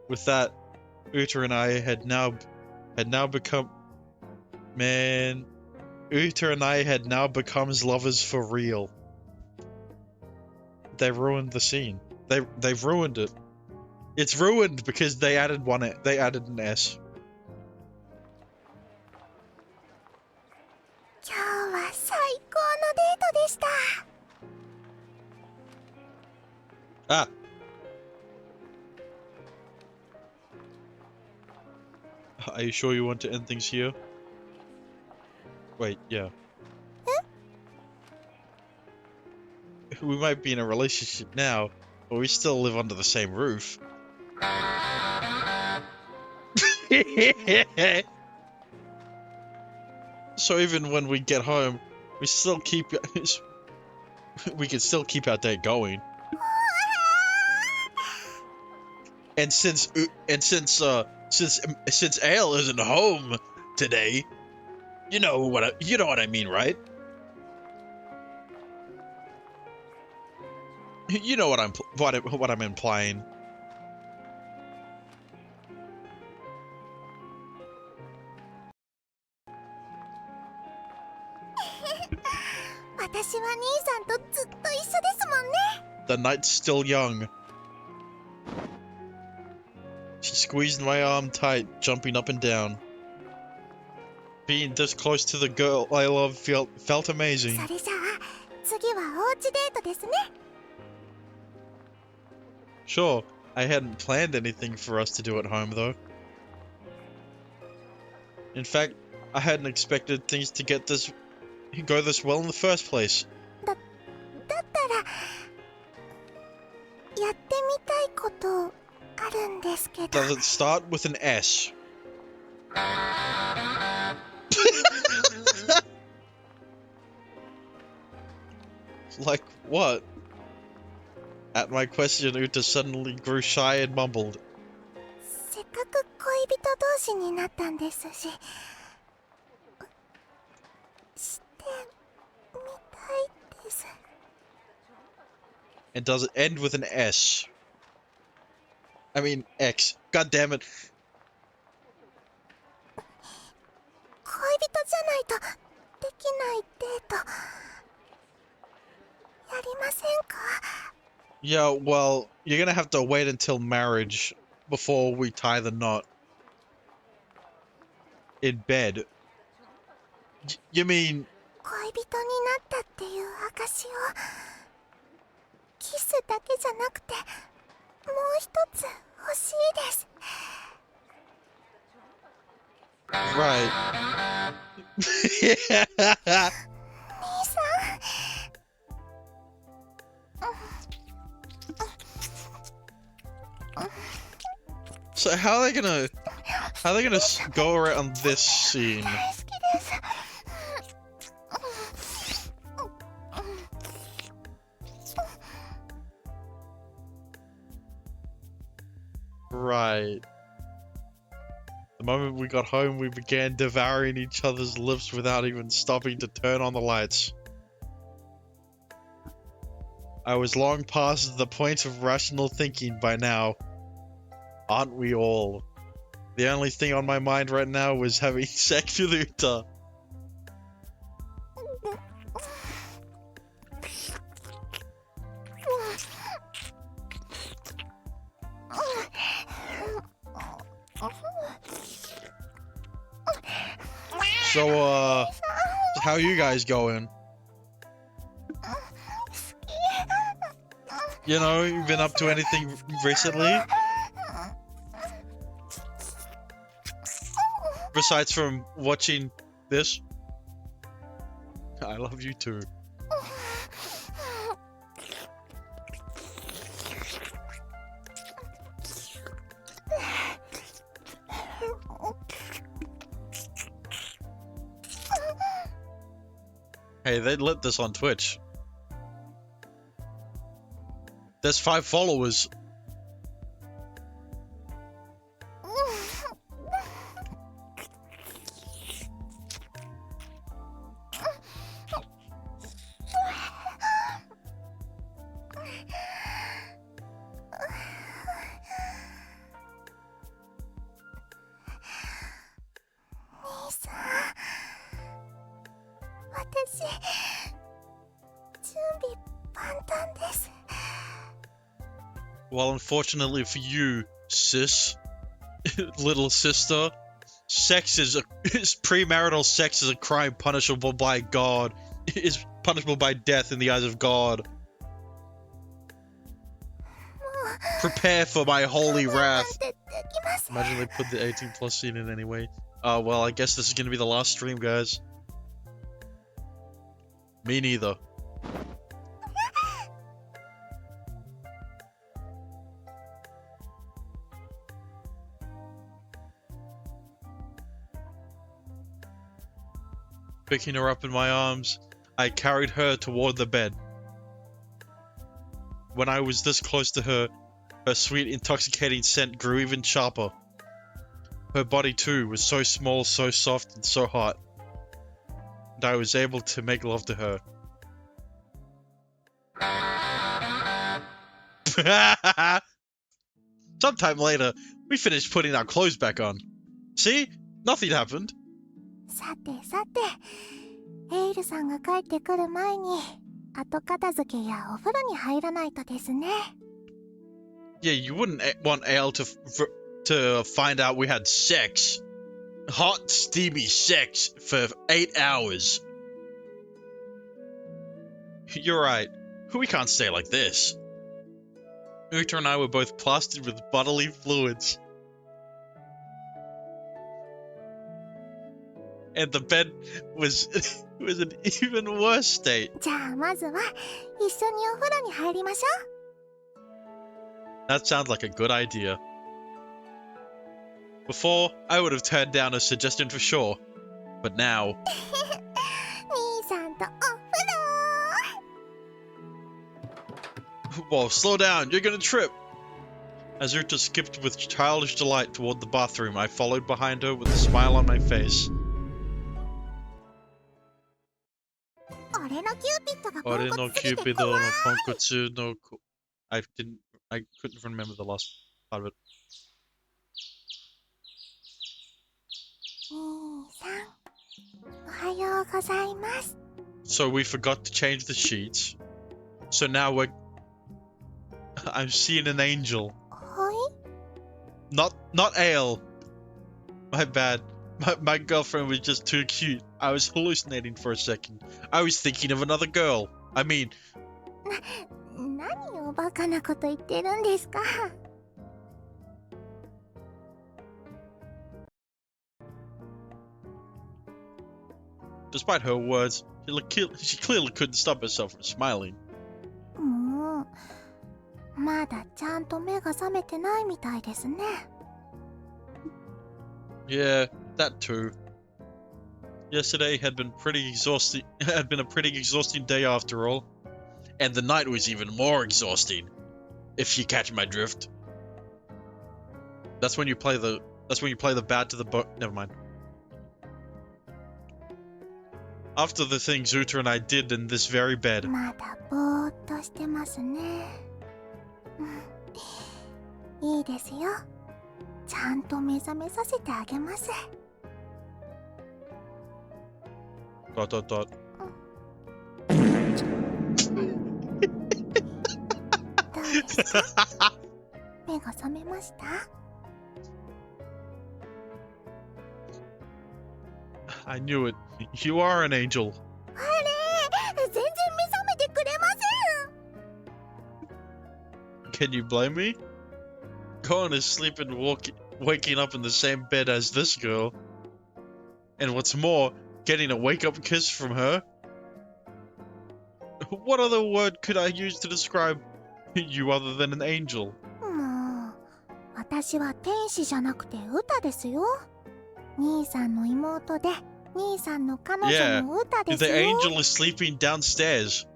With that, Uta and I had now become Uta and I had now become lovers for real. They ruined the scene. They've ruined it. It's ruined because they added an S. 今日は最高のデートでした。 Ah. Are you sure you want to end things here? Wait, yeah. We might be in a relationship now, but we still live under the same roof. So even when we get home, we can still keep our date going. And since Ale isn't home today, you know what I mean, right? You know what I'm implying. The night's still young. She squeezed my arm tight, jumping up and down. Being this close to the girl I love felt amazing. それじゃあ次はおうちデートですね。 Sure, I hadn't planned anything for us to do at home though. In fact, I hadn't expected things to go this well in the first place. だったらやってみたいことあるんですけど。 Does it start with an S? Like what? At my question, Uta suddenly grew shy and mumbled. せっかく恋人同士になったんですし、してみたいです。 And does it end with an S? I mean X. God damn it. 恋人じゃないとできないデートやりませんか？ Yeah, well, you're gonna have to wait until marriage before we tie the knot. In bed. You mean... 恋人になったっていう証をキスだけじゃなくてもう一つ欲しいです。 Right. 兄さん。 So how are they gonna go around this scene? 大好きです。 Right. The moment we got home, we began devouring each other's lips without even stopping to turn on the lights. I was long past the point of rational thinking by now. Aren't we all? The only thing on my mind right now was having sex with Uta. So, how are you guys going? You know, you've been up to anything recently? Besides from watching this? I love you too. Hey, they lit this on Twitch. There's 5 followers. Well, unfortunately for you, sis, little sister, premarital sex is a crime punishable by God. Is punishable by death in the eyes of God. Prepare for my holy wrath. Imagine they put the 18+ scene in anyway. Well, I guess this is gonna be the last stream, guys. Me neither. Picking her up in my arms, I carried her toward the bed. When I was this close to her, her sweet, intoxicating scent grew even sharper. Her body, too, was so small, so soft, and so hot. And I was able to make love to her. Sometime later, we finished putting our clothes back on. See? Nothing happened. さてさて、エイルさんが帰ってくる前に後片付けやお風呂に入らないとですね。Yeah, you wouldn't want Ale to find out we had sex. Hot, steamy sex for 8 hours. You're right. We can't stay like this. Uta and I were both plastered with bodily fluids. And the bed was an even worse state. じゃあまずは一緒にお風呂に入りましょう。That sounds like a good idea. Before, I would have turned down a suggestion for sure. But now... 兄さんとお風呂。 Whoa, slow down, you're gonna trip! As Uta skipped with childish delight toward the bathroom, I followed behind her with a smile on my face. 俺のキューピッドがポン俺のコツすぎてキューピドの怖い。ポンコツのI couldn't remember the last part of it. 兄さん、おはようございます。 So we forgot to change the sheets. So now I'm seeing an angel. はい。 Not Ale. My bad. My girlfriend was just too cute. I was hallucinating for a second. I was thinking of another girl. I mean... 何をバカなこと言ってるんですか。 Despite her words, she clearly couldn't stop herself from smiling. もう、まだちゃんと目が覚めてないみたいですね。 Yeah, that too. Yesterday had been a pretty exhausting day after all. And the night was even more exhausting. If you catch my drift. That's when you play the bad to the never mind. After the things Uta and I did in this very bed. まだぼーっとしてますね。いいですよ。ちゃんと目覚めさせてあげます。Dot dot dot. どうですか？目が覚めました？ I knew it. You are an angel. あれ、全然目覚めてくれません。 Can you blame me? Going to sleep and waking up in the same bed as this girl. And what's more, getting a wake-up kiss from her? What other word could I use to describe you other than an angel? もう、私は天使じゃなくて歌ですよ。兄さんの妹で、兄さんの彼女の歌です The よ。 angel is sleeping downstairs.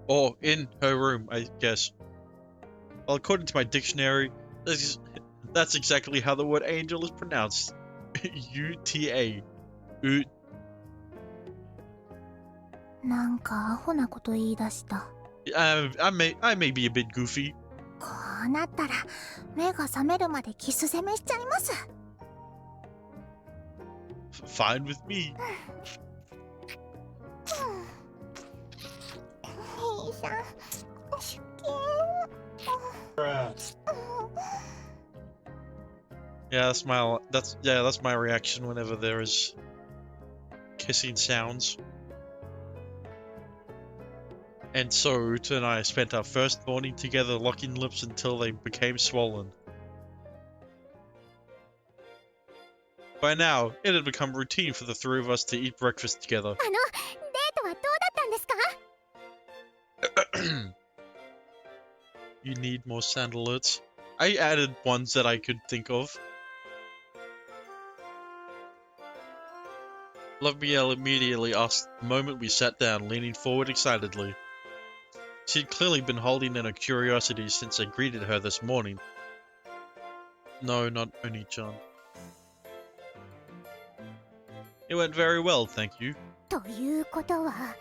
Or in her room, I guess. Well, according to my dictionary, that's exactly how the word angel is pronounced. U-T-A. なんかアホなこと言い出した。I may be a bit goofy. こうなったら目が覚めるまでキス攻めしちゃいます。 Fine with me. 兄さん、出勤。 Yeah, that's my reaction whenever there is kissing sounds. And so, Uta and I spent our first morning together locking lips until they became swollen. By now, it had become routine for the three of us to eat breakfast together. デートはどうだったんですか？ You need more sound alerts. I added ones that I could think of. Lovemiel immediately asked the moment we sat down, leaning forward excitedly. She'd clearly been holding in her curiosity since I greeted her this morning. No, not Oni-chan. It went very well, thank you. ということは、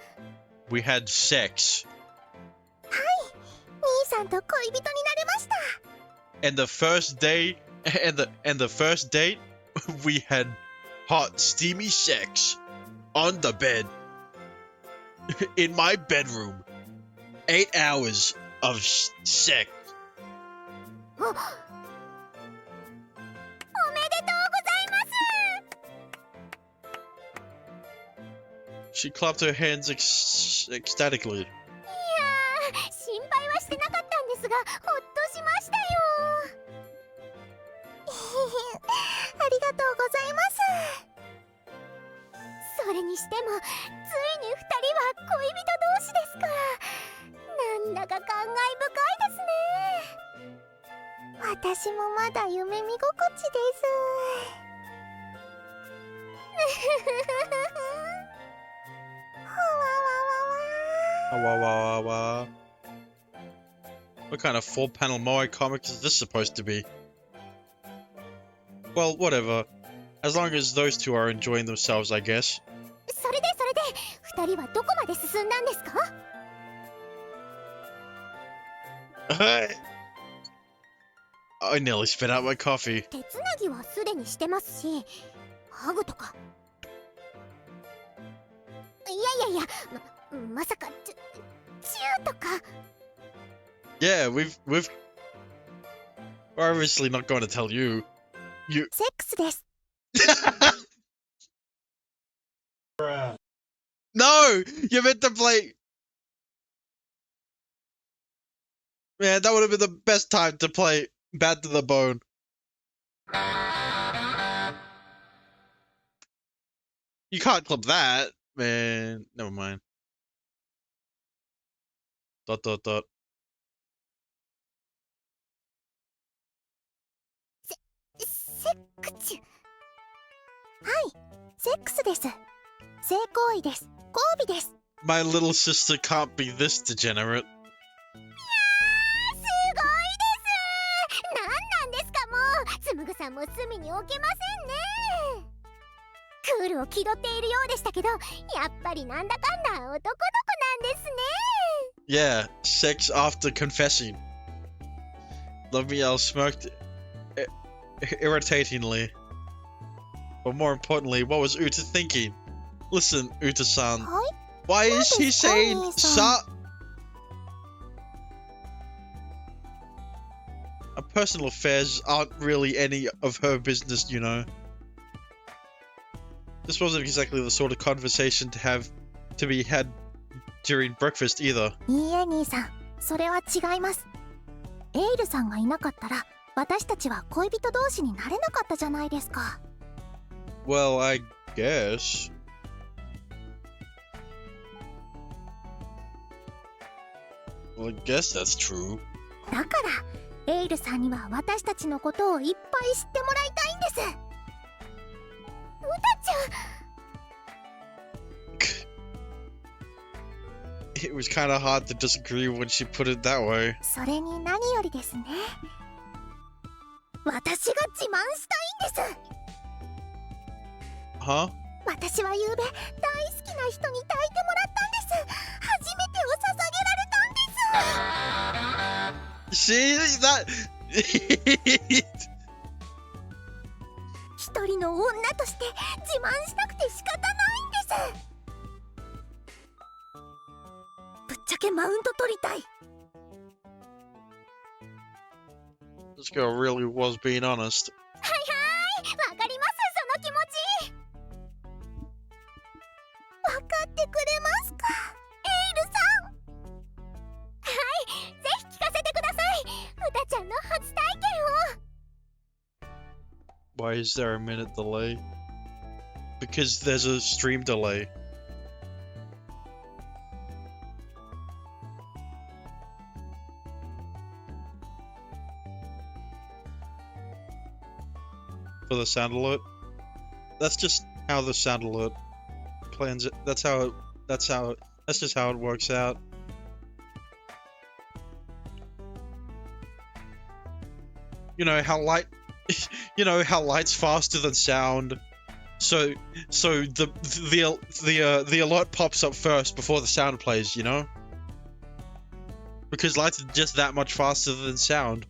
We had sex. 兄さんと恋人になれました。 And the first day, and the first date, we had hot, steamy sex on the bed in my bedroom. 8 hours of sex. おめでとうございます。 She clapped her hands ecstatically. いやー、心配はしてなかったんですが、ほっとしましたよ。ありがとうございます。それにしても、ついに2人は恋人同士ですか。なんだか感慨深いですね。私もまだ夢見心地です。Wah, wah, wah, wah. What kind of 4-panel Moai comic is this supposed to be? Well, whatever. As long as those two are enjoying themselves, I guess. それで2人はどこまで進んだんですか？ I nearly spit out my coffee. 手つなぎはすでにしてますし、ハグとか。いや、まさかチューとか。 Yeah, we're obviously not going to tell you. セックスです。 No! You meant to play... Man, that would have been the best time to play Bad to the Bone. You can't clip that, man. Never mind. Dot dot dot. セックス。はい、セックスです。性行為です。交尾です。 My little sister can't be this degenerate. すごいです。なんですかもう。つむぐさんも隅に置けませんね。クールを気取っているようでしたけど、やっぱりなんだかんだ男の子なんですね。 Yeah, sex after confessing. Lovemiel smirked irritatingly. But more importantly, what was Uta thinking? Listen, Uta-san. はい Why is he saying sa? Our personal affairs aren't really any of her business, you know. This wasn't exactly the sort of conversation to be had during breakfast either. いいえ兄さん、それは違います。エイルさんがいなかったら私たちは恋人同士になれなかったじゃないですか。 Well, I guess. Well, I guess that's true. だからエイルさんには私たちのことをいっぱい知ってもらいたいんです。うたちゃん。 It was kind of hard to disagree when she put it that way. それに何よりですね、私が自慢したいんです。 Huh? 私はゆうべ大好きな人に抱いてもらったんです。初めてを捧げられたんです。 See that? 一人の女として自慢したくて仕方ないんです。ぶっちゃけマウント取りたい。 This girl really was being honest. はいはい、わかります、その気持ち。わかってくれますか、エイルさん。はい、ぜひ聞かせてください。うたちゃんの初体験を。 Why is there a minute delay? Because there's a stream delay. For the sound alert? That's just how the sound alert plans it. That's just how it works out. You know how light light's faster than sound. So the alert pops up first before the sound plays, you know? Because light's just that much faster than sound.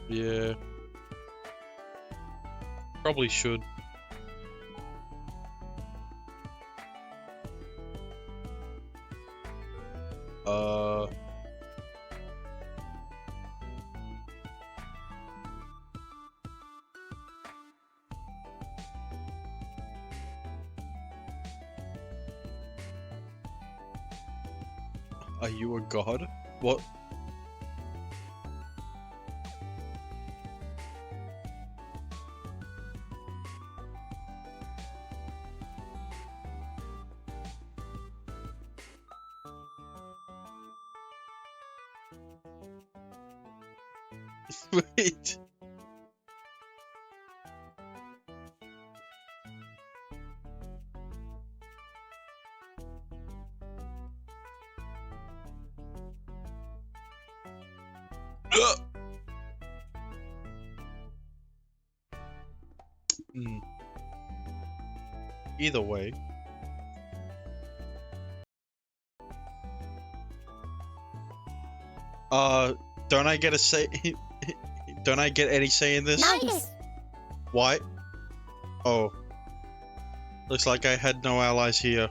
Yeah. Probably should. Are you a god? What? Wait. Hmm. Either way. Don't I get a say? Don't I get any say in this? ないです。 Why? Oh. Looks like I had no allies here.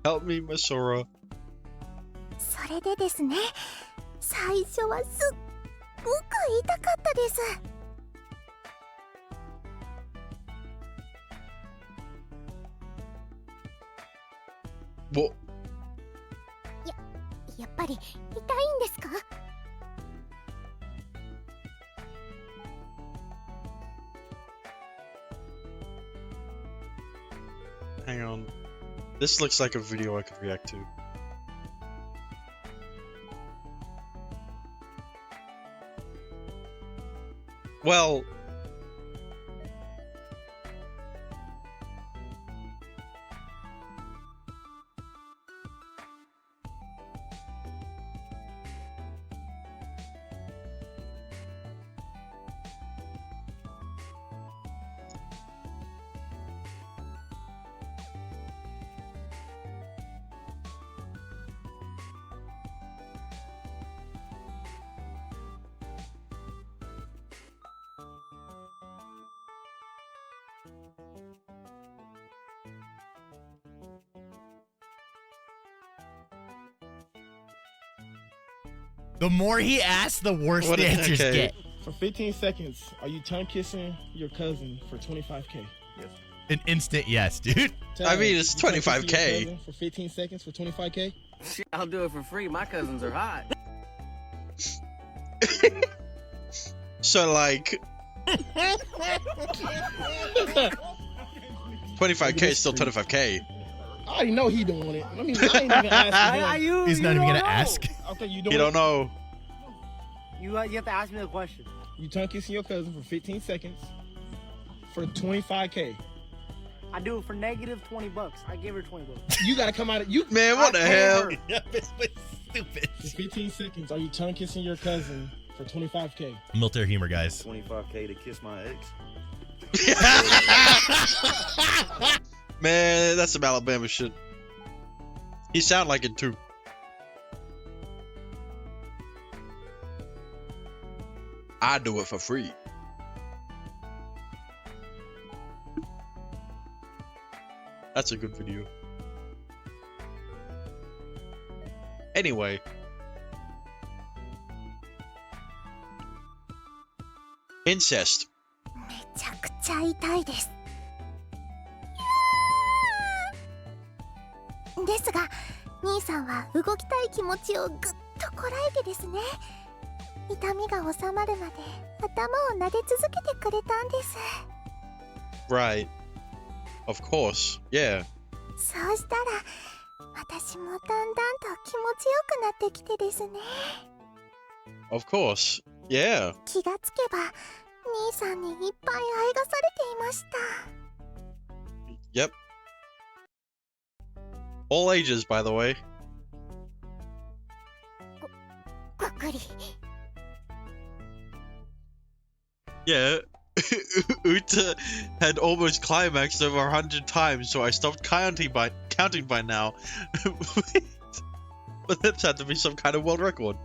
Help me, Masora. それでですね、最初はすっごく痛かったです。 What? やっぱり痛いんですか？ Hang on. This looks like a video I could react to. Well... The more he asks, the worse What the is- answers okay. get. For 15 seconds, are you tongue kissing your cousin for 25K? Yes. An instant yes, dude. I mean, it's You tongue kissing your 25K. cousin for 15 seconds for 25K? Shit, I'll do it for free. My cousins are hot. So like 25K is still 25K. I already know he doing it. I mean, I ain't even asking him. He's not even gonna ask. Okay, you doing You don't know. You have to ask me the question. You tongue kissing your cousin for 15 seconds for 25K. I do it for negative $20. I give her $20. You gotta come out of you. Man, what the hell? This was stupid. For 15 seconds, are you tongue kissing your cousin for 25K? Military humor, guys. 25K to kiss my ex. Man, that's some Alabama shit. He sound like it too. I do it for free. That's a good video. Anyway. Incest. めちゃくちゃ痛いです。ですが、兄さんは動きたい気持ちをぐっとこらえてですね、痛みが収まるまで頭を撫で続けてくれたんです。 Right. Of course. Yeah. そうしたら、私もだんだんと気持ちよくなってきてですね。 Of course. Yeah. 気がつけば、兄さんにいっぱい愛がされていました。 Yep. All ages, by the way. ごくり。 Yeah. Uta had almost climaxed over 100 times, so I stopped counting by now. But this had to be some kind of world record.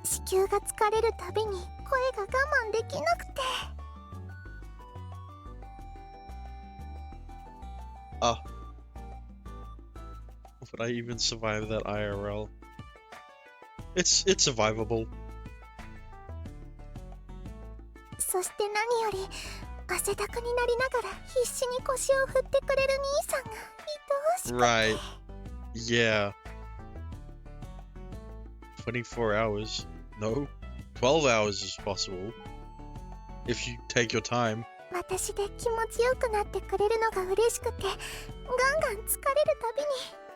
子宮が疲れるたびに声が我慢できなくて。 Would I even survive that IRL? It's survivable. そして何より汗だくになりながら必死に腰を振ってくれる兄さんが愛おしくて。 Right. Yeah. 24 hours. No. 12 hours is possible. If you take your time. 私で気持ちよくなってくれるのが嬉しくて、ガンガン疲れるたびに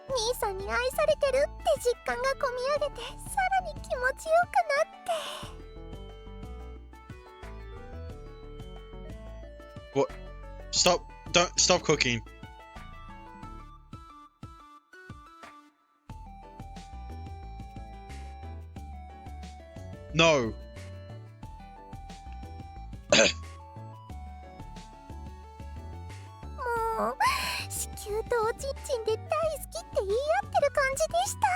兄さんに愛されてるって実感がこみ上げて、さらに気持ちよくなって。 What? Stop cooking. No. もう子宮とおちんちんで大好きって言い合ってる感じでした。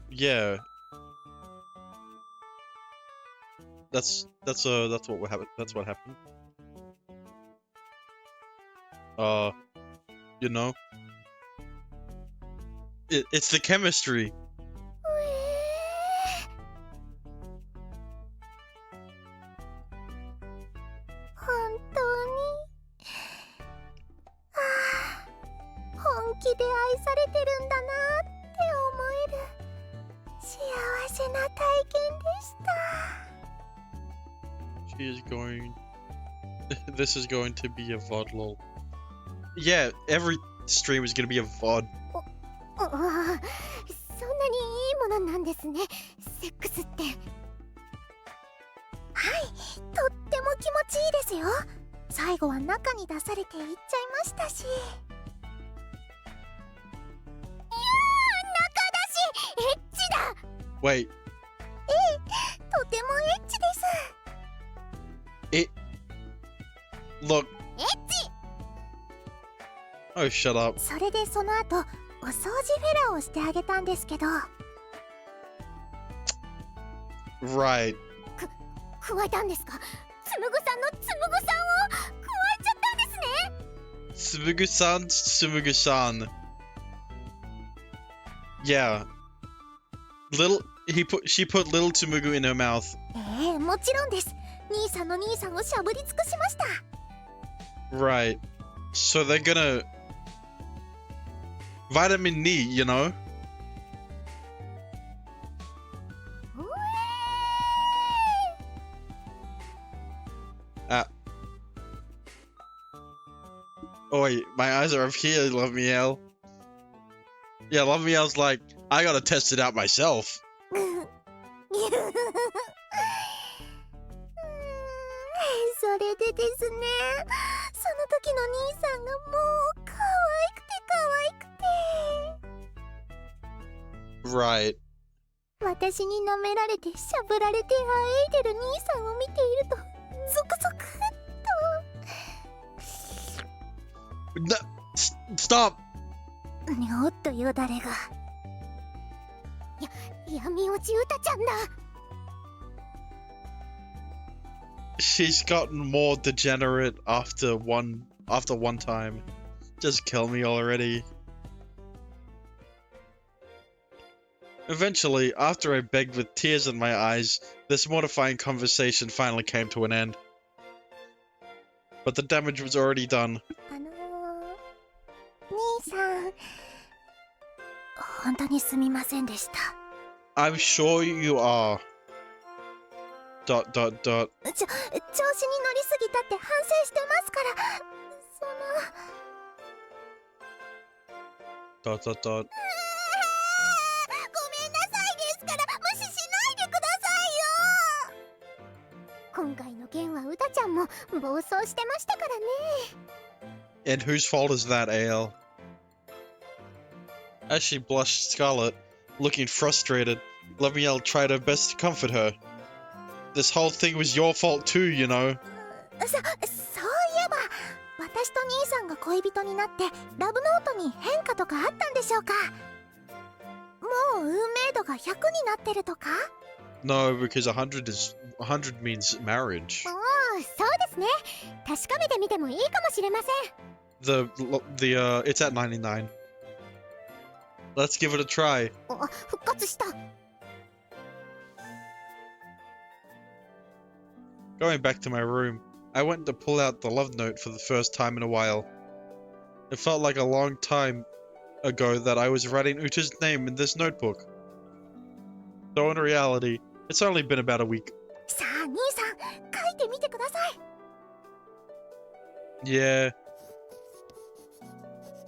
Yeah. That's what happened. That's what happened. You know, it's the chemistry. 本当に本気で愛されてるんだなって思える幸せな体験でした。 She is going. This is going to be a VOD lol. Yeah, every stream is gonna be a VOD. そんなにいいものなんですね、セックスって。はい、とっても気持ちいいですよ。最後は中に出されていっちゃいましたし。いやー、中だし、エッチだ。 Wait, とてもエッチです。 look. エッチ。 Oh, shut up. それでその後、お掃除フェラをしてあげたんですけど。 Right. 加えたんですか？つむぐさんのつむぐさんを加えちゃったんですね。 Tsumugu-san, Tsumugu-san. Yeah. She put little Tsumugu in her mouth. もちろんです。兄さんの兄さんをしゃぶり尽くしました。Right. So they're gonna vitamin knee, you know? Oh wait, my eyes are up here, Love Miel. Yeah, Love Miel's like, I gotta test it out myself. それでですね、その時の兄さんがもう可愛くて可愛くて。 Right. 私に舐められてしゃぶられてあえいでる兄さんを見ているとゾクゾクっと。Stop! にょっとよだれが。闇落ちうたちゃんだ。She's gotten more degenerate after one time. Just kill me already. Eventually, after I begged with tears in my eyes, this mortifying conversation finally came to an end. But the damage was already done. 兄さん、本当にすみませんでした。I'm sure you are. ... 調子に乗りすぎたって反省してますから。... ごめんなさいですから無視しないでくださいよ。今回の件はうたちゃんも暴走してましたからね。 And whose fault is that, Ale? As she blushed scarlet, looking frustrated, Lamiel tried her best to comfort her. This whole thing was your fault too, you know. そういえば、私と兄さんが恋人になってラブノートに変化とかあったんでしょうか。もう運命度が100になってるとか。 No, because 100 means marriage. そうですね。確かめてみてもいいかもしれません。It's at 99. Let's give it a try. 復活した。 Going back to my room, I went to pull out the love note for the first time in a while. It felt like a long time ago that I was writing Uta's name in this notebook. Though in reality, it's only been about a week. さあ、兄さん、書いてみてください。 Yeah.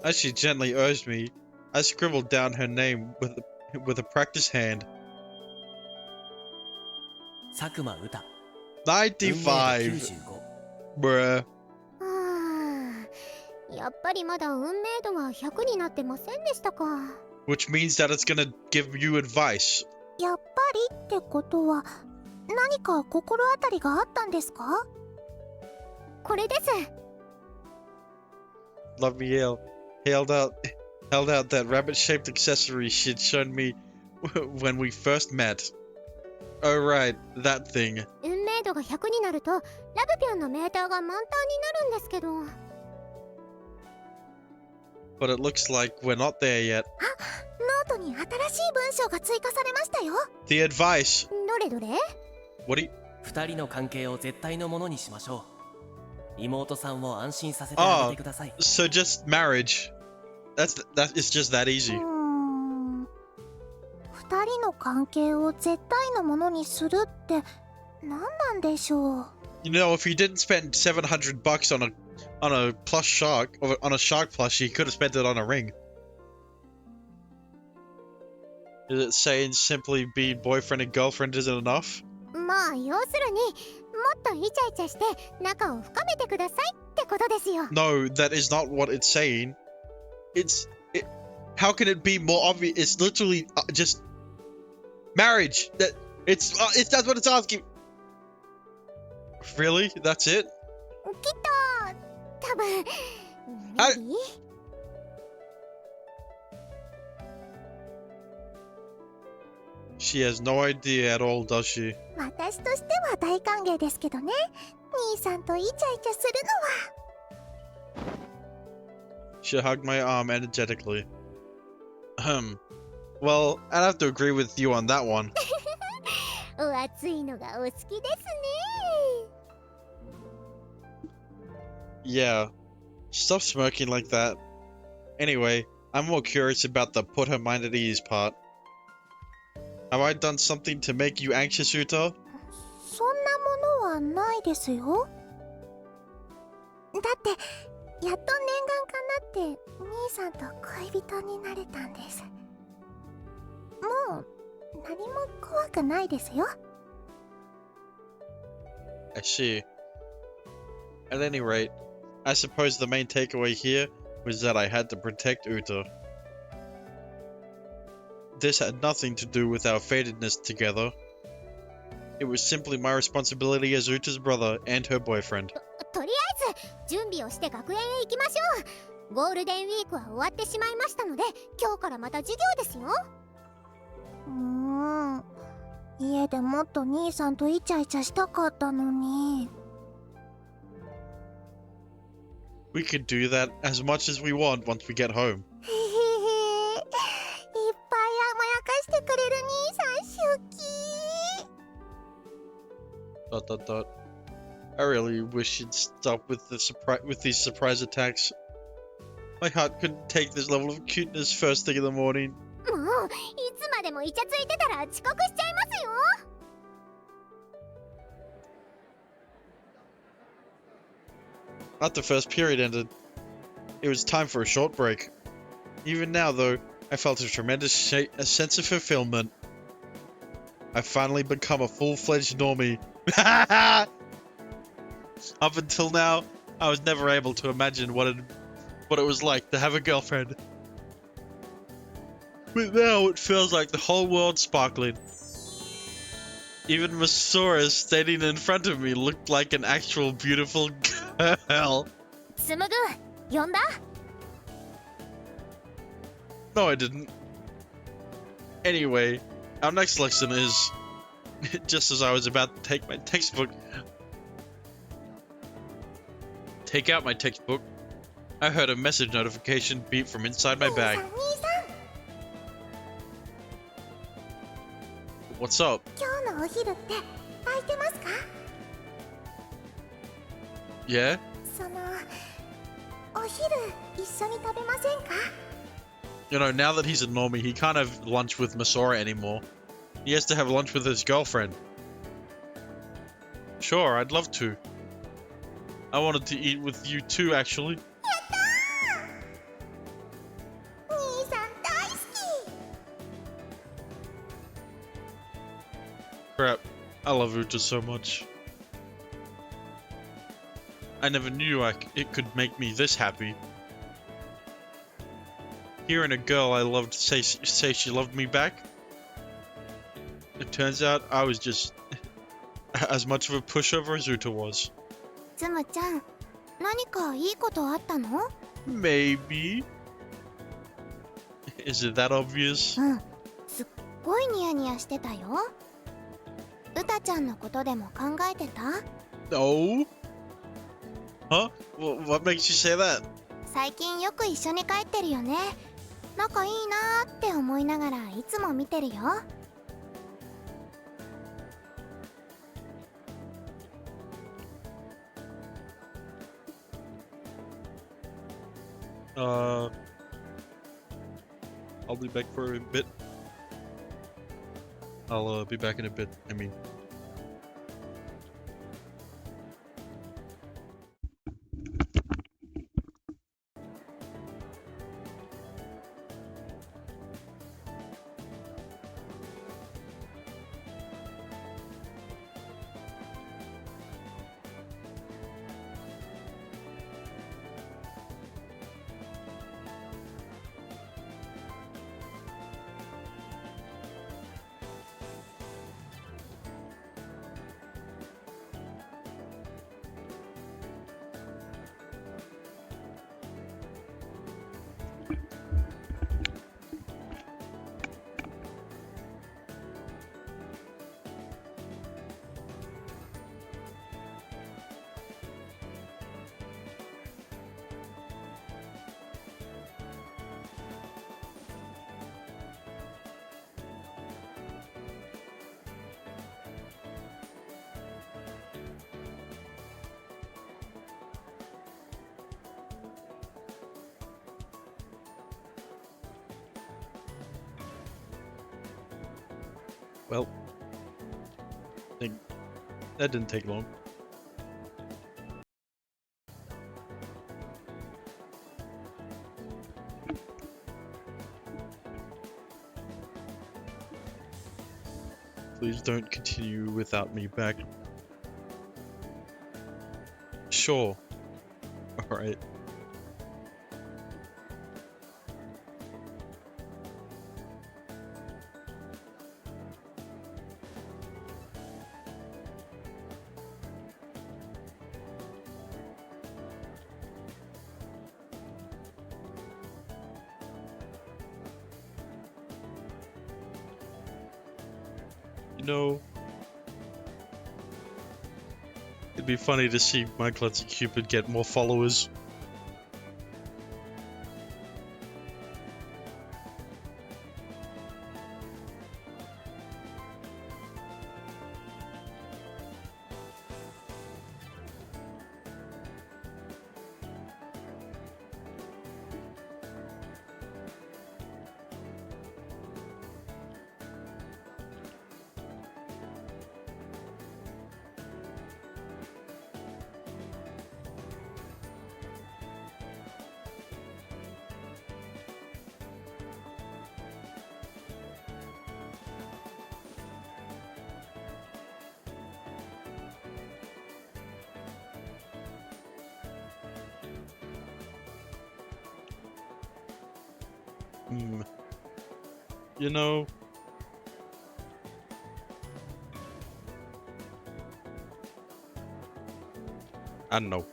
As she gently urged me, I scribbled down her name with a practiced hand. 佐久間歌 95. Bruh. やっぱりまだ運命度は100になってませんでしたか。 Which means that it's gonna give you advice. やっぱりってことは何か心当たりがあったんですか。これです。 Love Miel held out that rabbit-shaped accessory she'd shown me when we first met. Oh right, that thing. 運命度が100になるとラブピョンのメーターが満タンになるんですけど。 But it looks like we're not there yet. ノートに新しい文章が追加されましたよ。 The advice. どれどれ。 What do you... 二人の関係を絶対のものにしましょう。妹さんを安心させてあげてください。So just marriage. It's just that easy. 二人の関係を絶対のものにするって何なんでしょう。 You know, if he didn't spend $700 on a plush shark, or on a shark plushie, he could have spent it on a ring. Is it saying simply being boyfriend and girlfriend isn't enough? まあ要するにもっとイチャイチャして仲を深めてくださいってことですよ。 No, that is not what it's saying. How can it be more obvious? It's literally just marriage. That's what it's asking. Really? That's it? きっと多分。She has no idea at all, does she? 私としては大歓迎ですけどね。兄さんとイチャイチャするのは。 She hugged my arm energetically. Well, I'd have to agree with you on that one. お熱いのがお好きですね。 Yeah. Stop smirking like that. Anyway, I'm more curious about the put her mind at ease part. Have I done something to make you anxious, Uta? そんなものはないですよ。だってやっと念願かなって兄さんと恋人になれたんです。もう何も怖くないですよ。 I see. At any rate, I suppose the main takeaway here was that I had to protect Uta. This had nothing to do with our fatedness together. It was simply my responsibility as Uta's brother and her boyfriend. とりあえず準備をして学園へ行きましょう。ゴールデンウィークは終わってしまいましたので、今日からまた授業ですよ。家でもっと兄さんとイチャイチャしたかったのに。 We could do that as much as we want once we get home. いっぱい甘やかしてくれる兄さん好き。 I really wish you'd stop with these surprise attacks. My heart couldn't take this level of cuteness first thing in the morning. もういつまでもイチャついてたら遅刻しちゃいますよ。 After first period ended, it was time for a short break. Even now, though, I felt a tremendous sense of fulfillment. I've finally become a full-fledged normie. Up until now, I was never able to imagine what it was like to have a girlfriend. But now it feels like the whole world's sparkling. Even Masora standing in front of me looked like an actual beautiful girl. つむぐ、呼んだ？ No, I didn't. Anyway, our next lesson is... Just as I was about to take out my textbook, I heard a message notification beep from inside my bag. 兄さん、 What's up? 今日のお昼って空いてますか？ Yeah? そのお昼一緒に食べませんか？ You know, now that he's a normie, he can't have lunch with Masora anymore. He has to have lunch with his girlfriend. Sure, I'd love to. I wanted to eat with you too, actually. 兄さん大好き。 Crap, I love Uta so much. I never knew it could make me this happy. Hearing a girl I loved say she loved me back. It turns out I was just as much of a pushover as Uta was. つむちゃん、何かいいことあったの？ Maybe. Is it that obvious? うん、すっごいニヤニヤしてたよ。うたちゃんのことでも考えてた？ No. Huh? What makes you say that? 最近よく一緒に帰ってるよね。仲いいなーって思いながらいつも見てるよ。 I'll be back for a bit. I'll be back in a bit, I mean. Well, I think that didn't take long. Please don't continue without me back. Sure. Alright. You know, it'd be funny to see my Klutzy Cupid get more followers. You know, I don't know.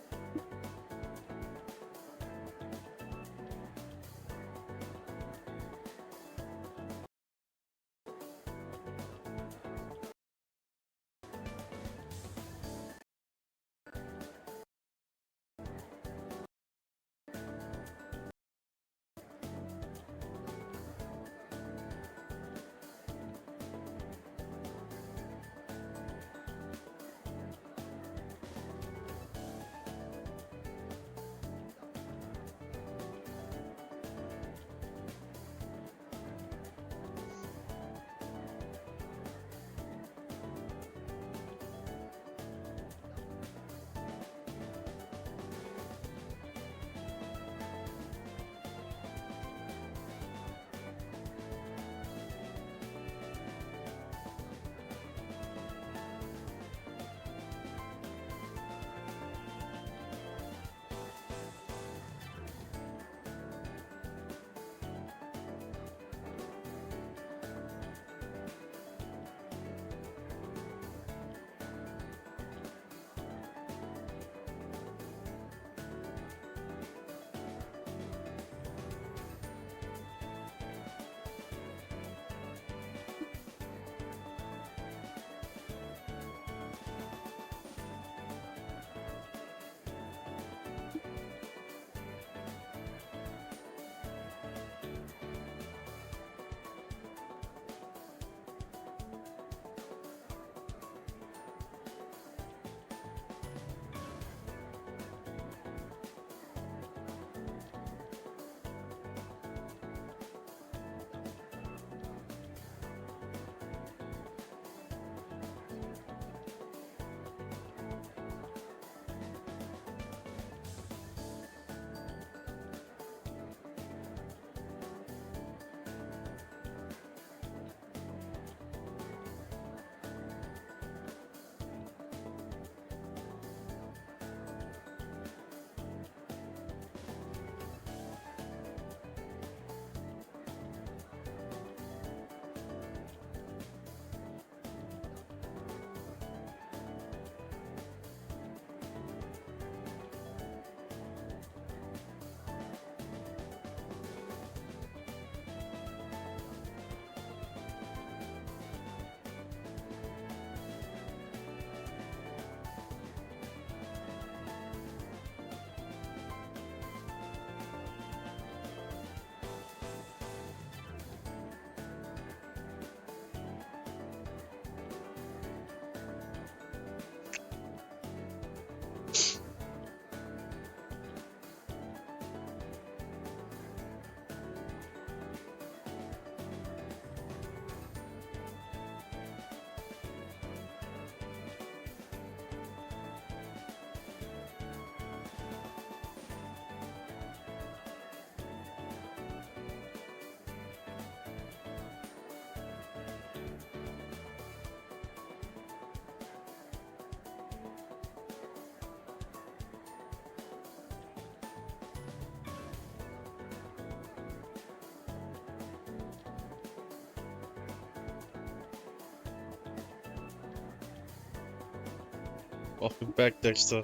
Welcome back, Dexter.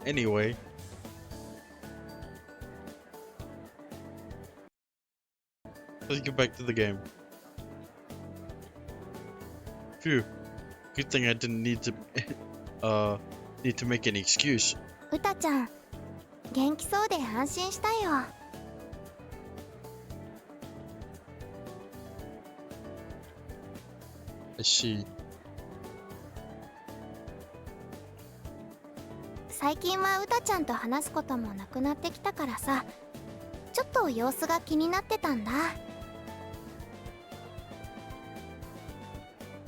Anyway. Let's get back to the game. Phew. Good thing I didn't need to make any excuse. うたちゃん元気そうで安心したよ。I see. 最近はうたちゃんと話すこともなくなってきたからさ、ちょっと様子が気になってたんだ。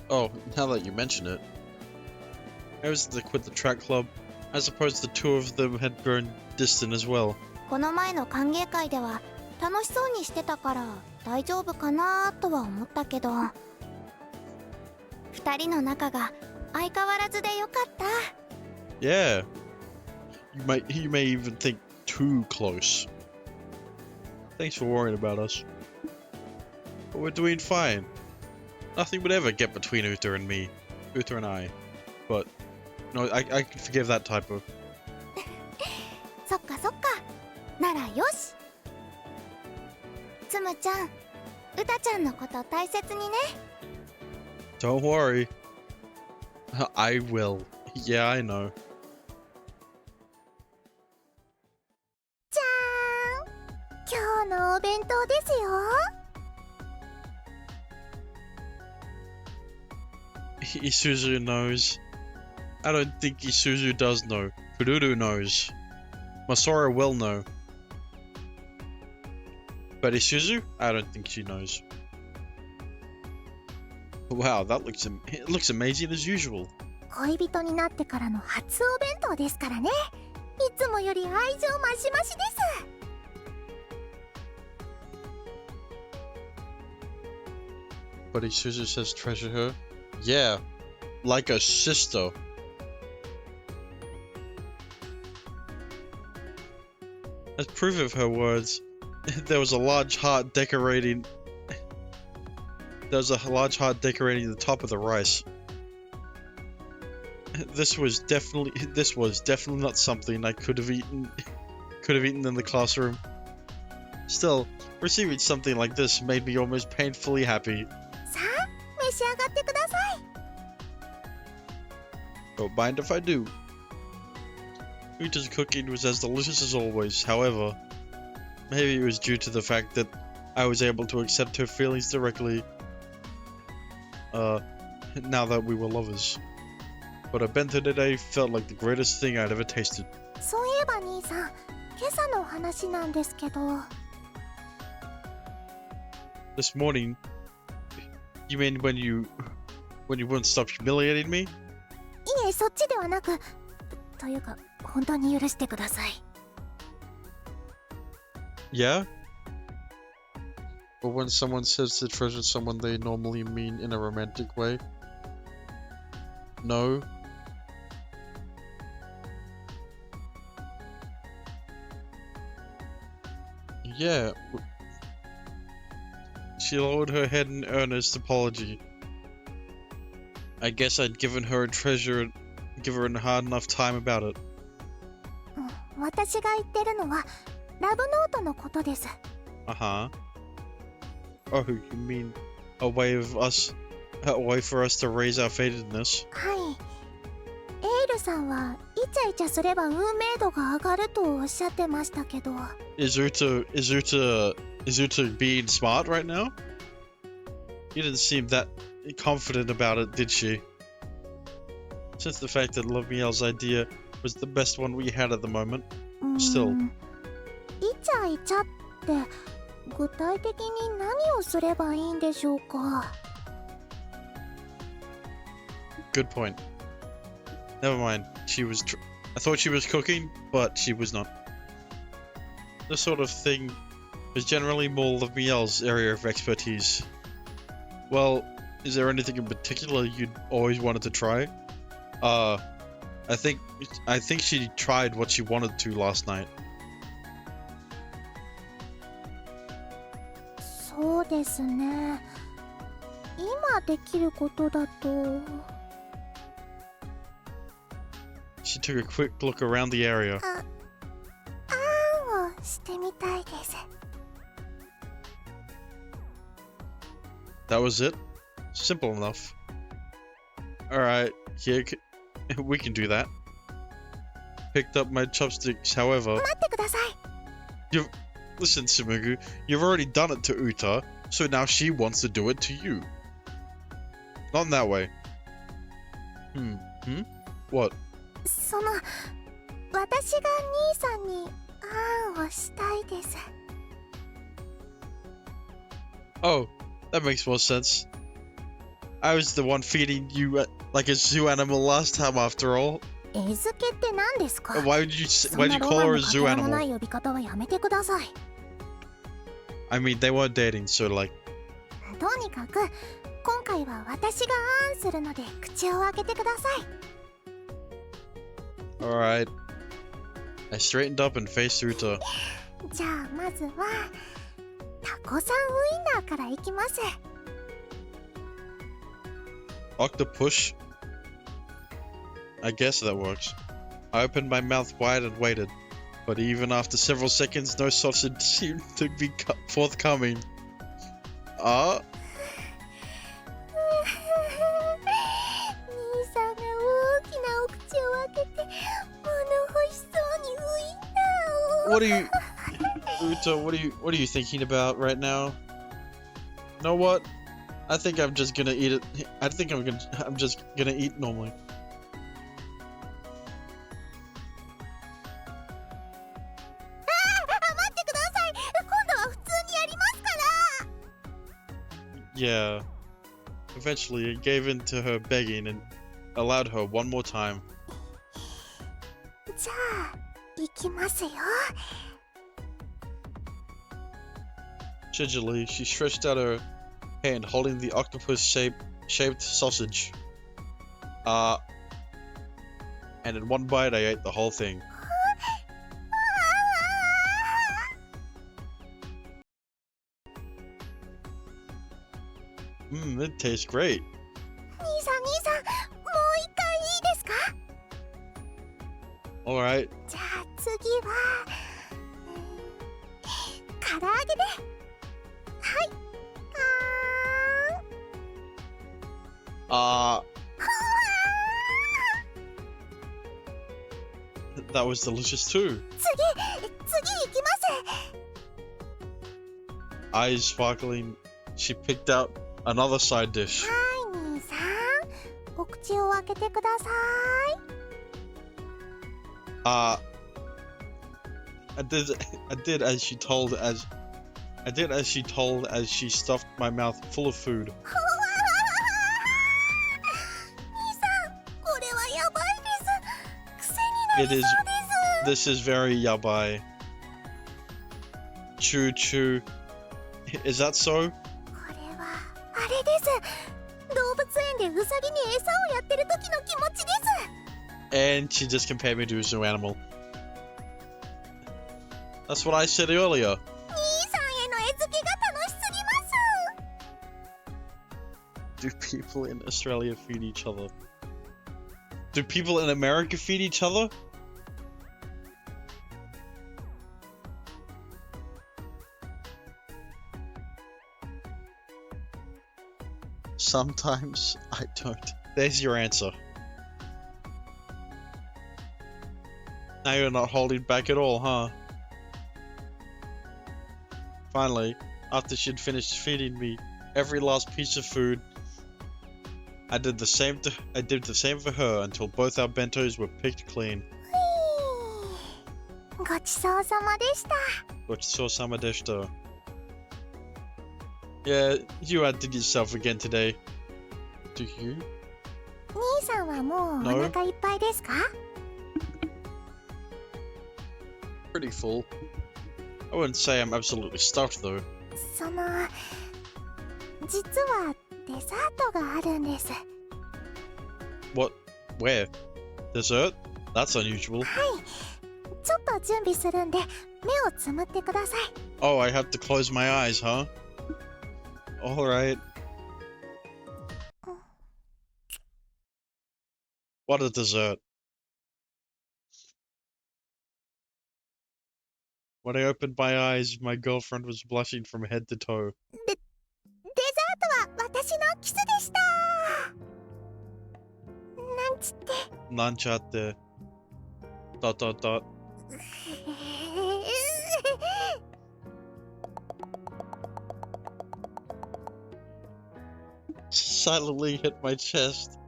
Oh, now that you mention it. Ever since they quit the track club, I suppose the two of them had grown distant as well. この前の歓迎会では楽しそうにしてたから大丈夫かなとは思ったけど、二人の仲が相変わらずでよかった。 Yeah. You may even think too close. Thanks for worrying about us. But we're doing fine. Nothing would ever get between Uther and me. Uther and I. But no, I can forgive that typo. そっかそっか、ならよし。つむちゃん、うたちゃんのこと大切にね。 Don't worry. I will. Yeah, I know. じゃーん、今日のお弁当ですよ。 Isuzu knows. I don't think Isuzu does know. Fururu knows. Masora will know. But Isuzu? I don't think she knows. Wow, it looks amazing as usual. 恋人になってからの初お弁当ですからね。いつもより愛情マシマシです。 But Isuzu says treasure her. Yeah, like a sister. As proof of her words, there was a large heart decorating. There was a large heart decorating the top of the rice. This was definitely not something I could have eaten in the classroom. Still, receiving something like this made me almost painfully happy. さあ、召し上がってください。 Don't mind if I do. Uta's cooking was as delicious as always, however, maybe it was due to the fact that I was able to accept her feelings directly, now that we were lovers. But a bento today felt like the greatest thing I'd ever tasted. そういえば兄さん、今朝の話なんですけど。 This morning, you mean when you wouldn't stop humiliating me? いえ、そっちではなく、というか本当に許してください。 Yeah? Or when someone says to treasure someone they normally mean in a romantic way? No? Yeah. She lowered her head in earnest apology. I guess I'd given her a treasure and give her a hard enough time about it. 私が言ってるのはラブノートのことです。 Uh-huh. Oh, you mean a way for us to raise our fatedness? はい。エイルさんはイチャイチャすれば運命度が上がるとおっしゃってましたけど。 Is Uta being smart right now? You didn't seem that confident about it, did she? Since the fact that Lomiel's idea was the best one we had at the moment. Still. イチャイチャって具体的に何をすればいいんでしょうか。 Good point. Never mind. I thought she was cooking, but she was not. This sort of thing was generally more Lomiel's area of expertise. Well, is there anything in particular you'd always wanted to try? I think she tried what she wanted to last night. そうですね。今できることだと She took a quick look around the area. あんをしてみたいです。 That was it? Simple enough. Alright, yeah, we can do that. Picked up my chopsticks, however... 待ってください。 Listen, Tsumugu, you've already done it to Uta, so now she wants to do it to you. Not in that way. What? その私が兄さんにあんをしたいです。 Oh, that makes more sense. I was the one feeding you like a zoo animal last time, after all. 餌付けって何ですか？ Why did you call her a zoo そんなロマンのかけらもな animal? い呼び方はやめてください。 I mean, they weren't dating, so like... とにかく今回は私があんするので口を開けてください。 Alright. I straightened up and faced Uta. じゃあまずはタコさんウインナーからいきます。 Octopus? I guess that works. I opened my mouth wide and waited, but even after several seconds, no sausage seemed to be forthcoming. 兄さんが大きなお口を開けて物欲しそうにウインナーを。 What are you... Uta, what are you thinking about right now? You know what? I think I'm just gonna eat it. I think I'm just gonna eat normally. 待ってください。今度は普通にやりますから。 Yeah. Eventually, it gave in to her begging and allowed her one more time. じゃあ行きますよ。 Gingerly, she stretched out her hand holding the octopus-shaped sausage. And in one bite, I ate the whole thing. It tastes great. 兄さんもう一回いいですか？ Alright. じゃあ次は唐揚げで。はい。That was delicious too. 次行きます。 Eyes sparkling, she picked out another side dish. はい兄さん、お口を開けてください。 I did as she told as she stuffed my mouth full of food. 兄さん、これはやばいです。癖になりそうです。 This is very yabai. Choo choo. Is that so? これはあれです。動物園でウサギに餌をやってる時の気持ちです。 And she just compared me to a zoo animal. That's what I said earlier. 兄さんへの餌付けが楽しすぎます。 Do people in Australia feed each other? Do people in America feed each other? Sometimes I don't. There's your answer. Now you're not holding back at all, huh? Finally, after she'd finished feeding me every last piece of food, I did the same for her until both our bentos were picked clean. ごちそうさまでした。 Gochusou-sama deshita. Yeah, you outdid yourself again today. Do you? 兄さんはもうお腹いっぱいですか？ Pretty full. I wouldn't say I'm absolutely stuffed though. その実はデザートがあるんです。 What? Where? Dessert? That's unusual. はい。ちょっと準備するんで目をつむってください。 Oh, I have to close my eyes, huh? Alright. What a dessert. When I opened my eyes, my girlfriend was blushing from head to toe. デザートは私のキスでした。なんつって。なんちゃって。Dot dot dot. Silently hit my chest.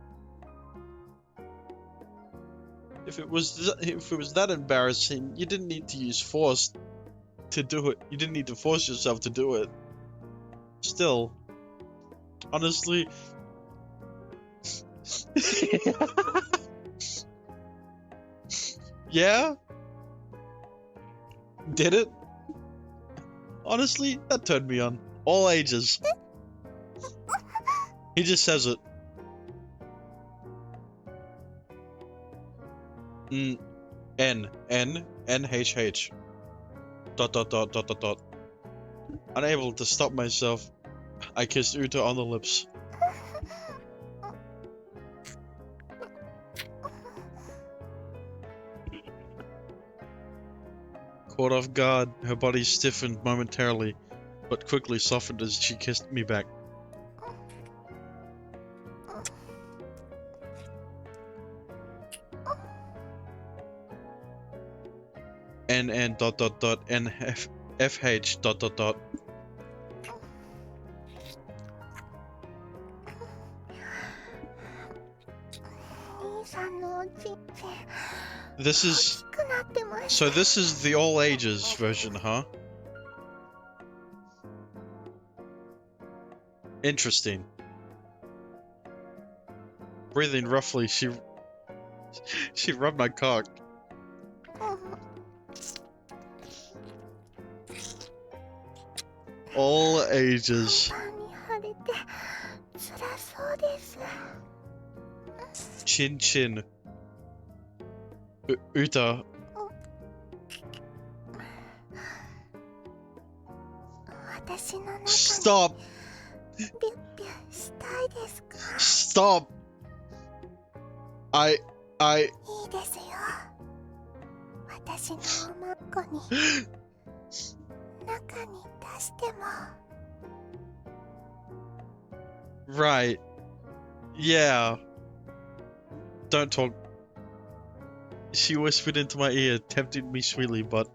If it was that embarrassing, you didn't need to use force to do it. You didn't need to force yourself to do it. Still, honestly, yeah, did it? Honestly, that turned me on. All ages. He just says it. N-H-H. Dot dot dot dot dot dot. Unable to stop myself, I kissed Uta on the lips. Caught off guard, her body stiffened momentarily, but quickly softened as she kissed me back. N dot dot dot N-F-H dot dot dot. This is... So this is the all ages version, huh? Interesting. Breathing roughly, she rubbed my cock. All ages. Chin chin. Uta. Stop! Stop! I... Right. Yeah. Don't talk. She whispered into my ear, tempting me sweetly, but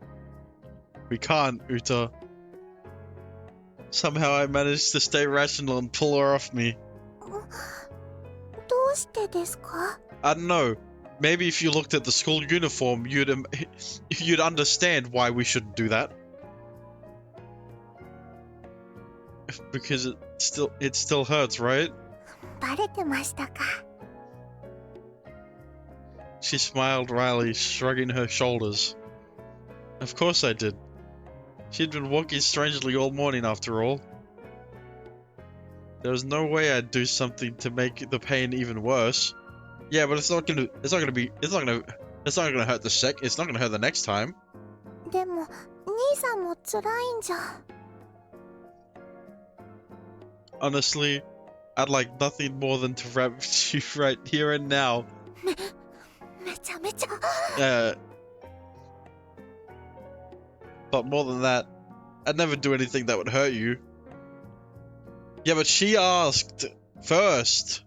we can't, Uta. Somehow I managed to stay rational and pull her off me. I don't know. Maybe if you looked at the school uniform, you'd understand why we shouldn't do that. Because it still hurts, right? She smiled wryly, shrugging her shoulders. Of course I did. She'd been walking strangely all morning after all. There was no way I'd do something to make the pain even worse. Yeah, but it's not gonna hurt it's not gonna hurt the next time. Honestly, I'd like nothing more than to wrap you right here and now. But more than that, I'd never do anything that would hurt you. Yeah, but she asked first.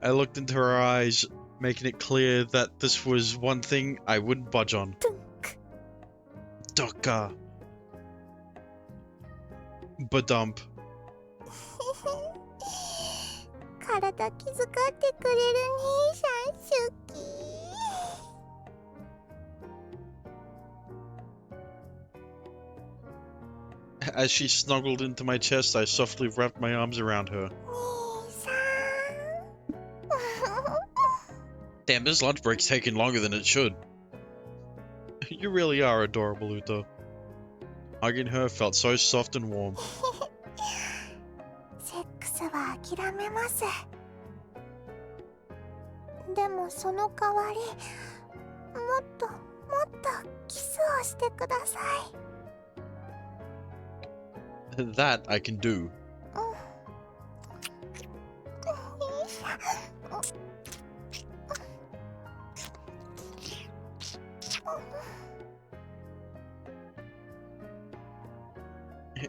I looked into her eyes, making it clear that this was one thing I wouldn't budge on. Doka. Badump. As she snuggled into my chest, I softly wrapped my arms around her. Damn, this lunch break's taking longer than it should. You really are adorable, Uta. Hugging her felt so soft and warm. That I can do.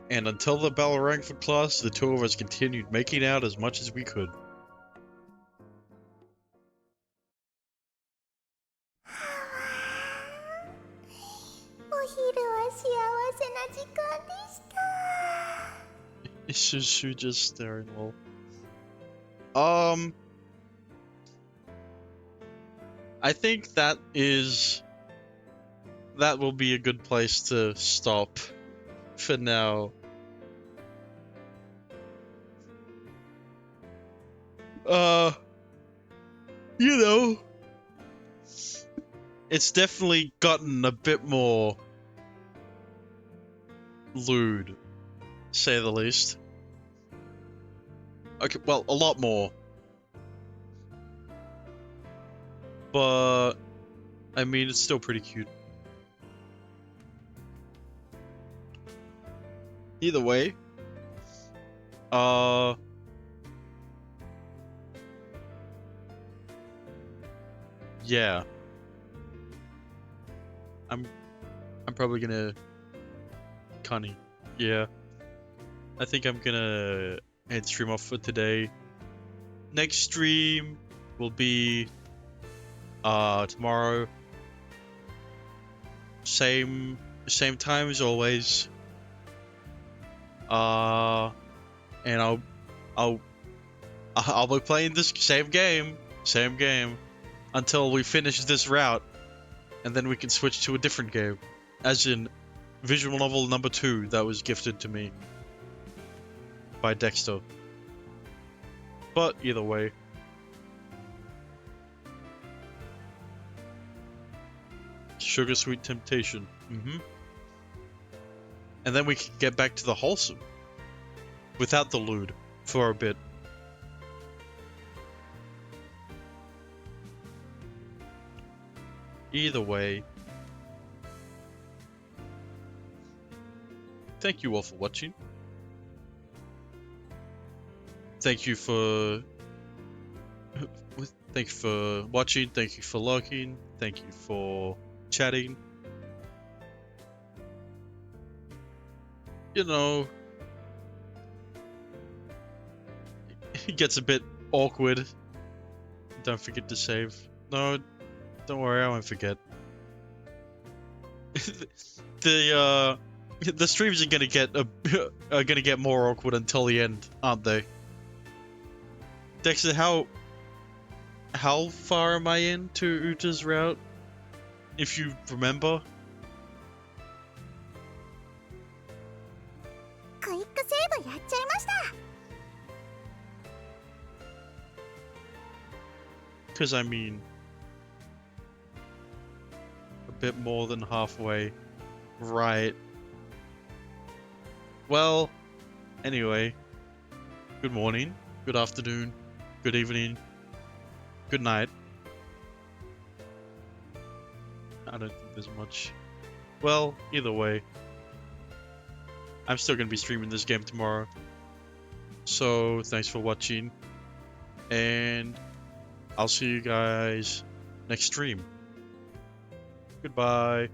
And until the bell rang for class, the two of us continued making out as much as we could. お昼は幸せな時間でした。 It's just you just staring lol. I think that will be a good place to stop for now. You know, it's definitely gotten a bit more lewd, to say the least. Okay, well, a lot more. But, I mean, it's still pretty cute. Either way, yeah. I'm probably gonna... Connie. Yeah. I think I'm gonna end stream off for today. Next stream will be tomorrow. Same time as always. And I'll be playing this same game until we finish this route, and then we can switch to a different game, as in visual novel number 2 that was gifted to me by Dexter. But either way, Sugar Sweet Temptation. And then we can get back to the wholesome without the lewd for a bit. Either way, thank you all for watching. Thank you for watching, thank you for liking, thank you for chatting. You know, it gets a bit awkward. Don't forget to save. No, don't worry, I won't forget. The streams are gonna get more awkward until the end, aren't they? Dexter, how far am I into Uta's route? If you remember? クイックセーブやっちゃいました。 Because I mean, a bit more than halfway. Right. Well, anyway, good morning, good afternoon, good evening, good night. I don't think there's much. Well, either way, I'm still going to be streaming this game tomorrow. So, thanks for watching, and I'll see you guys next stream. Goodbye.